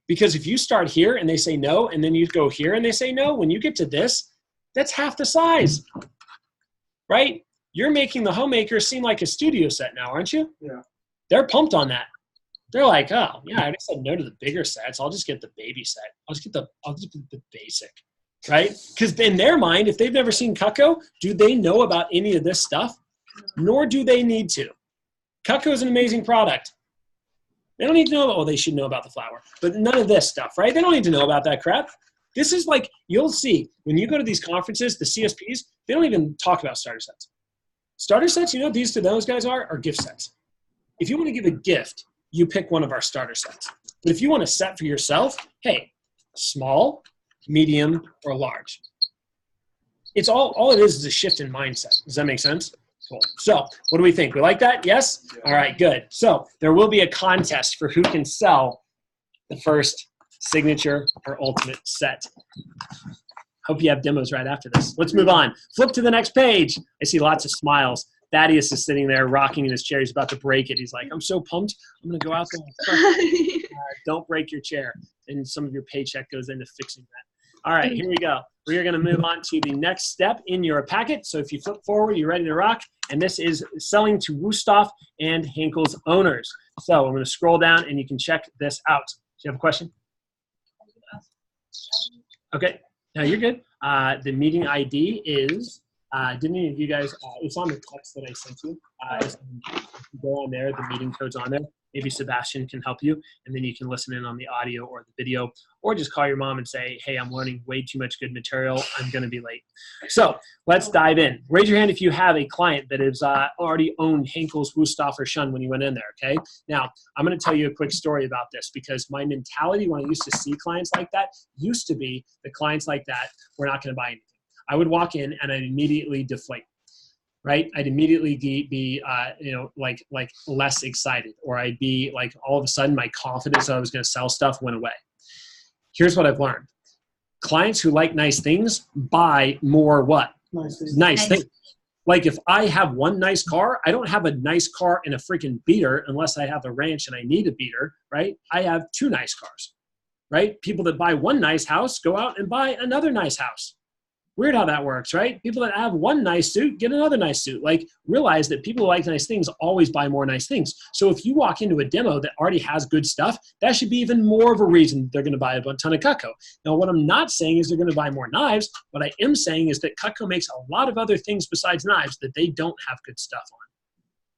Because if you start here and they say no, and then you go here and they say no, when you get to this, that's half the size, right? You're making the homemaker seem like a studio set now, aren't you? Yeah. They're pumped on that. They're like, oh, yeah, I already said no to the bigger sets. I'll just get the baby set. I'll just get the basic, right? Because in their mind, if they've never seen Cutco, do they know about any of this stuff? Nor do they need to. Cutco is an amazing product. They don't need to know, they should know about the flour. But none of this stuff, right? They don't need to know about that crap. This is like, you'll see, when you go to these conferences, the CSPs, they don't even talk about starter sets. Starter sets, you know what these to those guys are gift sets. If you want to give a gift, you pick one of our starter sets. But if you want a set for yourself, hey, small, medium, or large. It's all it is a shift in mindset. Does that make sense? Cool. So what do we think? We like that? Yes? All right, good. So there will be a contest for who can sell the first signature or ultimate set. Hope you have demos right after this. Let's move on. Flip to the next page. I see lots of smiles. Thaddeus is sitting there rocking in his chair. He's about to break it. He's like, I'm so pumped. I'm going to go out there and don't break your chair. And some of your paycheck goes into fixing that. All right, here we go. We are going to move on to the next step in your packet. So if you flip forward, you're ready to rock. And this is selling to Wüsthof and Henkel's owners. So I'm going to scroll down and you can check this out. Do you have a question? Okay. No, you're good. The meeting ID is, didn't any of you guys, it's on the text that I sent you. If you go on there, the meeting code's on there. Maybe Sebastian can help you, and then you can listen in on the audio or the video, or just call your mom and say, hey, I'm learning way too much good material. I'm going to be late. So let's dive in. Raise your hand if you have a client that has already owned Henkel's, Wüsthof, or Schun when you went in there, okay? Now, I'm going to tell you a quick story about this because my mentality when I used to see clients like that used to be the clients like that were not going to buy anything. I would walk in and I'd immediately deflate. Right? I'd immediately be, like less excited, or I'd be like, all of a sudden my confidence that I was going to sell stuff went away. Here's what I've learned. Clients who like nice things buy more what? Nice things. Like if I have one nice car, I don't have a nice car and a freaking beater unless I have a ranch and I need a beater, right? I have two nice cars, right? People that buy one nice house go out and buy another nice house. Weird how that works, right? People that have one nice suit get another nice suit. Like, realize that people who like nice things always buy more nice things. So if you walk into a demo that already has good stuff, that should be even more of a reason they're going to buy a ton of Cutco. Now, what I'm not saying is they're going to buy more knives. What I am saying is that Cutco makes a lot of other things besides knives that they don't have good stuff on.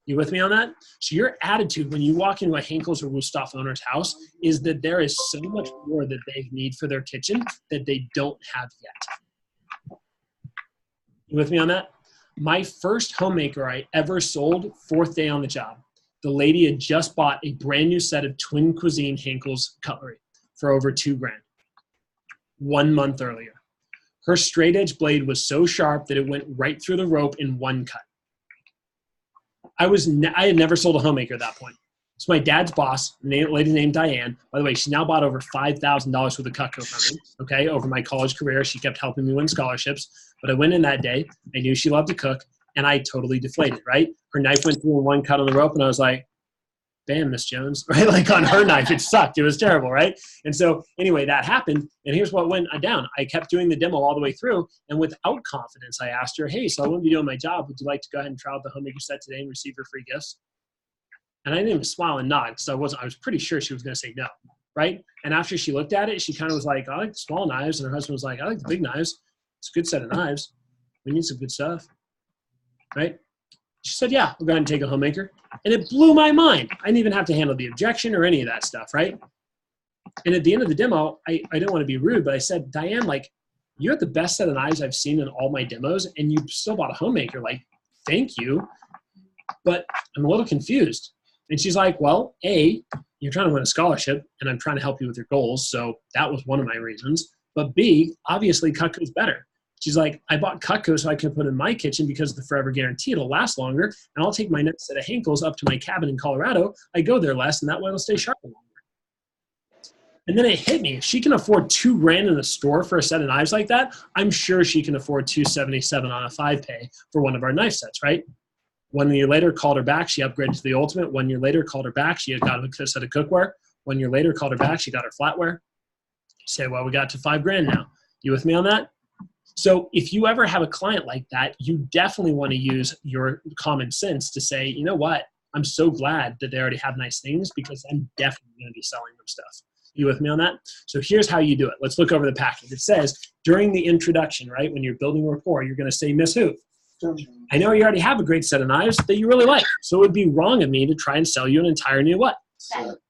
You with me on that? So your attitude when you walk into a Henkel's or Wüsthof owner's house is that there is so much more that they need for their kitchen that they don't have yet. You with me on that? My first homemaker I ever sold, fourth day on the job. The lady had just bought a brand new set of Twin Cuisine Henkel's cutlery for over $2,000 1 month earlier. Her straight edge blade was so sharp that it went right through the rope in one cut. I had never sold a homemaker at that point. So my dad's boss, a lady named Diane, by the way, she now bought over $5,000 worth of Cutco from me, okay, over my college career. She kept helping me win scholarships. But I went in that day. I knew she loved to cook, and I totally deflated, right? Her knife went through in one cut on the rope, and I was like, bam, Miss Jones, right? Like on her knife, it sucked. It was terrible, right? And so anyway, that happened, and here's what went down. I kept doing the demo all the way through, and without confidence, I asked her, hey, so I wouldn't be doing my job. Would you like to go ahead and try out the homemaker set today and receive your free gifts? And I didn't even smile and nod because I was pretty sure she was going to say no, right? And after she looked at it, she kind of was like, I like the small knives. And her husband was like, I like the big knives. It's a good set of knives. We need some good stuff, right? She said, yeah, we'll go ahead and take a homemaker. And it blew my mind. I didn't even have to handle the objection or any of that stuff, right? And at the end of the demo, I didn't want to be rude, but I said, Diane, like, you have the best set of knives I've seen in all my demos, and you still bought a homemaker. Like, thank you. But I'm a little confused. And she's like, well, A, you're trying to win a scholarship, and I'm trying to help you with your goals. So that was one of my reasons. But B, obviously, Cutco's better. She's like, I bought Cutco so I can put in my kitchen because of the Forever Guarantee. It'll last longer, and I'll take my next set of Henkels up to my cabin in Colorado. I go there less, and that way it'll stay sharp longer. And then it hit me. If she can afford $2,000 in a store for a set of knives like that, I'm sure she can afford $277 on a 5-pay for one of our knife sets, right? 1 year later, called her back. She upgraded to the Ultimate. 1 year later, called her back. She got a set of cookware. 1 year later, called her back. She got her flatware. Say, well, we got to $5,000 now. You with me on that? So if you ever have a client like that, you definitely want to use your common sense to say, you know what? I'm so glad that they already have nice things because I'm definitely going to be selling them stuff. You with me on that? So here's how you do it. Let's look over the package. It says during the introduction, right, when you're building rapport, you're going to say, Miss Who? I know you already have a great set of knives that you really like, so it would be wrong of me to try and sell you an entire new what?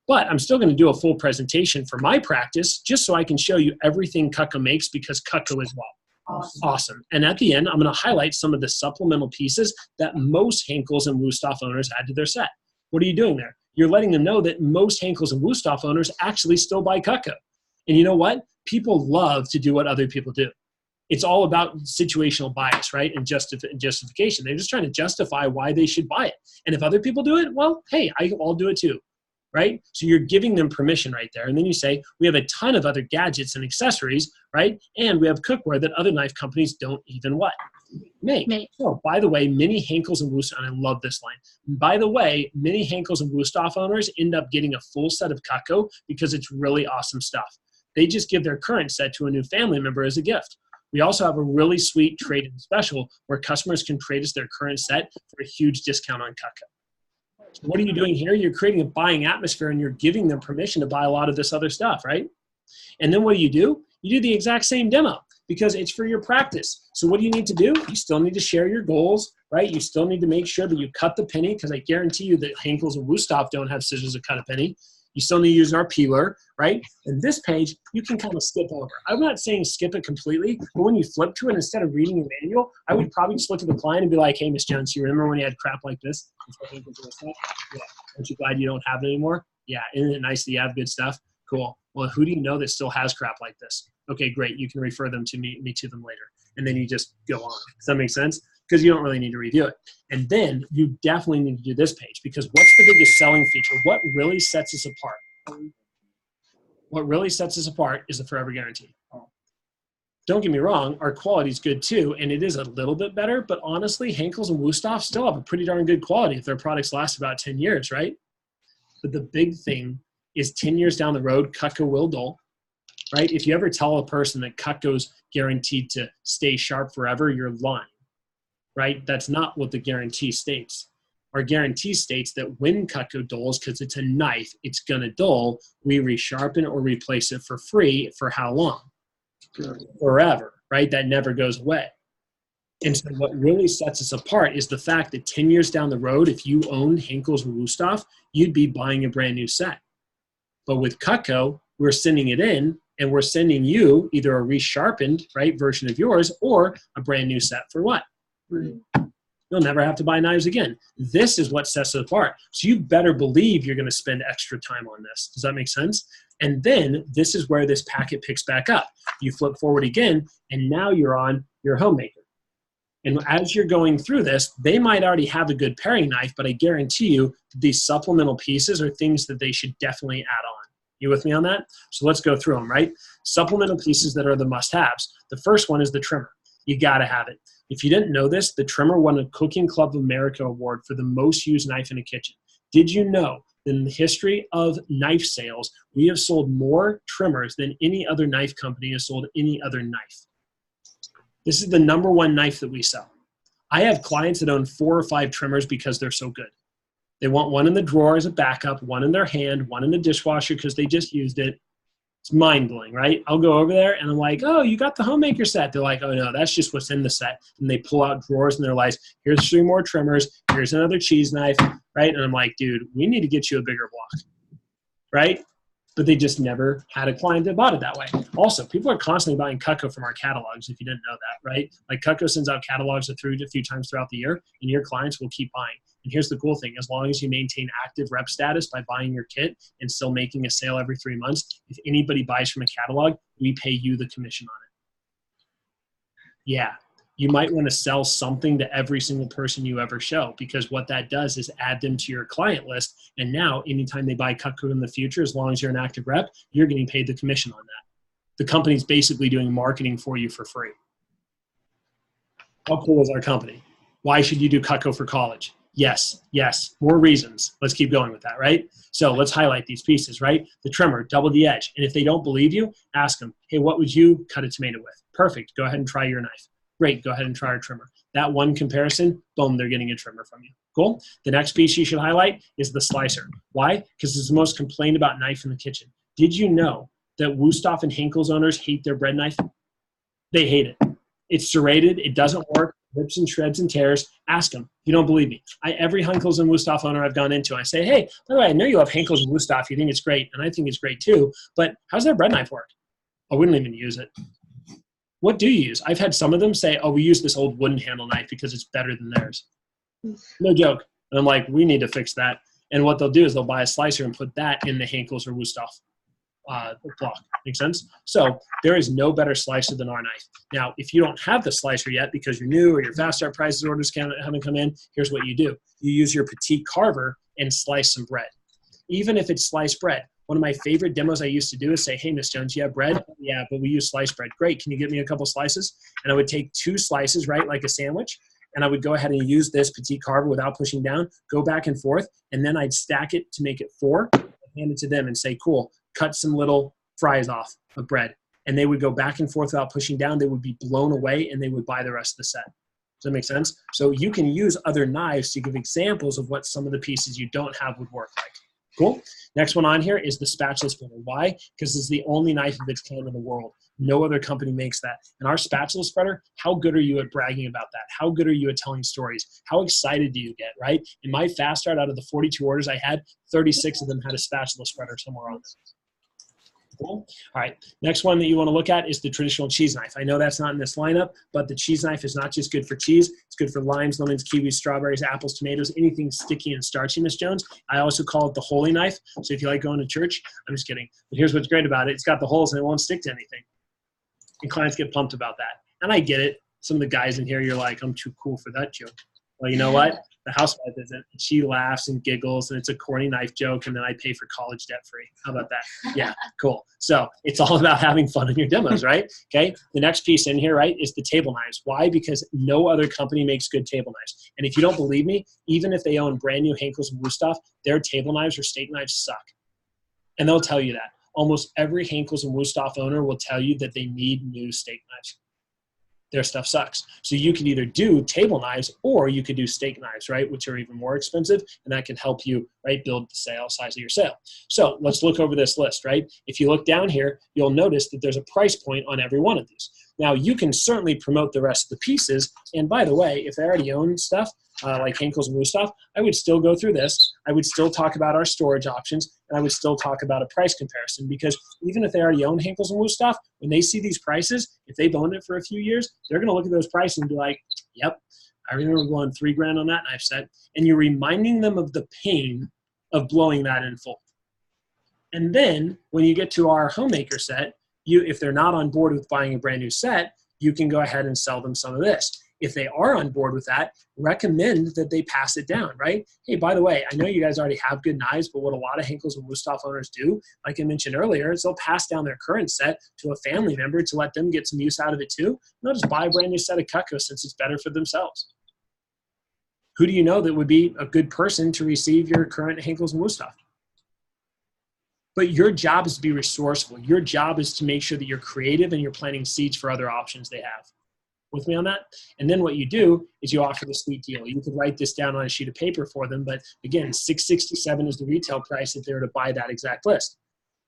But I'm still going to do a full presentation for my practice just so I can show you everything Cutco makes because Cutco is what? Awesome. And at the end, I'm going to highlight some of the supplemental pieces that most Henkels and Wüsthof owners add to their set. What are you doing there? You're letting them know that most Henkels and Wüsthof owners actually still buy Cutco. And you know what? People love to do what other people do. It's all about situational bias, right? And justification. They're just trying to justify why they should buy it. And if other people do it, well, hey, I'll do it too, right? So you're giving them permission right there. And then you say, we have a ton of other gadgets and accessories, right? And we have cookware that other knife companies don't even what? Make. So by the way, many Henkels and Wüsthof, and I love this line. By the way, many Henkels and Wüsthof owners end up getting a full set of Cutco because it's really awesome stuff. They just give their current set to a new family member as a gift. We also have a really sweet trade-in special where customers can trade us their current set for a huge discount on Cutco. So what are you doing here? You're creating a buying atmosphere and you're giving them permission to buy a lot of this other stuff, right? And then what do? You do the exact same demo because it's for your practice. So what do you need to do? You still need to share your goals, right? You still need to make sure that you cut the penny because I guarantee you that Henkels and Wüsthof don't have scissors to cut a penny. You still need to use our peeler, right? And this page, you can kind of skip over. I'm not saying skip it completely, but when you flip to it, instead of reading the manual, I would probably just look at the client and be like, hey, Miss Jones, you remember when you had crap like this? Yeah. Aren't you glad you don't have it anymore? Yeah. Isn't it nice that you have good stuff? Cool. Well, who do you know that still has crap like this? Okay, great. You can refer them to me to them later. And then you just go on. Does that make sense? Because you don't really need to review it. And then you definitely need to do this page because what's the biggest selling feature? What really sets us apart? What really sets us apart is the Forever Guarantee. Don't get me wrong, our quality is good too, and it is a little bit better, but honestly, Henkels and Wüsthof still have a pretty darn good quality if their products last about 10 years, right? But the big thing is 10 years down the road, Cutco will dull, right? If you ever tell a person that Cutco's guaranteed to stay sharp forever, you're lying. Right? That's not what the guarantee states. Our guarantee states that when Cutco dulls, because it's a knife, it's going to dull, we resharpen or replace it for free for how long? Forever, right? That never goes away. And so what really sets us apart is the fact that 10 years down the road, if you owned Henkels or Wüsthof, you'd be buying a brand new set. But with Cutco, we're sending it in and we're sending you either a resharpened, right, version of yours or a brand new set for what? You'll never have to buy knives again. This is what sets it apart. So you better believe you're going to spend extra time on this. Does that make sense? And then this is where this packet picks back up. You flip forward again, and now you're on your homemaker. And as you're going through this, they might already have a good paring knife, but I guarantee you these supplemental pieces are things that they should definitely add on. You with me on that? So let's go through them, right? Supplemental pieces that are the must-haves. The first one is the trimmer. You got to have it. If you didn't know this, the trimmer won a Cooking Club of America award for the most used knife in a kitchen. Did you know that in the history of knife sales, we have sold more trimmers than any other knife company has sold any other knife? This is the #1 knife that we sell. I have clients that own 4 or 5 trimmers because they're so good. They want one in the drawer as a backup, one in their hand, one in the dishwasher because they just used it. It's mind-blowing, right? I'll go over there and I'm like, oh, you got the homemaker set. They're like, oh, no, that's just what's in the set. And they pull out drawers and they're like, here's 3 more trimmers. Here's another cheese knife, right? And I'm like, dude, we need to get you a bigger block, right? But they just never had a client that bought it that way. Also, people are constantly buying Cutco from our catalogs, if you didn't know that, right? Like Cutco sends out catalogs a few times throughout the year, and your clients will keep buying. And here's the cool thing. As long as you maintain active rep status by buying your kit and still making a sale every 3 months, if anybody buys from a catalog, we pay you the commission on it. Yeah. You might want to sell something to every single person you ever show, because what that does is add them to your client list. And now anytime they buy Cutco in the future, as long as you're an active rep, you're getting paid the commission on that. The company's basically doing marketing for you for free. How cool is our company? Why should you do Cutco for college? Yes, more reasons. Let's keep going with that, right? So let's highlight these pieces, right? The trimmer, double the edge. And if they don't believe you, ask them, hey, what would you cut a tomato with? Perfect. Go ahead and try your knife. Great, go ahead and try our trimmer. That one comparison, boom, they're getting a trimmer from you. Cool. The next piece you should highlight is the slicer. Why? Because it's the most complained about knife in the kitchen. Did you know that Wusthof and Henkel's owners hate their bread knife? They hate it. It's serrated. It doesn't work. Rips and shreds and tears. Ask them. You don't believe me. Every Henkel's and Wusthof owner I've gone into, I say, hey, by the way, I know you love Henkel's and Wusthof. You think it's great, and I think it's great too, but how's their bread knife work? I wouldn't even use it. What do you use? I've had some of them say, oh, we use this old wooden handle knife because it's better than theirs. No joke. And I'm like, we need to fix that. And what they'll do is they'll buy a slicer and put that in the Henkel's or Wusthof block. Make sense? So there is no better slicer than our knife. Now, if you don't have the slicer yet because you're new or your fast start prices orders haven't come in, here's what you do. You use your petite carver and slice some bread. Even if it's sliced bread. One of my favorite demos I used to do is say, hey, Miss Jones, you have bread? Yeah, but we use sliced bread. Great. Can you get me a couple slices? And I would take 2 slices, right, like a sandwich, and I would go ahead and use this petite carver without pushing down, go back and forth, and then I'd stack it to make it 4, and hand it to them and say, cool, cut some little fries off of bread. And they would go back and forth without pushing down. They would be blown away, and they would buy the rest of the set. Does that make sense? So you can use other knives to give examples of what some of the pieces you don't have would work like. Cool. Next one on here is the spatula spreader. Why? Because it's the only knife of its kind in the world. No other company makes that. And our spatula spreader, how good are you at bragging about that? How good are you at telling stories? How excited do you get, right? In my fast start, out of the 42 orders I had, 36 of them had a spatula spreader somewhere on them. Cool. All right. Next one that you want to look at is the traditional cheese knife. I know that's not in this lineup, but the cheese knife is not just good for cheese. It's good for limes, lemons, kiwis, strawberries, apples, tomatoes, anything sticky and starchy, Miss Jones. I also call it the holy knife. So if you like going to church, I'm just kidding. But here's what's great about it. It's got the holes and it won't stick to anything. And clients get pumped about that. And I get it. Some of the guys in here, you're like, I'm too cool for that joke. Well, you know what? The housewife isn't. She laughs and giggles, and it's a corny knife joke, and then I pay for college debt free. How about that? Yeah, cool. So it's all about having fun in your demos, right? Okay. The next piece in here, right, is the table knives. Why? Because no other company makes good table knives. And if you don't believe me, even if they own brand new Henkel's and Wusthof, their table knives or steak knives suck. And they'll tell you that. Almost every Henkel's and Wusthof owner will tell you that they need new steak knives. Their stuff sucks. So you can either do table knives or you could do steak knives, right, which are even more expensive, and that can help you, right, build the sale size of your sale. So let's look over this list, right? If you look down here, you'll notice that there's a price point on every one of these. Now, you can certainly promote the rest of the pieces, and by the way, if they already own stuff, like Henkel's and Wusthof, I would still go through this. I would still talk about our storage options, and I would still talk about a price comparison, because even if they already own Henkel's and Wusthof, when they see these prices, if they've owned it for a few years, they're going to look at those prices and be like, yep, I remember going $3,000 on that knife set. And you're reminding them of the pain of blowing that in full. And then when you get to our homemaker set, if they're not on board with buying a brand new set, you can go ahead and sell them some of this. if they are on board with that, recommend that they pass it down, right? Hey, by the way, I know you guys already have good knives, but what a lot of Henckels and Wusthof owners do, like I mentioned earlier, is they'll pass down their current set to a family member to let them get some use out of it too. And they'll just buy a brand new set of Cutco since it's better for themselves. Who do you know that would be a good person to receive your current Henckels and Wusthof? But your job is to be resourceful. Your job is to make sure that you're creative and you're planting seeds for other options they have. With me on that? And then what you do is you offer the sweet deal. You could write this down on a sheet of paper for them, but again, $667 is the retail price if they were to buy that exact list.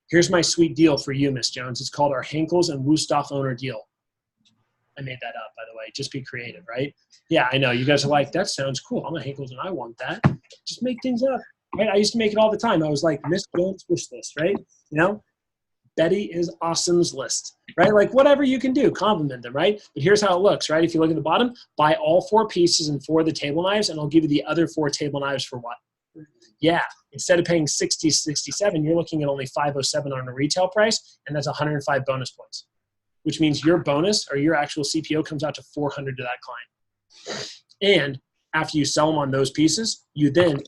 Here's my sweet deal for you, Miss Jones. It's called our Henckels and Wusthof owner deal. I made that up, by the way. Just be creative, right? Yeah, I know. You guys are like, that sounds cool. I'm a Henckels and I want that. Just make things up. Right? I used to make it all the time. I was like, Miss Jones wish list, right? You know? Betty is awesome's list, right? Like whatever you can do, compliment them, right? But here's how it looks, right? If you look at the bottom, buy all 4 pieces and 4 of the table knives, and I'll give you the other 4 table knives for what? Yeah, instead of paying $60.67, you're looking at only $507 on a retail price, and that's 105 bonus points, which means your bonus or your actual CPO comes out to $400 to that client. And after you sell them on those pieces, you then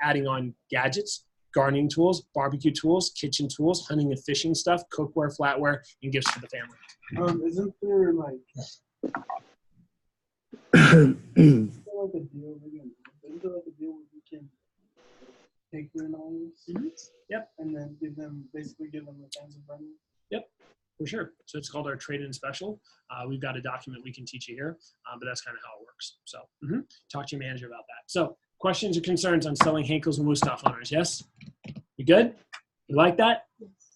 adding on gadgets, gardening tools, barbecue tools, kitchen tools, hunting and fishing stuff, cookware, flatware, and gifts for the family. Isn't there like a deal? Isn't there like a deal where you can take their knives, Yep, and then give them the fans of brand new? yep, for sure. So it's called our trade-in special. We've got a document we can teach you here, but that's kind of how it works. So talk to your manager about that. So questions or concerns on selling Henckels and Wusthof owners? Yes? You good? You like that?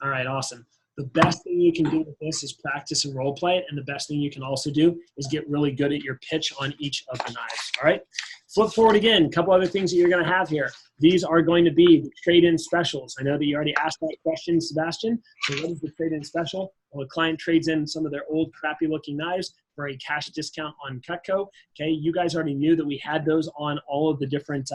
All right, awesome. The best thing you can do with this is practice and role play it. And the best thing you can also do is get really good at your pitch on each of the knives. All right. Flip forward again. A couple other things that you're going to have here. These are going to be the trade-in specials. I know that you already asked that question, Sebastian. So what is the trade-in special? Well, a client trades in some of their old crappy looking knives for a cash discount on Cutco. Okay, you guys already knew that we had those on all of the different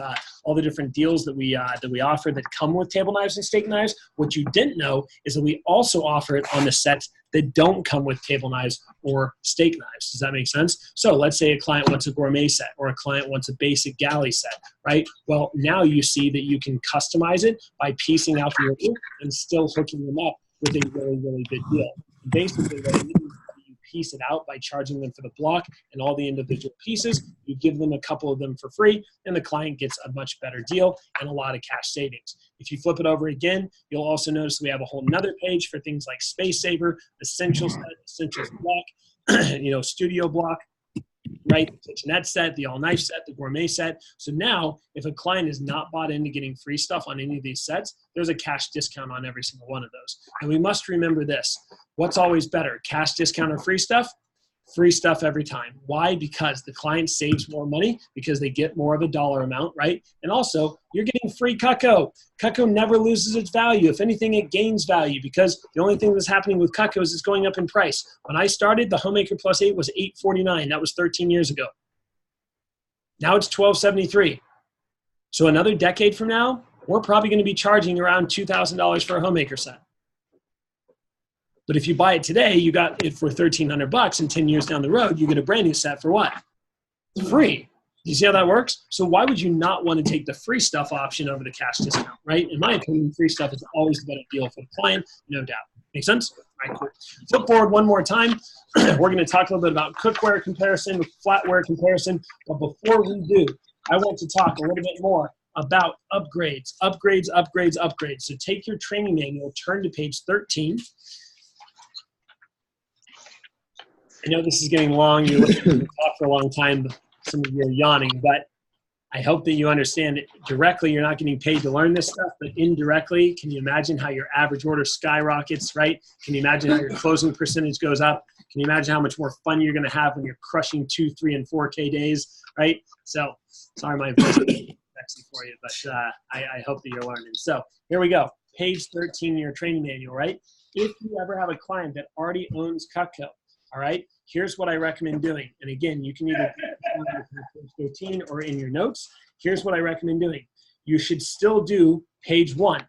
deals that we offer that come with table knives and steak knives. What you didn't know is that we also offer it on the sets that don't come with table knives or steak knives. Does that make sense? So let's say a client wants a gourmet set or a client wants a basic galley set, right? Well, now you see that you can customize it by piecing out the order and still hooking them up with a really, really good deal. Basically, what it means is that you piece it out by charging them for the block and all the individual pieces. You give them a couple of them for free, and the client gets a much better deal and a lot of cash savings. If you flip it over again, you'll also notice we have a whole nother page for things like Space Saver, Essentials set, Essentials block, Studio block, right? The kitchenette set, the all-knife set, the gourmet set. So now, if a client is not bought into getting free stuff on any of these sets, there's a cash discount on every single one of those. And we must remember this. What's always better, cash discount or free stuff? Free stuff every time. Why? Because the client saves more money because they get more of a dollar amount, right? And also, you're getting free Cutco. Cutco never loses its value. If anything, it gains value because the only thing that's happening with Cutco is it's going up in price. When I started, the Homemaker Plus 8 was $849. That was 13 years ago. Now it's $1273. So another decade from now, we're probably going to be charging around $2,000 for a Homemaker set. But if you buy it today, you got it for $1,300, and 10 years down the road, you get a brand new set for what? Free. You see how that works? So why would you not want to take the free stuff option over the cash discount, right? In my opinion, free stuff is always the better deal for the client, no doubt. Make sense? All right, cool. Flip forward one more time. We're going to talk a little bit about cookware comparison, flatware comparison. But before we do, I want to talk a little bit more about upgrades. So take your training manual, turn to page 13. I know this is getting long. You're listening to talk for a long time. Some of you are yawning, but I hope that you understand it. Directly, you're not getting paid to learn this stuff, but indirectly, can you imagine how your average order skyrockets, right? Can you imagine how your closing percentage goes up? Can you imagine how much more fun you're going to have when you're crushing 2, 3, and 4K days, right? So, sorry my voice is sexy for you, but I hope that you're learning. So, here we go. Page 13 in your training manual, right? If you ever have a client that already owns Cutco, all right, here's what I recommend doing. And again, you can either do it on page 13 or in your notes. Here's what I recommend doing. You should still do page 1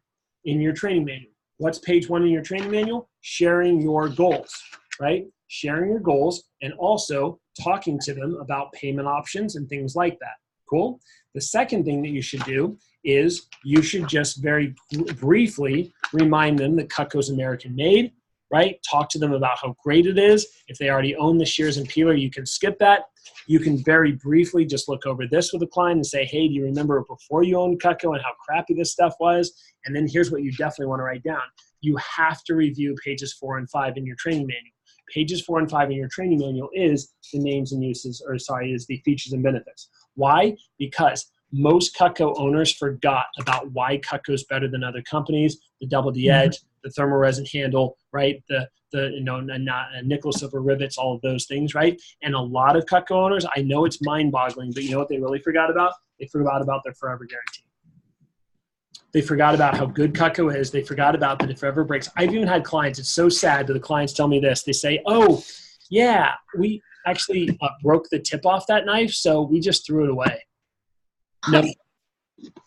in your training manual. What's page 1 in your training manual? Sharing your goals, right? sharing your goals, and also talking to them about payment options and things like that. Cool? The second thing that you should do is you should just very briefly remind them that Cutco's American made, right? Talk to them about how great it is. If they already own the shears and peeler, you can skip that. You can very briefly just look over this with a client and say, hey, do you remember before you owned Cutco and how crappy this stuff was? And then here's what you definitely want to write down. You have to review pages 4 and 5 in your training manual. Pages 4 and 5 in your training manual is the names and uses, is the features and benefits. Why? Because most Cutco owners forgot about why Cutco is better than other companies, the double D edge, the thermal resin handle, right? The nickel silver rivets, all of those things, right? And a lot of Cutco owners, I know it's mind-boggling, but you know what they really forgot about? They forgot about their forever guarantee. They forgot about how good Cutco is. They forgot about that if it ever breaks. I've even had clients, it's so sad that the clients tell me this. They say, oh, yeah, we actually broke the tip off that knife, so we just threw it away. No,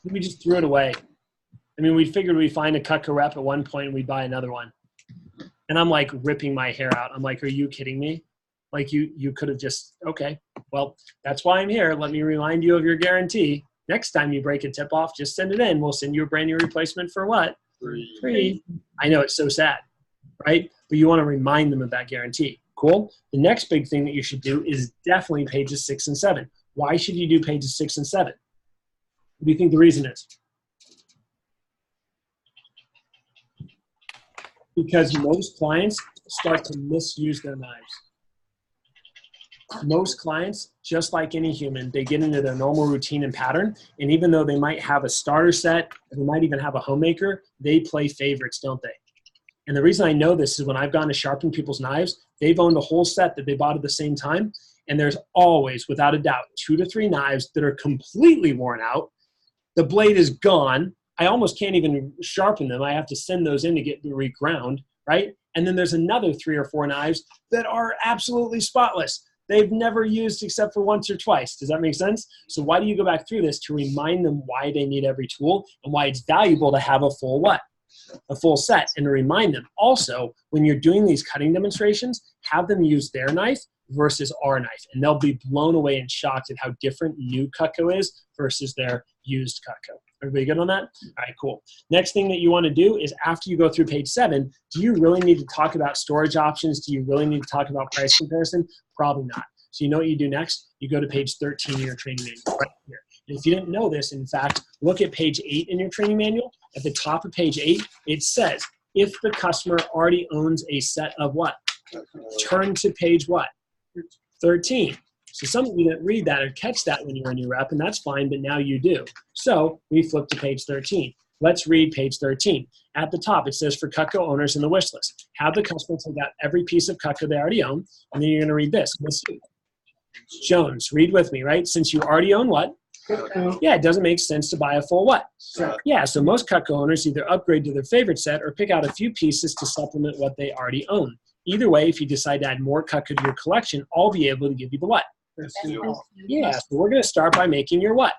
we just threw it away. I mean, we figured we'd find a Cutco rep at one point and we'd buy another one. And I'm like ripping my hair out. I'm like, are you kidding me? Like you could have just, okay, well, that's why I'm here. Let me remind you of your guarantee. Next time you break a tip off, just send it in. We'll send you a brand new replacement for what? Free. I know, it's so sad, right? But you want to remind them of that guarantee. Cool. The next big thing that you should do is definitely pages 6 and 7. Why should you do pages 6 and 7? What do you think the reason is? Because most clients start to misuse their knives. Most clients, just like any human, they get into their normal routine and pattern. And even though they might have a starter set, or they might even have a homemaker, they play favorites, don't they? And the reason I know this is when I've gone to sharpen people's knives, they've owned a whole set that they bought at the same time. And there's always, without a doubt, 2 to 3 knives that are completely worn out. The blade is gone. I almost can't even sharpen them. I have to send those in to get reground, right? And then there's another 3 or 4 knives that are absolutely spotless. They've never used except for once or twice. Does that make sense? So why do you go back through this? To remind them why they need every tool and why it's valuable to have a full what? A full set. And to remind them also, when you're doing these cutting demonstrations, have them use their knife versus our knife. And they'll be blown away and shocked at how different new Cutco is versus their used Cutco. Everybody good on that? All right, cool. Next thing that you want to do is after you go through page 7, do you really need to talk about storage options? Do you really need to talk about price comparison? Probably not. So you know what you do next? You go to page 13 in your training manual right here. And if you didn't know this, in fact, look at page 8 in your training manual. At the top of page 8, it says, if the customer already owns a set of what? Turn to page what? 13. So some of you didn't read that or catch that when you were in your rep, and that's fine, but now you do. So we flip to page 13. Let's read page 13. At the top, it says for Cutco owners in the wish list, have the customer take out every piece of Cutco they already own, and then you're going to read this. Jones, read with me, right? Since you already own what? Yeah, it doesn't make sense to buy a full what? Yeah, so most Cutco owners either upgrade to their favorite set or pick out a few pieces to supplement what they already own. Either way, if you decide to add more Cutco to your collection, I'll be able to give you the what? Yeah, so we're going to start by making your what?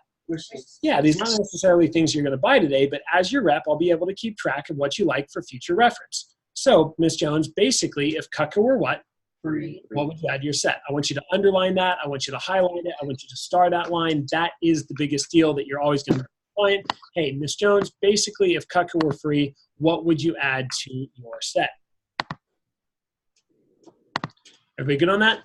Yeah, these aren't necessarily things you're going to buy today, but as your rep, I'll be able to keep track of what you like for future reference. So, Ms. Jones, basically, if Cutco were what? Free. What would you add to your set? I want you to underline that. I want you to highlight it. I want you to star that line. That is the biggest deal that you're always going to client. Hey, Ms. Jones, basically, if Cutco were free, what would you add to your set? Everybody good on that?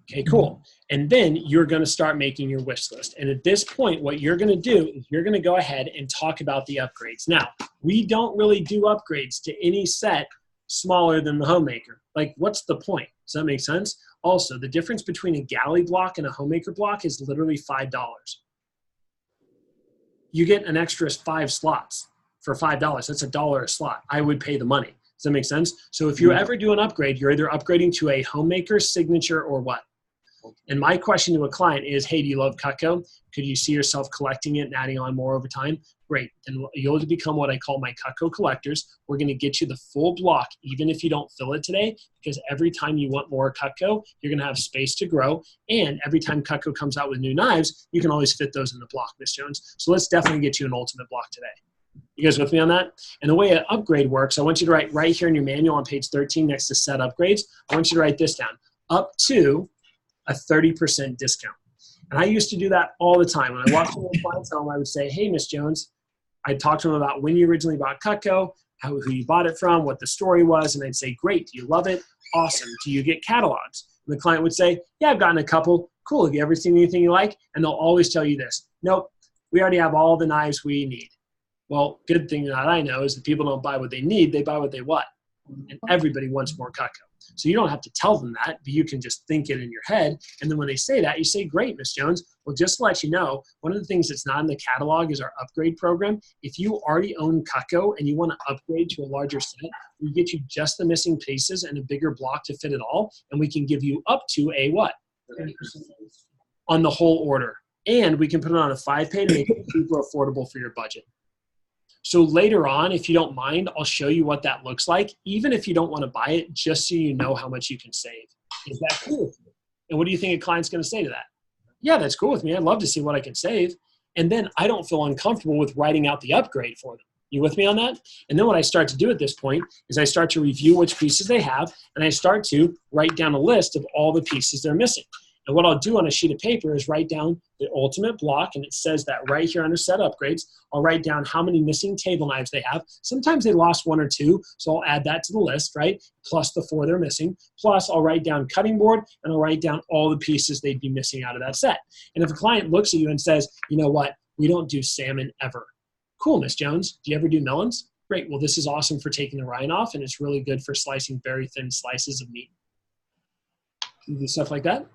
Okay, cool. And then you're going to start making your wish list. And at this point, what you're going to do is you're going to go ahead and talk about the upgrades. Now, we don't really do upgrades to any set smaller than the homemaker. Like, what's the point? Does that make sense? Also, the difference between a galley block and a homemaker block is literally $5. You get an extra 5 slots for $5. That's $1 a slot. I would pay the money. Does that make sense? So if you ever do an upgrade, you're either upgrading to a homemaker, signature, or what? And my question to a client is, hey, do you love Cutco? Could you see yourself collecting it and adding on more over time? Great. Then you'll become what I call my Cutco collectors. We're going to get you the full block, even if you don't fill it today, because every time you want more Cutco, you're going to have space to grow. And every time Cutco comes out with new knives, you can always fit those in the block, Ms. Jones. So let's definitely get you an ultimate block today. You guys with me on that? And the way an upgrade works, I want you to write right here in your manual on page 13 next to set upgrades. I want you to write this down, up to a 30% discount. And I used to do that all the time. When I walked into a client's home, I would say, hey, Miss Jones, I'd talk to them about when you originally bought Cutco, who you bought it from, what the story was, and I'd say, great, do you love it? Awesome. Do you get catalogs? And the client would say, yeah, I've gotten a couple. Cool, have you ever seen anything you like? And they'll always tell you this, nope, we already have all the knives we need. Well, good thing that I know is that people don't buy what they need, they buy what they want. And everybody wants more Cutco. So you don't have to tell them that, but you can just think it in your head. And then when they say that, you say, great, Miss Jones. Well, just to let you know, one of the things that's not in the catalog is our upgrade program. If you already own Cutco and you want to upgrade to a larger set, we get you just the missing pieces and a bigger block to fit it all. And we can give you up to a what? 30% on the whole order. And we can put it on a 5-pay to make it super affordable for your budget. So later on, if you don't mind, I'll show you what that looks like, even if you don't want to buy it, just so you know how much you can save. Is that cool with you? And what do you think a client's going to say to that? Yeah, that's cool with me. I'd love to see what I can save. And then I don't feel uncomfortable with writing out the upgrade for them. You with me on that? And then what I start to do at this point is I start to review which pieces they have, and I start to write down a list of all the pieces they're missing. And what I'll do on a sheet of paper is write down the ultimate block, and it says that right here under set upgrades. I'll write down how many missing table knives they have. Sometimes they lost 1 or 2, so I'll add that to the list, right? Plus the 4 they're missing. Plus I'll write down cutting board, and I'll write down all the pieces they'd be missing out of that set. And if a client looks at you and says, you know what, we don't do salmon ever. Cool, Miss Jones. Do you ever do melons? Great. Well, this is awesome for taking the rind off, and it's really good for slicing very thin slices of meat. You do stuff like that?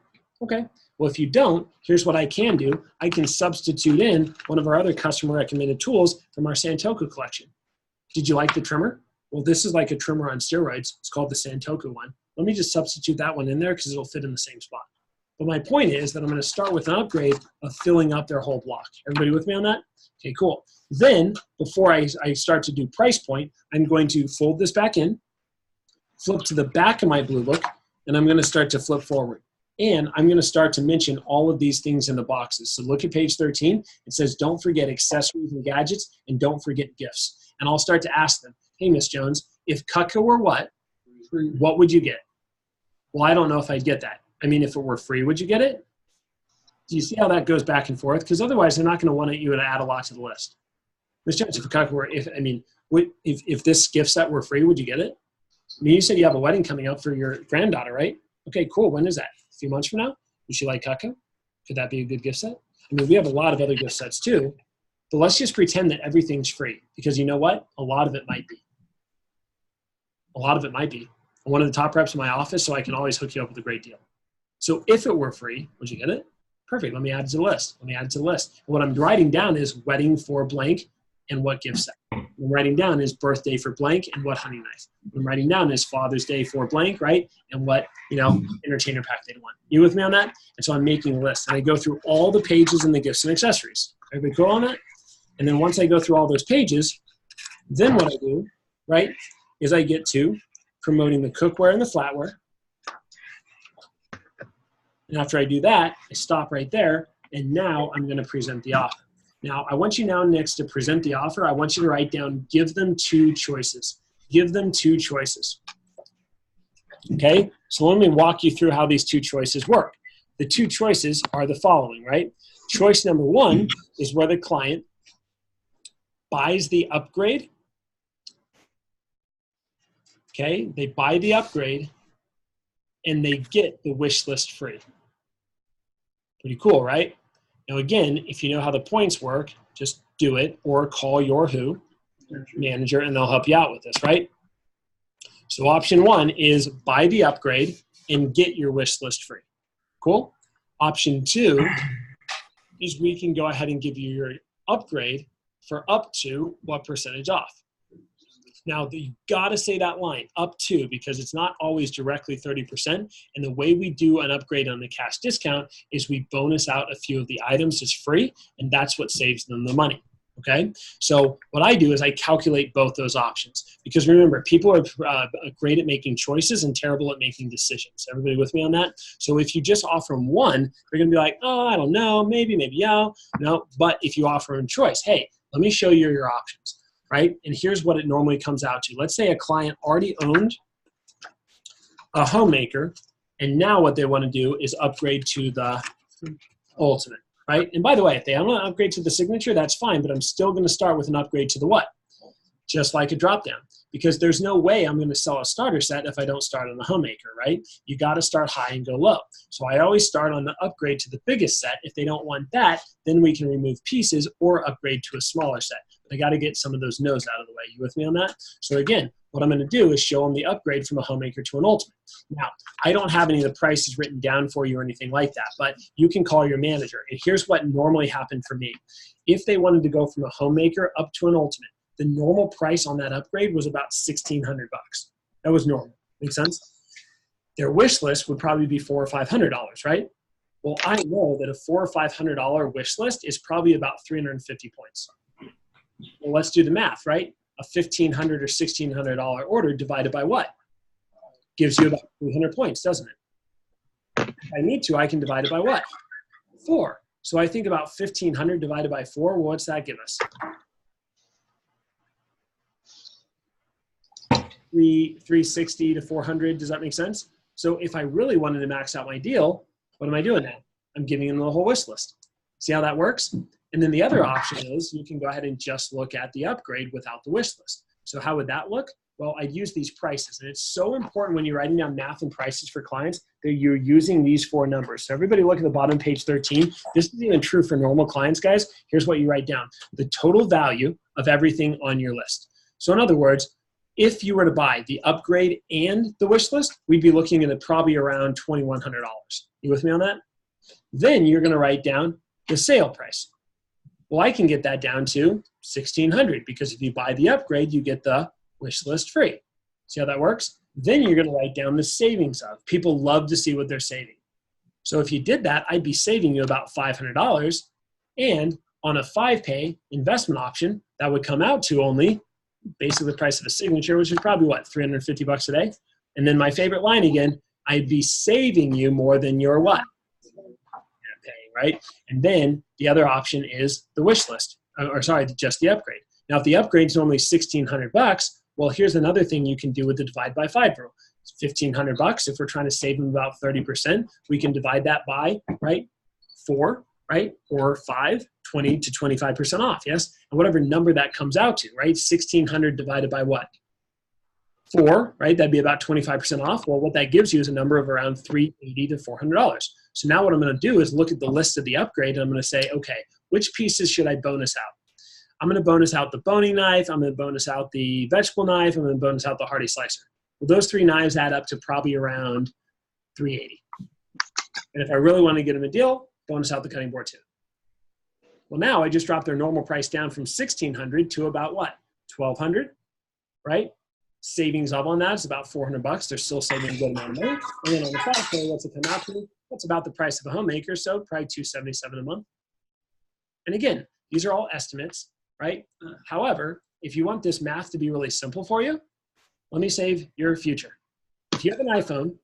Okay. Well, if you don't, here's what I can do. I can substitute in one of our other customer recommended tools from our Santoku collection. Did you like the trimmer? Well, this is like a trimmer on steroids. It's called the Santoku one. Let me just substitute that one in there because it'll fit in the same spot. But my point is that I'm going to start with an upgrade of filling up their whole block. Everybody with me on that? Okay, cool. Then, before I start to do price point, I'm going to fold this back in, flip to the back of my blue book, and I'm going to start to flip forward. And I'm going to start to mention all of these things in the boxes. So look at page 13. It says, don't forget accessories and gadgets, and don't forget gifts. And I'll start to ask them, hey, Miss Jones, if Cutco were what would you get? Well, I don't know if I'd get that. I mean, if it were free, would you get it? Do you see how that goes back and forth? Because otherwise, they're not going to want you to add a lot to the list. Miss Jones, if Cutco were, if this gift set were free, would you get it? I mean, you said you have a wedding coming up for your granddaughter, right? Okay, cool. When is that? A few months from now? Would she like Cutco? Could that be a good gift set? I mean, we have a lot of other gift sets too, but let's just pretend that everything's free, because you know what? A lot of it might be. A lot of it might be. I'm one of the top reps in my office, so I can always hook you up with a great deal. So if it were free, would you get it? Perfect. Let me add it to the list. Let me add it to the list. And what I'm writing down is wedding for blank and what gift set. What I'm writing down is birthday for blank and what hunting knife. What I'm writing down is Father's Day for blank, right? And what, entertainer pack they'd want. You with me on that? And so I'm making a list. And I go through all the pages in the gifts and accessories. Everybody cool on that? And then once I go through all those pages, then what I do, right, is I get to promoting the cookware and the flatware. And after I do that, I stop right there, and now I'm going to present the offer. Now, I want you now next to present the offer, I want you to write down, give them 2 choices. Give them 2 choices. Okay? So let me walk you through how these 2 choices work. The 2 choices are the following, right? Choice number 1 is where the client buys the upgrade. Okay? They buy the upgrade, and they get the wish list free. Pretty cool, right? Now again, if you know how the points work, just do it or call your who? Manager, and they'll help you out with this, right? So option 1 is buy the upgrade and get your wish list free. Cool? Option 2 is we can go ahead and give you your upgrade for up to what percentage off. Now, you got to say that line, up to, because it's not always directly 30%. And the way we do an upgrade on the cash discount is we bonus out a few of the items as free, and that's what saves them the money. Okay? So what I do is I calculate both those options. Because remember, people are great at making choices and terrible at making decisions. Everybody with me on that? So if you just offer them one, they're going to be like, oh, I don't know, maybe, yeah. No, but if you offer them choice, hey, let me show you your options. right? And here's what it normally comes out to. Let's say a client already owned a homemaker, and now what they want to do is upgrade to the ultimate, right? And by the way, if they want to upgrade to the signature, that's fine, but I'm still going to start with an upgrade to the what? Just like a drop down, because there's no way I'm going to sell a starter set if I don't start on the homemaker, right? You got to start high and go low. So I always start on the upgrade to the biggest set. If they don't want that, then we can remove pieces or upgrade to a smaller set. But I got to get some of those no's out of the way. You with me on that? So again, what I'm going to do is show them the upgrade from a homemaker to an ultimate. Now, I don't have any of the prices written down for you or anything like that, but you can call your manager. And here's what normally happened for me. If they wanted to go from a homemaker up to an ultimate, the normal price on that upgrade was about $1,600 bucks. That was normal. Make sense? Their wish list would probably be $400 or $500, right? Well, I know that a $400 or $500 wish list is probably about 350 points. Well, let's do the math, right? A $1,500 or $1,600 order divided by what? Gives you about 300 points, doesn't it? If I need to, I can divide it by what? 4. So I think about 1,500 divided by 4. Well, what's that give us? 360 to 400. Does that make sense? So if I really wanted to max out my deal, what am I doing now? I'm giving them the whole wish list. See how that works? And then the other option is you can go ahead and just look at the upgrade without the wish list. So how would that look? Well, I'd use these prices. And it's so important when you're writing down math and prices for clients that you're using these 4 numbers. So everybody look at the bottom, page 13. This is even true for normal clients, guys. Here's what you write down. The total value of everything on your list. So in other words, if you were to buy the upgrade and the wish list, we'd be looking at probably around $2,100. You with me on that? Then you're going to write down the sale price. Well, I can get that down to $1,600 because if you buy the upgrade, you get the wish list free. See how that works? Then you're going to write down the savings of. People love to see what they're saving. So if you did that, I'd be saving you about $500. And on a 5-pay investment option, that would come out to only basically the price of a signature, which is probably what, 350 bucks a day? And then my favorite line again, I'd be saving you more than your what? Paying, right? And then the other option is the wish list, or sorry, just the upgrade. Now, if the upgrade is normally 1,600 bucks, well, here's another thing you can do with the divide by 5 rule. It's 1,500 bucks. If we're trying to save them about 30%, we can divide that by, right, 4, right, or 5, 20 to 25% off, yes? And whatever number that comes out to, right, 1,600 divided by what? 4, right, that'd be about 25% off. Well, what that gives you is a number of around $380 to $400. So now what I'm going to do is look at the list of the upgrade, and I'm going to say, okay, which pieces should I bonus out? I'm going to bonus out the boning knife. I'm going to bonus out the vegetable knife. I'm going to bonus out the hearty slicer. Well, those 3 knives add up to probably around $380. And if I really want to get them a deal, bonus out the cutting board too. Well, now I just dropped their normal price down from $1,600 to about what? $1,200, right? Savings up on that is about $400. They're still saving a good amount of money. And then on the 5-pay, what's it come out to? That's about the price of a homemaker, so probably $277 a month. And again, these are all estimates, right? However, if you want this math to be really simple for you, let me save your future. If you have an iPhone,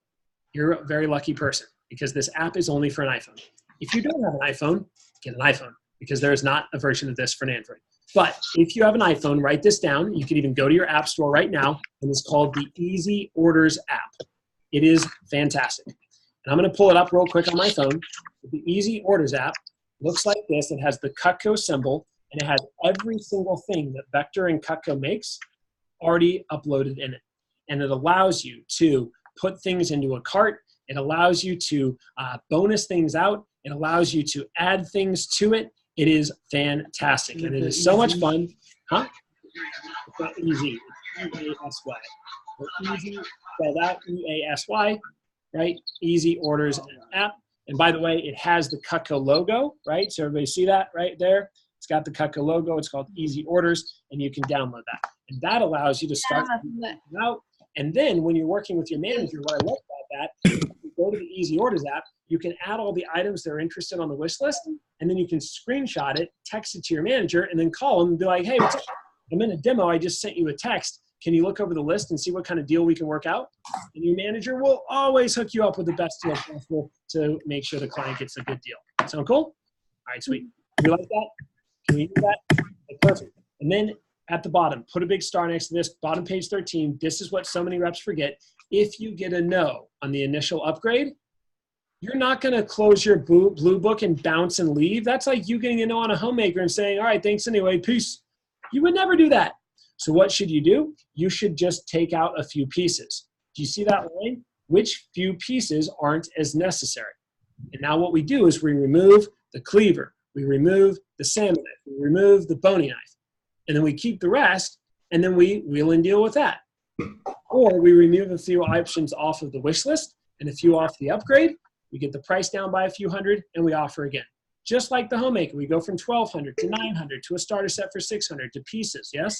you're a very lucky person because this app is only for an iPhone. If you don't have an iPhone, get an iPhone because there is not a version of this for an Android. But if you have an iPhone, write this down. You can even go to your app store right now, and it's called the Easy Orders app. It is fantastic. And I'm going to pull it up real quick on my phone. The Easy Orders app looks like this. It has the Cutco symbol, and it has every single thing that Vector and Cutco makes already uploaded in it. And it allows you to put things into a cart. It allows you to bonus things out. It allows you to add things to it. It is fantastic, and it is so much fun. Huh? It's not easy. It's E-A-S-Y. Easy, spelled out E-A-S-Y, right? Easy Orders app. And by the way, it has the Cutco logo, right? So everybody see that right there? It's got the Cutco logo. It's called Easy Orders, and you can download that. And that allows you to start out. And then when you're working with your manager, what I love about that, if you go to the Easy Orders app, you can add all the items they're interested on the wish list, and then you can screenshot it, text it to your manager, and then call them and be like, hey, what's up? I'm in a demo. I just sent you a text. Can you look over the list and see what kind of deal we can work out? And your manager will always hook you up with the best deal possible to make sure the client gets a good deal. Sound cool? All right, sweet. Do you like that? Can we do that? Okay, perfect. And then at the bottom, put a big star next to this, bottom page 13. This is what so many reps forget. If you get a no on the initial upgrade, you're not going to close your blue book and bounce and leave. That's like you getting a no on a homemaker and saying, all right, thanks anyway, peace. You would never do that. So what should you do? You should just take out a few pieces. Do you see that line? Which few pieces aren't as necessary? And now what we do is we remove the cleaver, we remove the salmon knife, we remove the bony knife, and then we keep the rest, and then we wheel and deal with that. Or we remove a few options off of the wish list and a few off the upgrade. We get the price down by a few hundred, and we offer again. Just like the homemaker, we go from 1,200 to 900 to a starter set for 600 to pieces, yes?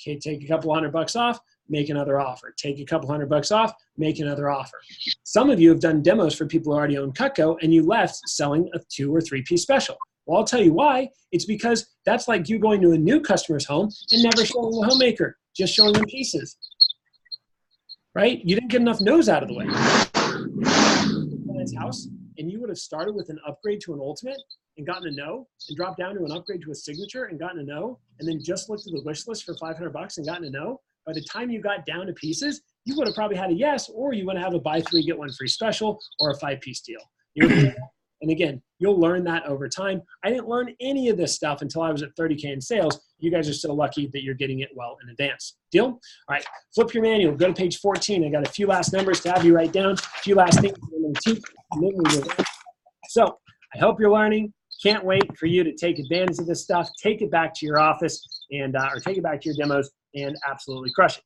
Okay, take a couple $100 off, make another offer. Take a couple $100 off, make another offer. Some of you have done demos for people who already own Cutco, and you left selling a 2 or 3 piece special. Well, I'll tell you why. It's because that's like you going to a new customer's home and never showing the homemaker, just showing them pieces. Right? You didn't get enough no's out of the way. His house, and you would have started with an upgrade to an ultimate and gotten a no, and dropped down to an upgrade to a signature and gotten a no, and then just looked at the wish list for $500 and gotten a no. By the time you got down to pieces, you would have probably had a yes, or you would have a buy 3 get 1 free special or a 5-piece deal. And again, you'll learn that over time. I didn't learn any of this stuff until I was at 30K in sales. You guys are so lucky that you're getting it well in advance. Deal? All right, flip your manual, go to page 14. I got a few last numbers to have you write down, a few last things I'm going to teach. So I hope you're learning. Can't wait for you to take advantage of this stuff. Take it back to your office and or take it back to your demos and absolutely crush it.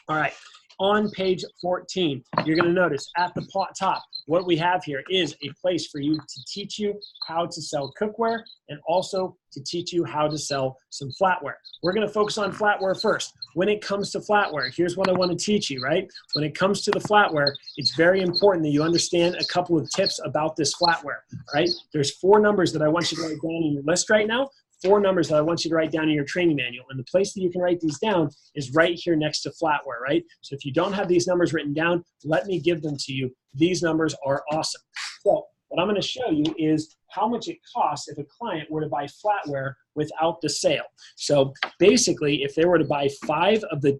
All right. On page 14, you're going to notice at the top, what we have here is a place for you to teach you how to sell cookware and also to teach you how to sell some flatware. We're going to focus on flatware first. When it comes to flatware, here's what I want to teach you, right? When it comes to the flatware, it's very important that you understand a couple of tips about this flatware, right? There's 4 numbers that I want you to write down in your list right now. 4 numbers that I want you to write down in your training manual. And the place that you can write these down is right here next to flatware, right? So if you don't have these numbers written down, let me give them to you. These numbers are awesome. So what I'm going to show you is how much it costs if a client were to buy flatware without the sale. So basically, if they were to buy 12 of the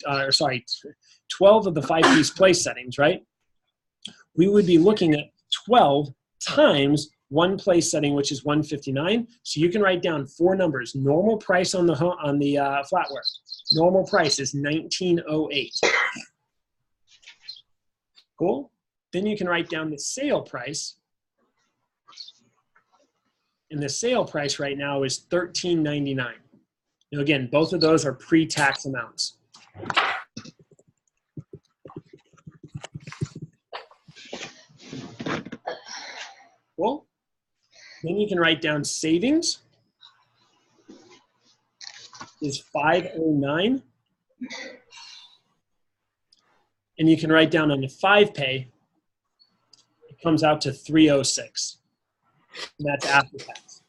5-piece place settings, right? We would be looking at 12 times 1 place setting, which is $159. So you can write down 4 numbers. Normal price on the flatware. Normal price is $19.08. Cool. Then you can write down the sale price, and the sale price right now is $13.99. Now again, both of those are pre-tax amounts. Cool. Then you can write down savings is $509. And you can write down on the 5-pay, it comes out to $306. And that's after tax.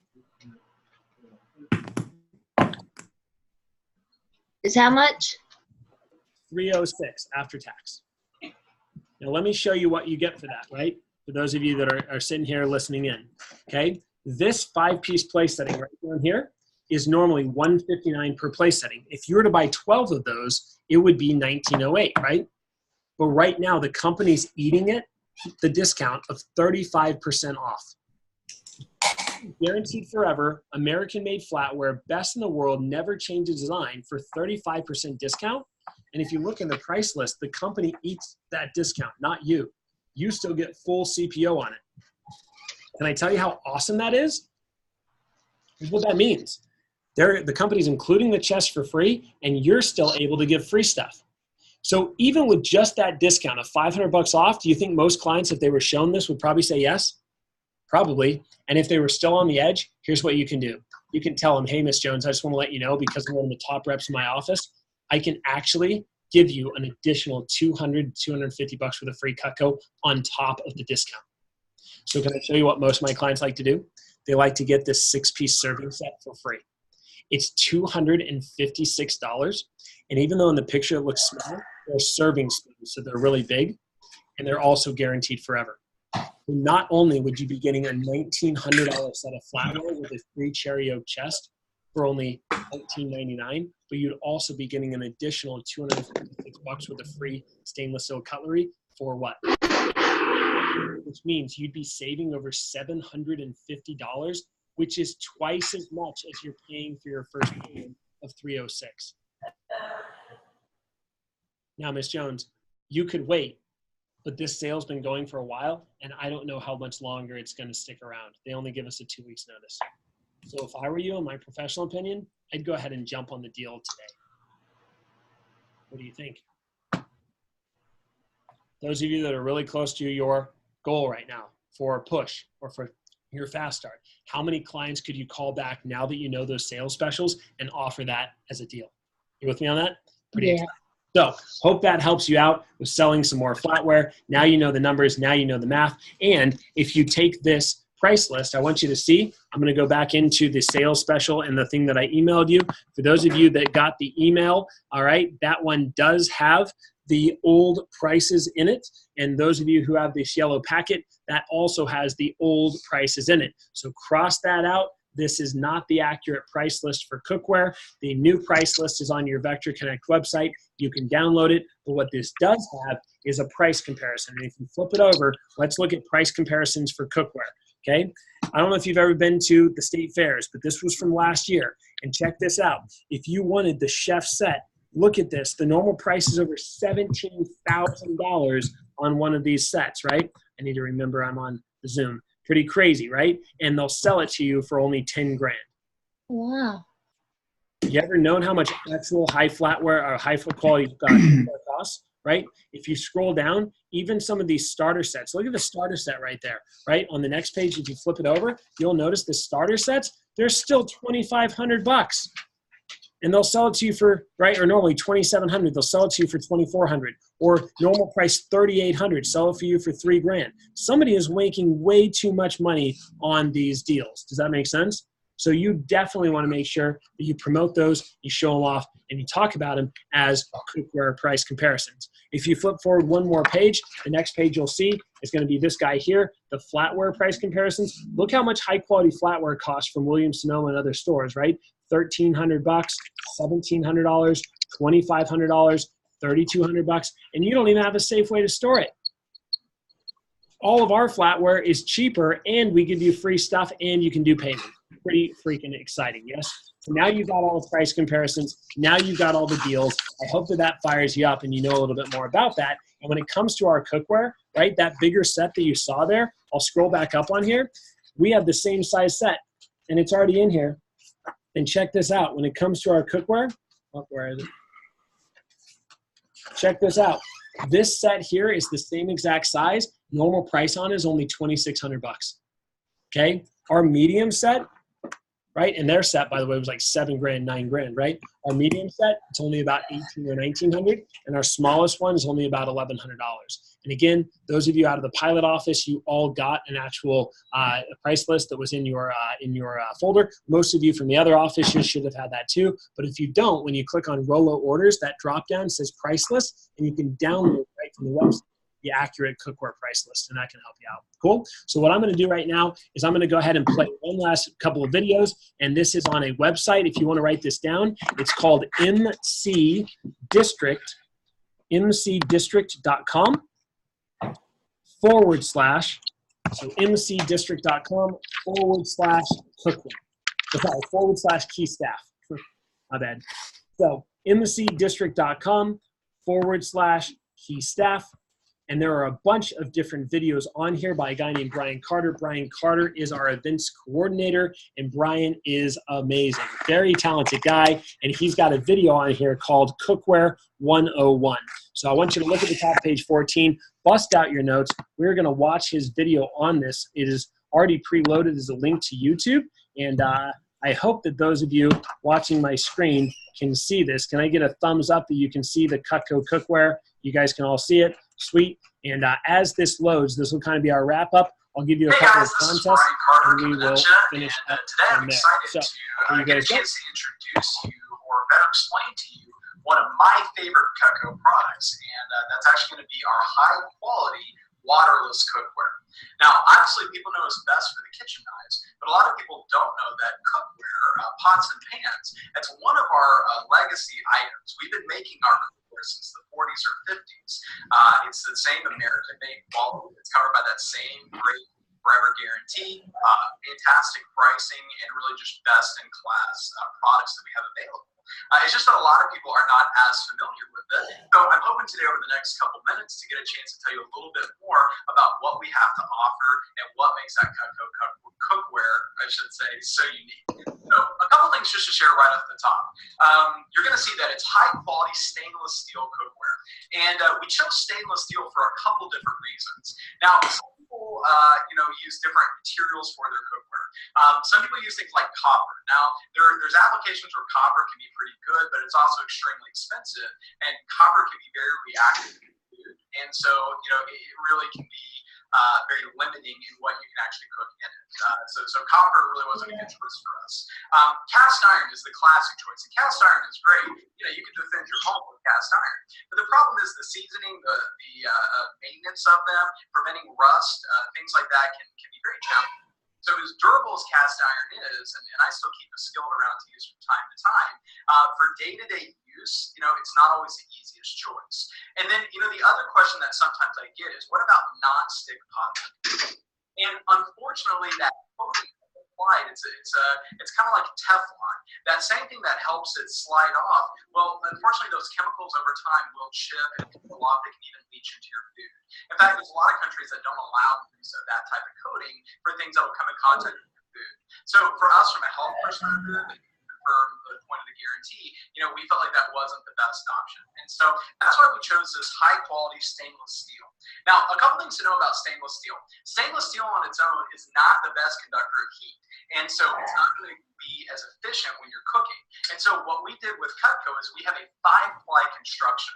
Is how much? $306 after tax. Now let me show you what you get for that, right? For those of you that are sitting here listening in, okay? This 5-piece place setting right down here is normally $159 per place setting. If you were to buy 12 of those, it would be $19.08, right? But right now, the company's eating it, the discount of 35% off. Guaranteed forever, American-made flatware, best in the world, never changes design for 35% discount. And if you look in the price list, the company eats that discount, not you. You still get full CPO on it. Can I tell you how awesome that is? Here's what that means. The company's including the chest for free, and you're still able to give free stuff. So even with just that discount of $500 off, do you think most clients, if they were shown this, would probably say yes? Probably. And if they were still on the edge, here's what you can do. You can tell them, hey, Miss Jones, I just want to let you know, because I'm one of the top reps in my office, I can actually give you an additional $200, $250 worth of free Cutco on top of the discount. So can I show you what most of my clients like to do? They like to get this 6-piece serving set for free. It's $256. And even though in the picture it looks small, they're serving spoons, so they're really big, and they're also guaranteed forever. Not only would you be getting a $1,900 set of flatware with a free cherry oak chest, for only $19.99, but you'd also be getting an additional $256 worth of free stainless steel cutlery for what? Which means you'd be saving over $750, which is twice as much as you're paying for your first payment of $306. Now, Ms. Jones, you could wait, but this sale's been going for a while, and I don't know how much longer it's going to stick around. They only give us a 2 weeks notice. So if I were you, in my professional opinion, I'd go ahead and jump on the deal today. What do you think? Those of you that are really close to your goal right now for a push or for your fast start, how many clients could you call back now that you know those sales specials and offer that as a deal? You with me on that? Pretty exciting. So hope that helps you out with selling some more flatware. Now you know the numbers, now you know the math. And if you take this price list, I want you to see, I'm going to go back into the sales special and the thing that I emailed you. For those of you that got the email, all right, that one does have the old prices in it. And those of you who have this yellow packet, that also has the old prices in it. So cross that out. This is not the accurate price list for cookware. The new price list is on your Vector Connect website. You can download it. But what this does have is a price comparison. And if you flip it over, let's look at price comparisons for cookware. Okay? I don't know if you've ever been to the state fairs, but this was from last year. And check this out. If you wanted the chef set, look at this. The normal price is over $17,000 on one of these sets, right? I need to remember I'm on the Zoom. Pretty crazy, right? And they'll sell it to you for only 10 grand. Wow. You ever known how much actual high flatware or high quality costs, right? If you scroll down, even some of these starter sets, look at the starter set right there, right? On the next page, if you flip it over, you'll notice the starter sets, they're still $2,500. And they'll sell it to you for, right, or normally $2,700, they'll sell it to you for $2,400, or normal price $3,800, sell it for you for $3 grand. Somebody is making way too much money on these deals. Does that make sense? So you definitely want to make sure that you promote those, you show them off, and you talk about them as cookware price comparisons. If you flip forward one more page, the next page you'll see is going to be this guy here, the flatware price comparisons. Look how much high quality flatware costs from Williams-Sonoma and other stores, right? $1,300, $1,700, $2,500, $3,200, and you don't even have a safe way to store it. All of our flatware is cheaper, and we give you free stuff, and you can do payment. Pretty freaking exciting, yes? So now you've got all the price comparisons. Now you've got all the deals. I hope that that fires you up and you know a little bit more about that. And when it comes to our cookware, right, that bigger set that you saw there, I'll scroll back up on here. We have the same size set, and it's already in here. And check this out. When it comes to our cookware, oh, where is it? Check this out. This set here is the same exact size. Normal price on it is only $2,600. Okay? Our medium set, right? And their set, by the way, was like $7 grand, $9 grand, right? Our medium set, it's only about $1,800 or $1,900, and our smallest one is only about $1,100. And again, those of you out of the pilot office, you all got an actual price list that was in your folder. Most of you from the other offices should have had that too. But if you don't, when you click on Rollo Orders, that drop down says price list, and you can download right from the website the accurate cookware price list, and that can help you out. Cool? So what I'm going to do right now is I'm going to go ahead and play one last couple of videos, and this is on a website. If you want to write this down, it's called mcdistrict.com / so mcdistrict.com/cookware, / key staff. My bad. So mcdistrict.com / key staff. And there are a bunch of different videos on here by a guy named Brian Carter. Brian Carter is our events coordinator, and Brian is amazing. Very talented guy, and he's got a video on here called Cookware 101. So I want you to look at the top page 14, bust out your notes. We're going to watch his video on this. It is already preloaded as a link to YouTube, and I hope that those of you watching my screen can see this. Can I get a thumbs up that you can see the Cutco cookware? You guys can all see it. Sweet. And as this loads, this will kind of be our wrap up. I'll give you a couple of contests, and we will finish up from there. So, here you guys go. Introduce you, or better explain to you, one of my favorite Cutco products, and that's actually going to be our high quality waterless cookware. Now, obviously, people know it's best for the kitchen knives, but a lot of people don't know that cookware, pots and pans, that's one of our legacy items. We've been making our cookware since the 40s or 50s. It's the same American-made quality. It's covered by that same great forever guarantee, fantastic pricing, and really just best-in-class products that we have available. It's just that a lot of people are not as familiar with it. So I'm hoping today over the next couple minutes to get a chance to tell you a little bit more about what we have to offer and what makes that Cutco cookware, I should say, so unique. So a couple things just to share right off the top. You're going to see that it's high quality stainless steel cookware. And we chose stainless steel for a couple different reasons. Now, some people use different materials for their cookware. Some people use things like copper. Now, there's applications where copper can be pretty good, but it's also extremely expensive, and copper can be very reactive to food. And so, it really can be very limiting in what you can actually cook in it. So copper really wasn't a good choice for us. Cast iron is the classic choice, and cast iron is great. You can defend your home with cast iron, but the problem is the seasoning, the maintenance of them, preventing rust, things like that can be very challenging. So as durable as cast iron is, and I still keep a skillet around to use from time to time, for day-to-day use, it's not always the easiest choice. And then, the other question that sometimes I get is, what about non-stick pots? And unfortunately, that coating applied, it's kind of like Teflon. That same thing that helps it slide off, well, unfortunately, those chemicals over time will chip and peel off. They can even leach into your food. In fact, there's a lot of countries that don't allow the use of that type of coating for things that will come in contact with your food. So for us, from a health perspective, from the point of the guarantee, we felt like that wasn't the best option. And so that's why we chose this high quality stainless steel. Now, a couple things to know about stainless steel. Stainless steel on its own is not the best conductor of heat. And so it's not going to be as efficient when you're cooking. And so what we did with Cutco is we have a 5-ply construction.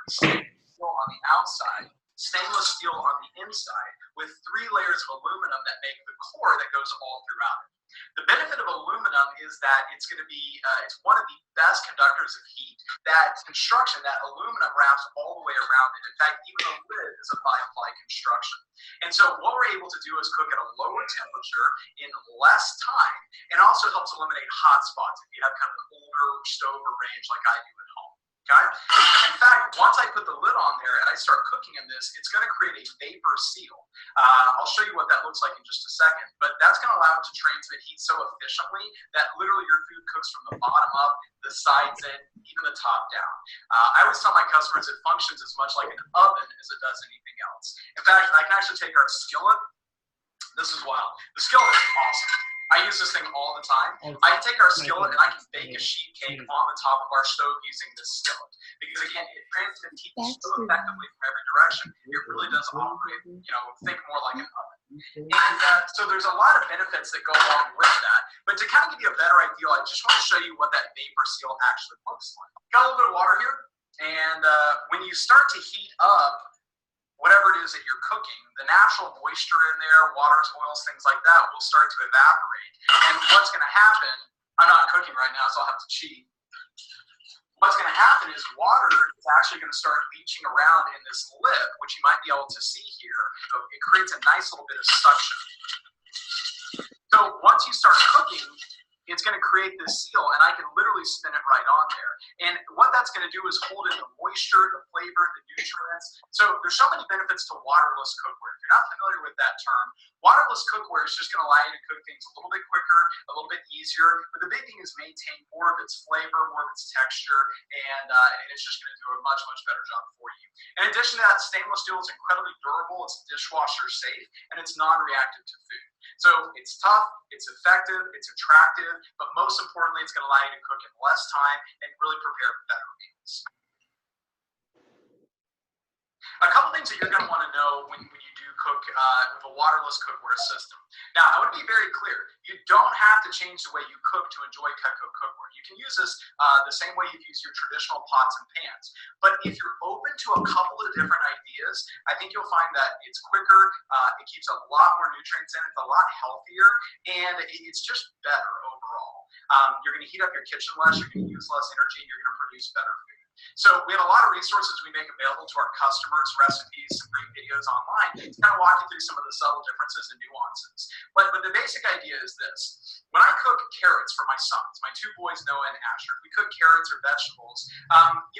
Stainless steel on the outside, stainless steel on the inside, with 3 layers of aluminum that make the core that goes all throughout it. The benefit of aluminum is that it's going to be, it's one of the best conductors of heat. That construction, that aluminum wraps all the way around it. In fact, even the lid is a 5-ply construction. And so what we're able to do is cook at a lower temperature in less time, and also helps eliminate hot spots if you have kind of an older stove or range like I do at home. Okay? In fact, once I put the lid on there and I start cooking in this, it's going to create a vapor seal. I'll show you what that looks like in just a second, but that's going to allow it to transmit heat so efficiently that literally your food cooks from the bottom up, the sides in, even the top down. I always tell my customers it functions as much like an oven as it does anything else. In fact, I can actually take our skillet. This is wild. The skillet is awesome. I use this thing all the time. I can take our skillet and I can bake a sheet cake on the top of our stove using this skillet. Because again, it transmits heat so effectively from every direction. It really does operate, think more like an oven. And so there's a lot of benefits that go along with that. But to kind of give you a better idea, I just want to show you what that vapor seal actually looks like. Got a little bit of water here. And when you start to heat up whatever it is that you're cooking, the natural moisture in there, waters, oils, things like that, will start to evaporate. And what's going to happen, I'm not cooking right now, so I'll have to cheat. What's going to happen is water is actually going to start leaching around in this lip, which you might be able to see here. So it creates a nice little bit of suction. So once you start cooking, it's going to create this seal, and I can literally spin it right on there. And what that's going to do is hold in the moisture, the flavor, the nutrients. So there's so many benefits to waterless cookware. If you're not familiar with that term, waterless cookware is just going to allow you to cook things a little bit quicker, a little bit easier. But the big thing is maintain more of its flavor, more of its texture, and it's just going to do a much, much better job for you. In addition to that, stainless steel is incredibly durable, it's dishwasher safe, and it's non-reactive to food. So it's tough, it's effective, it's attractive, but most importantly, it's going to allow you to cook in less time and really prepare better meals. A couple things that you're going to want to know when you do cook with a waterless cookware system. Now, I want to be very clear. You don't have to change the way you cook to enjoy Cutco cookware. You can use this the same way you use your traditional pots and pans. But if you're open to a couple of different ideas, I think you'll find that it's quicker, it keeps a lot more nutrients in it, it's a lot healthier, and it's just better overall. You're going to heat up your kitchen less, you're going to use less energy, and you're going to produce better food. So we have a lot of resources we make available to our customers, recipes, some great videos online to kind of walk you through some of the subtle differences and nuances. But the basic idea is this. When I cook carrots for my sons, my two boys, Noah and Asher, if we cook carrots or vegetables,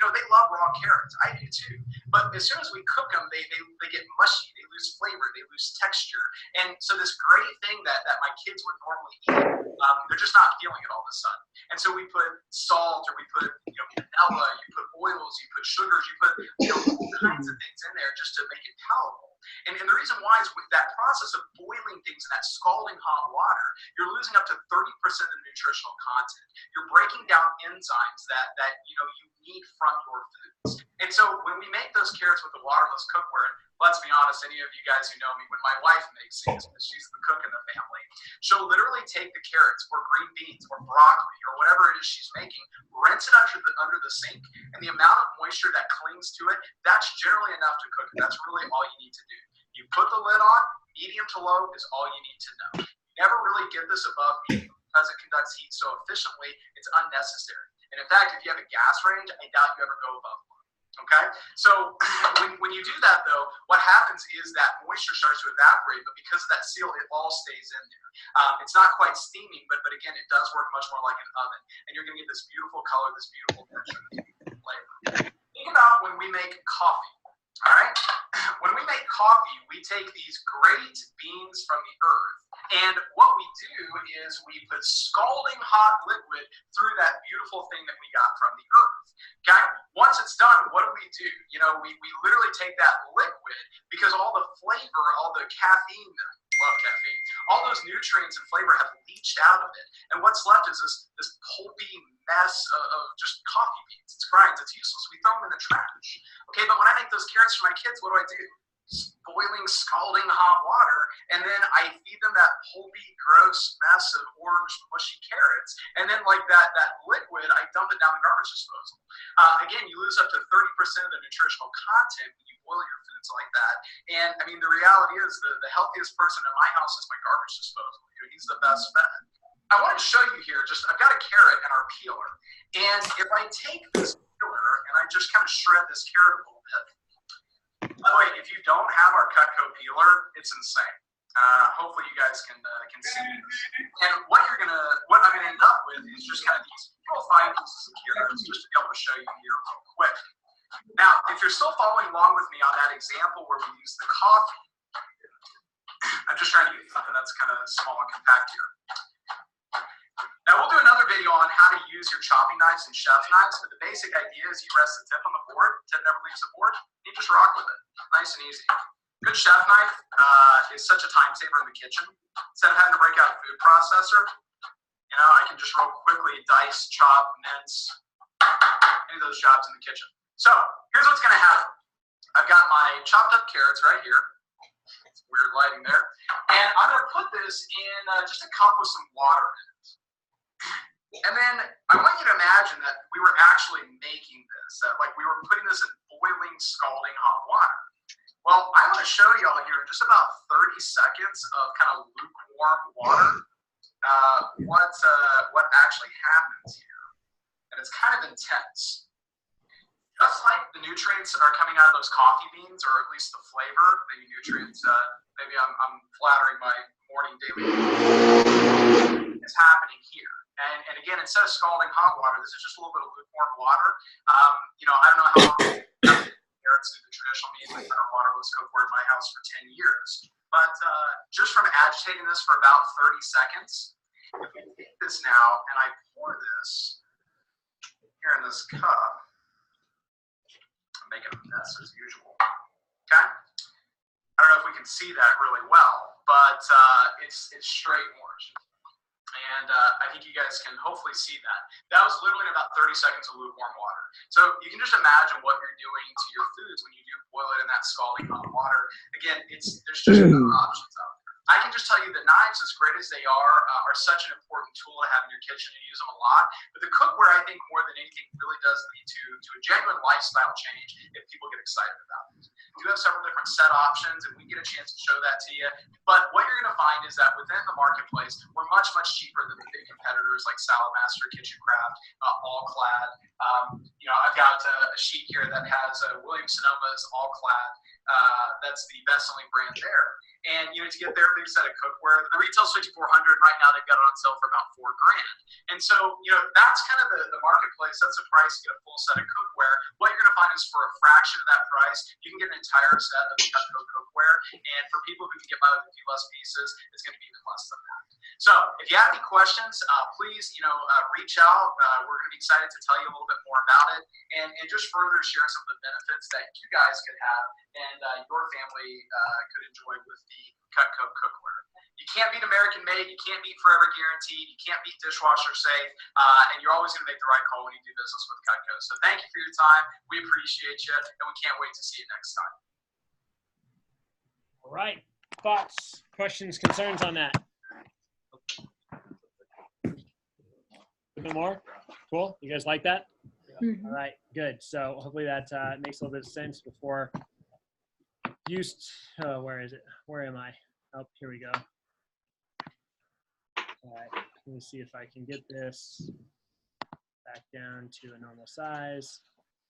they love raw carrots. I do too. But as soon as we cook them, they get mushy, they lose flavor, they lose texture. And so this great thing that my kids would normally eat, they're just not feeling it all of a sudden. And so we put salt, or we put vanilla, you put oils, you put sugars, you put all kinds of things in there just to make it palatable. And the reason why is with that process of boiling things in that scalding hot water, you're losing up to 30% of the nutritional content. You're breaking down enzymes that you need from your foods. And so when we make those carrots with the waterless cookware, and let's be honest, any of you guys who know me, when my wife makes these, because she's the cook in the family, she'll literally take the carrots or green beans or broccoli or whatever it is she's making, rinse it under the sink, and the amount of moisture that clings to it, that's generally enough to cook it. That's really all you need to do. You put the lid on, medium to low is all you need to know. You never really get this above medium because it conducts heat so efficiently, it's unnecessary. And in fact, if you have a gas range, I doubt you ever go above one. Okay? So when you do that, though, what happens is that moisture starts to evaporate, but because of that seal, it all stays in there. It's not quite steaming, but again, it does work much more like an oven. And you're going to get this beautiful color, this beautiful texture, this beautiful flavor. Think about when we make coffee. All right? When we make coffee, we take these great beans from the earth, and what we do is we put scalding hot liquid through that beautiful thing that we got from the earth. Okay? Once it's done, what do? We literally take that liquid, because all the flavor, all the caffeine, love caffeine, all those nutrients and flavor have leached out of it. And what's left is this pulpy mess of just coffee beans. It's grinds, it's useless. We throw them in the trash. Okay, but when I make those carrots for my kids, what do? Boiling, scalding hot water, and then I feed them that pulpy, gross mess of orange, mushy carrots, and then like that liquid, I dump it down the garbage disposal. Again, you lose up to 30% of the nutritional content when you boil your foods like that. And I mean, the reality is the healthiest person in my house is my garbage disposal. He's the best fed. I want to show you here, I've got a carrot and our peeler, and if I take this peeler and I just kind of shred this carrot a little bit. By the way, if you don't have our Cutco peeler, it's insane. Hopefully you guys can see this. And what I'm gonna end up with is just kind of these little fine pieces of carrots, just to be able to show you here real quick. Now, if you're still following along with me on that example where we use the coffee, I'm just trying to get something that's kind of small and compact here. Now, we'll do another video on how to use your chopping knives and chef knives, but the basic idea is you rest the tip on the board, tip never leaves the board, you just rock with it. Nice and easy. Good chef knife is such a time saver in the kitchen. Instead of having to break out a food processor, I can just real quickly dice, chop, mince, any of those jobs in the kitchen. So, here's what's gonna happen. I've got my chopped up carrots right here. It's weird lighting there. And I'm gonna put this in just a cup with some water in it. And then I want you to imagine that we were actually making this, like we were putting this in boiling, scalding hot water. Well, I want to show you all here in just about 30 seconds of kind of lukewarm water what actually happens here. And it's kind of intense. Just like the nutrients are coming out of those coffee beans, or at least the flavor, maybe nutrients, maybe I'm flattering my morning daily is happening here. And again, instead of scalding hot water, this is just a little bit of lukewarm water. I don't know how long carrots do the traditional means. I've had waterless cookware in my house for 10 years. But just from agitating this for about 30 seconds, if we take this now and I pour this here in this cup, I'm making a mess as usual. Okay? I don't know if we can see that really well, but it's straight orange. And I think you guys can hopefully see that. That was literally about 30 seconds of lukewarm water. So you can just imagine what you're doing to your foods when you do boil it in that scalding hot water. Again, there's just no options out there. I can just tell you the knives, as great as they are such an important tool to have in your kitchen. You use them a lot. But the cookware, I think, more than anything, really does lead to a genuine lifestyle change if people get excited about it. We do have several different set options, and we get a chance to show that to you. But what you're going to find is that within the marketplace, we're much, much cheaper than the big competitors like Saladmaster, KitchenCraft, All-Clad. I've got a sheet here that has Williams-Sonoma's All-Clad. That's the best-selling brand there. And to get their big set of cookware, the retail $6,400 right now. They've got it on sale for about $4,000. And so that's kind of the marketplace. That's the price to get a full set of cookware. What you're going to find is for a fraction of that price, you can get an entire set of Cutco cookware. And for people who can get by with a few less pieces, it's going to be even less than that. So if you have any questions, please reach out. We're going to be excited to tell you a little bit more about it and just further share some of the benefits that you guys could have and your family could enjoy with the Cutco cookware. You can't beat American made, you can't beat forever guaranteed, you can't beat dishwasher safe, and you're always going to make the right call when you do business with Cutco. So thank you for your time. We appreciate you, and we can't wait to see you next time. All right. Thoughts, questions, concerns on that? A bit more? Cool. You guys like that? Mhm. All right. Good. So hopefully that makes a little bit of sense before where is it? Where am I? Oh, here we go. All right. Let me see if I can get this back down to a normal size.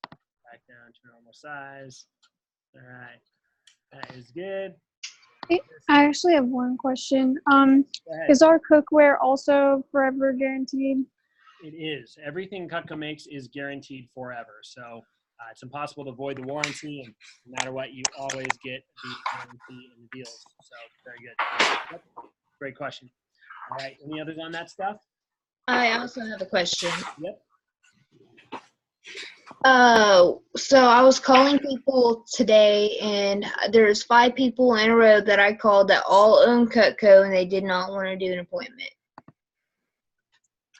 Back down to a normal size. All right. That is good. I actually have one question. Go ahead. Is our cookware also forever guaranteed? It is. Everything Cutco makes is guaranteed forever. So it's impossible to avoid the warranty, and no matter what, you always get the warranty and the deals. So very good. Yep. Great question. All right. Any others on that stuff? I also have a question. Yep. So I was calling people today, and there's 5 people in a row that I called that all own Cutco, and they did not want to do an appointment.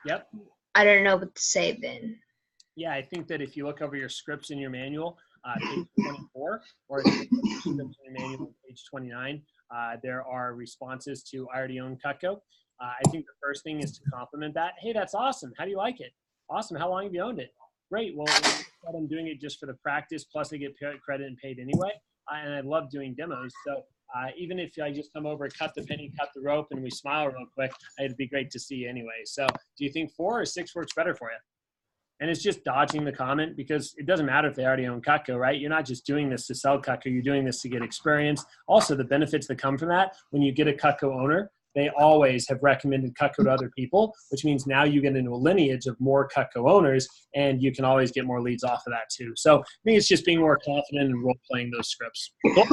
Yep. I don't know what to say then. Yeah, I think that if you look over your scripts in your manual, page 24, or if you look at your scripts in your manual, page 29, there are responses to I already own Cutco. I think the first thing is to compliment that. Hey, that's awesome. How do you like it? Awesome. How long have you owned it? Great. Well, I'm doing it just for the practice, plus I get credit and paid anyway. And I love doing demos. So even if I just come over, cut the penny, cut the rope, and we smile real quick, it'd be great to see you anyway. So do you think 4 or 6 works better for you? And it's just dodging the comment, because it doesn't matter if they already own Cutco, right? You're not just doing this to sell Cutco. You're doing this to get experience. Also, the benefits that come from that, when you get a Cutco owner, they always have recommended Cutco to other people, which means now you get into a lineage of more Cutco owners, and you can always get more leads off of that too. So I think it's just being more confident and role-playing those scripts. Cool?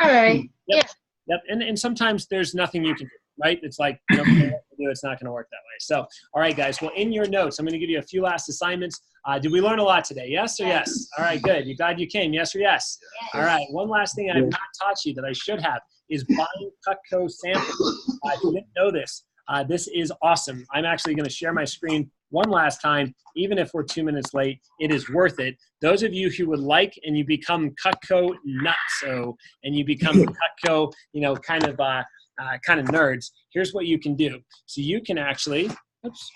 All right. Yep. Yep. And sometimes there's nothing you can do, right? It's like, you know, it's not going to work that way. So, all right, guys. Well, in your notes, I'm going to give you a few last assignments. Did we learn a lot today? Yes or yes? All right, good. You glad you came? Yes or yes? All right. One last thing I have not taught you that I should have is buying Cutco samples. If you didn't know this, this is awesome. I'm actually going to share my screen one last time. Even if we're 2 minutes late, it is worth it. Those of you who would like, and you become Cutco nutso, and you become Cutco, you know, kind of nerds, here's what you can do. So you can actually, oops,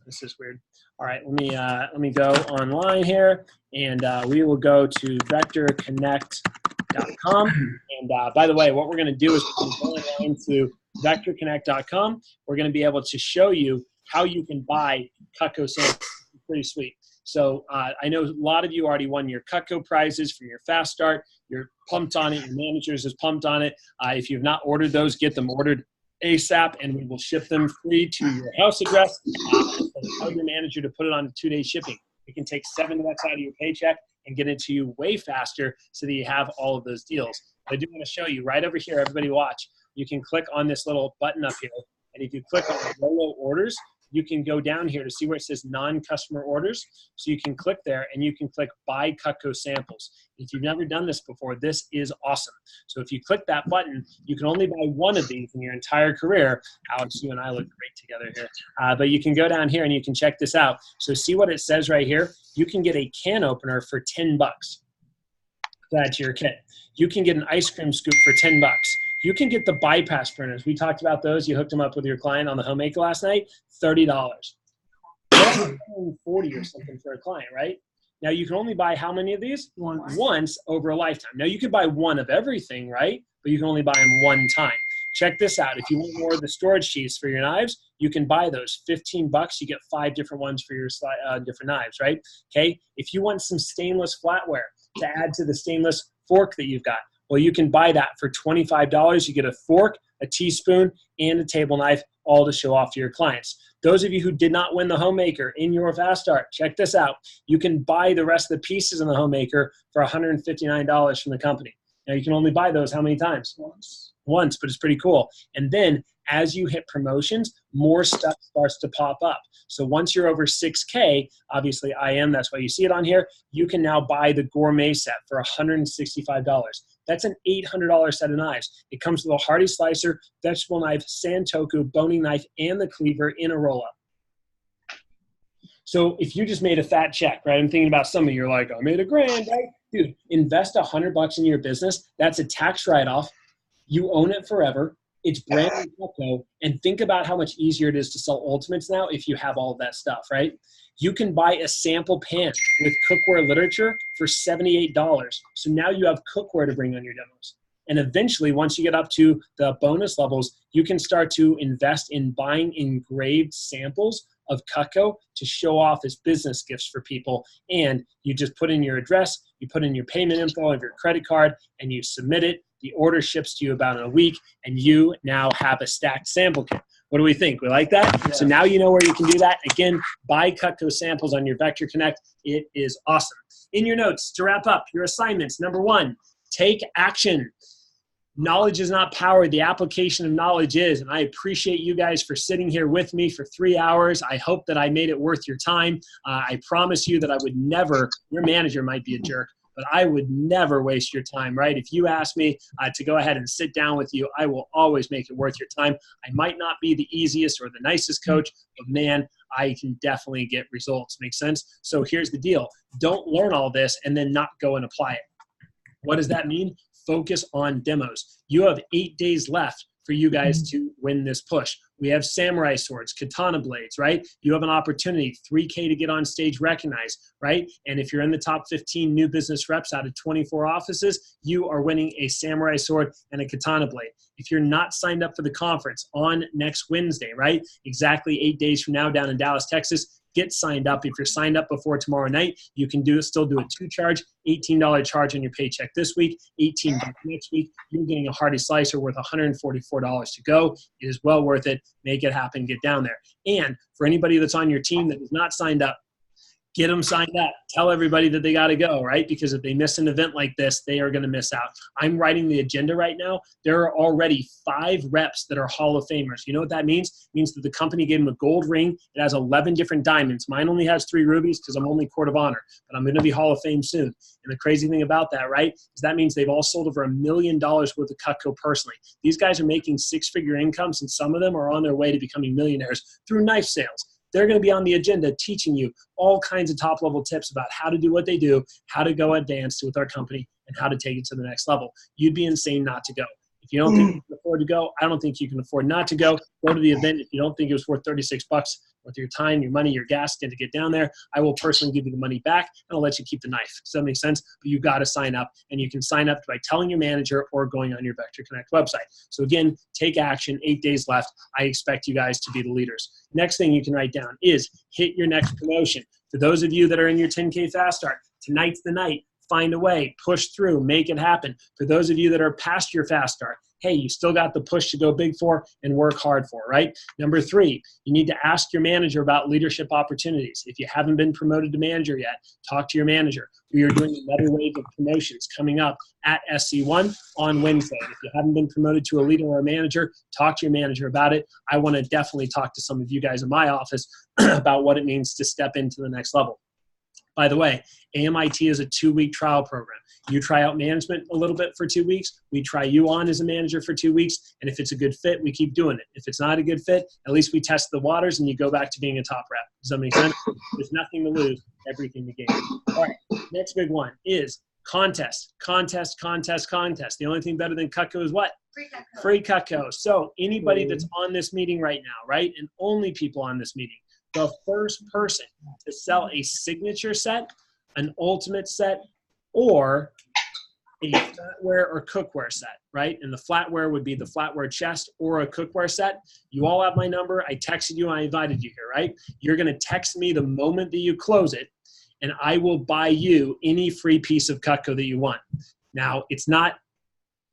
this is weird. All right, let me go online here, and we will go to vectorconnect.com. And by the way, what we're going to do is we're going to go online to vectorconnect.com. We're going to be able to show you how you can buy Cutco samples. It's pretty sweet. So I know a lot of you already won your Cutco prizes from your Fast Start. You're pumped on it. Your managers is pumped on it. If you've not ordered those, get them ordered ASAP, and we will ship them free to your house address. Tell your manager to put it on 2-day shipping. We can take $7 out of your paycheck and get it to you way faster so that you have all of those deals. I do want to show you right over here. Everybody watch. You can click on this little button up here, and if you click on Rollo Orders, you can go down here to see where it says non-customer orders. So you can click there, and you can click buy Cutco samples. If you've never done this before, this is awesome. So if you click that button, you can only buy one of these in your entire career. Alex, you and I look great together here. But you can go down here and you can check this out. So see what it says right here? You can get a can opener for $10. That's your kit. You can get an ice cream scoop for $10. You can get the bypass printers. We talked about those. You hooked them up with your client on the Homemaker last night, $30. $40 or something for a client, right? Now you can only buy how many of these? Once over a lifetime. Now you could buy one of everything, right? But you can only buy them one time. Check this out. If you want more of the storage sheaths for your knives, you can buy those. $15, you get 5 different ones for your different knives, right? Okay. If you want some stainless flatware to add to the stainless fork that you've got, well, you can buy that for $25. You get a fork, a teaspoon, and a table knife, all to show off to your clients. Those of you who did not win the Homemaker in your Fast Start, check this out. You can buy the rest of the pieces in the Homemaker for $159 from the company. Now, you can only buy those how many times? Once, but it's pretty cool. And then as you hit promotions, more stuff starts to pop up. So once you're over 6K, obviously that's why you see it on here, you can now buy the gourmet set for $165. That's an $800 set of knives. It comes with a Hardy slicer, vegetable knife, Santoku, boning knife, and the cleaver in a roll-up. So if you just made a fat check, right? I'm thinking about some of you, you're like, I made $1,000, right? Dude, invest $100 in your business. That's a tax write-off. You own it forever. It's brand new Cutco. And think about how much easier it is to sell Ultimates now if you have all of that stuff, right? You can buy a sample pan with cookware literature for $78. So now you have cookware to bring on your demos. And eventually, once you get up to the bonus levels, you can start to invest in buying engraved samples of Cutco to show off as business gifts for people. And you just put in your address, you put in your payment info of your credit card, and you submit it. The order ships to you about in a week, and you now have a stacked sample kit. What do we think? We like that? Yeah. So now you know where you can do that. Again, buy Cutco samples on your Vector Connect. It is awesome. In your notes, to wrap up, your assignments. Number 1, take action. Knowledge is not power. The application of knowledge is. And I appreciate you guys for sitting here with me for 3 hours. I hope that I made it worth your time. I promise you that I would never, your manager might be a jerk, but I would never waste your time, right? If you ask me to go ahead and sit down with you, I will always make it worth your time. I might not be the easiest or the nicest coach, but man, I can definitely get results. Make sense? So here's the deal. Don't learn all this and then not go and apply it. What does that mean? Focus on demos. You have 8 days left for you guys to win this push. We have samurai swords, katana blades, right? You have an opportunity, 3K to get on stage recognized, right? And if you're in the top 15 new business reps out of 24 offices, you are winning a samurai sword and a katana blade. If you're not signed up for the conference on next Wednesday, right? Exactly 8 days from now down in Dallas, Texas, get signed up. If you're signed up before tomorrow night, you can still do a 2-charge, $18 charge on your paycheck this week, $18 next week. You're getting a Hardy slicer worth $144 to go. It is well worth it. Make it happen. Get down there. And for anybody that's on your team that is not signed up, get them signed up. Tell everybody that they got to go, right? Because if they miss an event like this, they are going to miss out. I'm writing the agenda right now. There are already 5 reps that are Hall of Famers. You know what that means? It means that the company gave them a gold ring. It has 11 different diamonds. Mine only has 3 rubies because I'm only Court of Honor, but I'm going to be Hall of Fame soon. And the crazy thing about that, right, is that means they've all sold over $1 million worth of Cutco personally. These guys are making 6-figure incomes, and some of them are on their way to becoming millionaires through knife sales. They're going to be on the agenda teaching you all kinds of top-level tips about how to do what they do, how to go advanced with our company, and how to take it to the next level. You'd be insane not to go. If you don't think you can afford to go, I don't think you can afford not to go. Go to the event. If you don't think it was worth $36 worth your time, your money, your gas to get down there, I will personally give you the money back, and I'll let you keep the knife. Does that make sense? But you got to sign up, and you can sign up by telling your manager or going on your Vector Connect website. So again, take action. 8 days left. I expect you guys to be the leaders. Next thing you can write down is hit your next promotion. For those of you that are in your 10K Fast Start, tonight's the night. Find a way, push through, make it happen. For those of you that are past your Fast Start, hey, you still got the push to go big for and work hard for, right? Number 3, you need to ask your manager about leadership opportunities. If you haven't been promoted to manager yet, talk to your manager. We are doing another wave of promotions coming up at SC1 on Wednesday. If you haven't been promoted to a leader or a manager, talk to your manager about it. I want to definitely talk to some of you guys in my office about what it means to step into the next level. By the way, AMIT is a 2-week trial program. You try out management a little bit for 2 weeks. We try you on as a manager for 2 weeks. And if it's a good fit, we keep doing it. If it's not a good fit, at least we test the waters and you go back to being a top rep. Does that make sense? There's nothing to lose, everything to gain. All right, next big one is Contest. The only thing better than Cutco is what? Free Cutco. Free Cutco. So anybody that's on this meeting right now, right, and only people on this meeting, the first person to sell a signature set, an ultimate set, or a flatware or cookware set, right? And the flatware would be the flatware chest or a cookware set. You all have my number. I texted you. I invited you here, right? You're going to text me the moment that you close it, and I will buy you any free piece of Cutco that you want. Now, it's not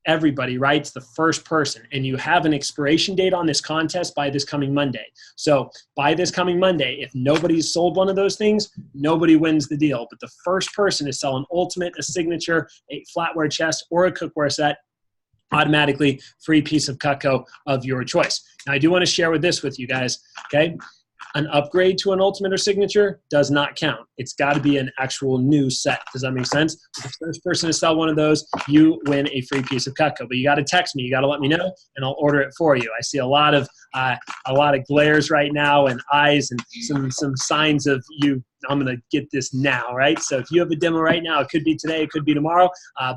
everybody, right? It's the first person. And you have an expiration date on this contest by this coming Monday. So by this coming Monday, if nobody's sold one of those things, nobody wins the deal. But the first person to sell an ultimate, a signature, a flatware chest, or a cookware set, automatically free piece of Cutco of your choice. Now, I do want to share this with you guys, okay? An upgrade to an ultimate or signature does not count. It's got to be an actual new set. Does that make sense? The first person to sell one of those, you win a free piece of Cutco. But you got to text me. You got to let me know, and I'll order it for you. I see a lot of glares right now and eyes and some signs of you. I'm going to get this now, right? So if you have a demo right now, it could be today, it could be tomorrow,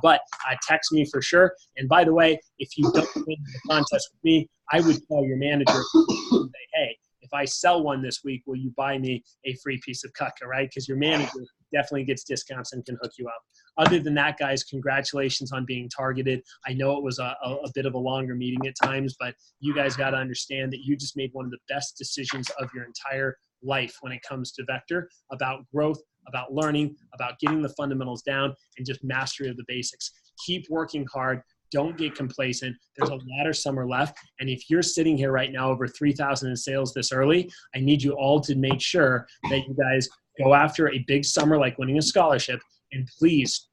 but text me for sure. And by the way, if you don't win the contest with me, I would call your manager and say, hey, if I sell one this week, will you buy me a free piece of Cutco, right? Because your manager definitely gets discounts and can hook you up. Other than that, guys, congratulations on being targeted. I know it was a bit of a longer meeting at times, but you guys got to understand that you just made one of the best decisions of your entire life when it comes to Vector, about growth, about learning, about getting the fundamentals down, and just mastery of the basics. Keep working hard. Don't get complacent. There's a lot of summer left. And if you're sitting here right now over 3,000 in sales this early, I need you all to make sure that you guys go after a big summer like winning a scholarship. And please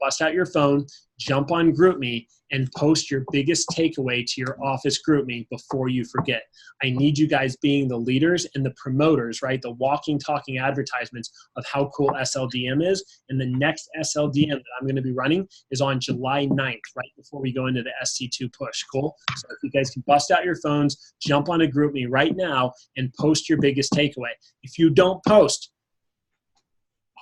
bust out your phone, jump on GroupMe, and post your biggest takeaway to your office GroupMe before you forget. I need you guys being the leaders and the promoters, right? The walking, talking advertisements of how cool SLDM is. And the next SLDM that I'm going to be running is on July 9th, right before we go into the SC2 push. Cool? So if you guys can bust out your phones, jump on a GroupMe right now and post your biggest takeaway. If you don't post,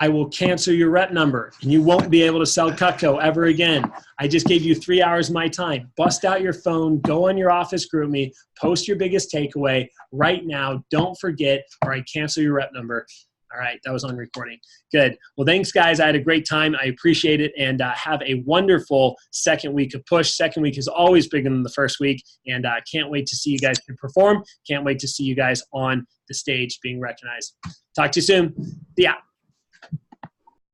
I will cancel your rep number and you won't be able to sell Cutco ever again. I just gave you 3 hours of my time. Bust out your phone, go on your office GroupMe, post your biggest takeaway right now. Don't forget, or I cancel your rep number. All right, that was on recording. Good. Well, thanks, guys. I had a great time. I appreciate it, and have a wonderful second week of push. Second week is always bigger than the first week, and can't wait to see you guys perform. Can't wait to see you guys on the stage being recognized. Talk to you soon. Yeah.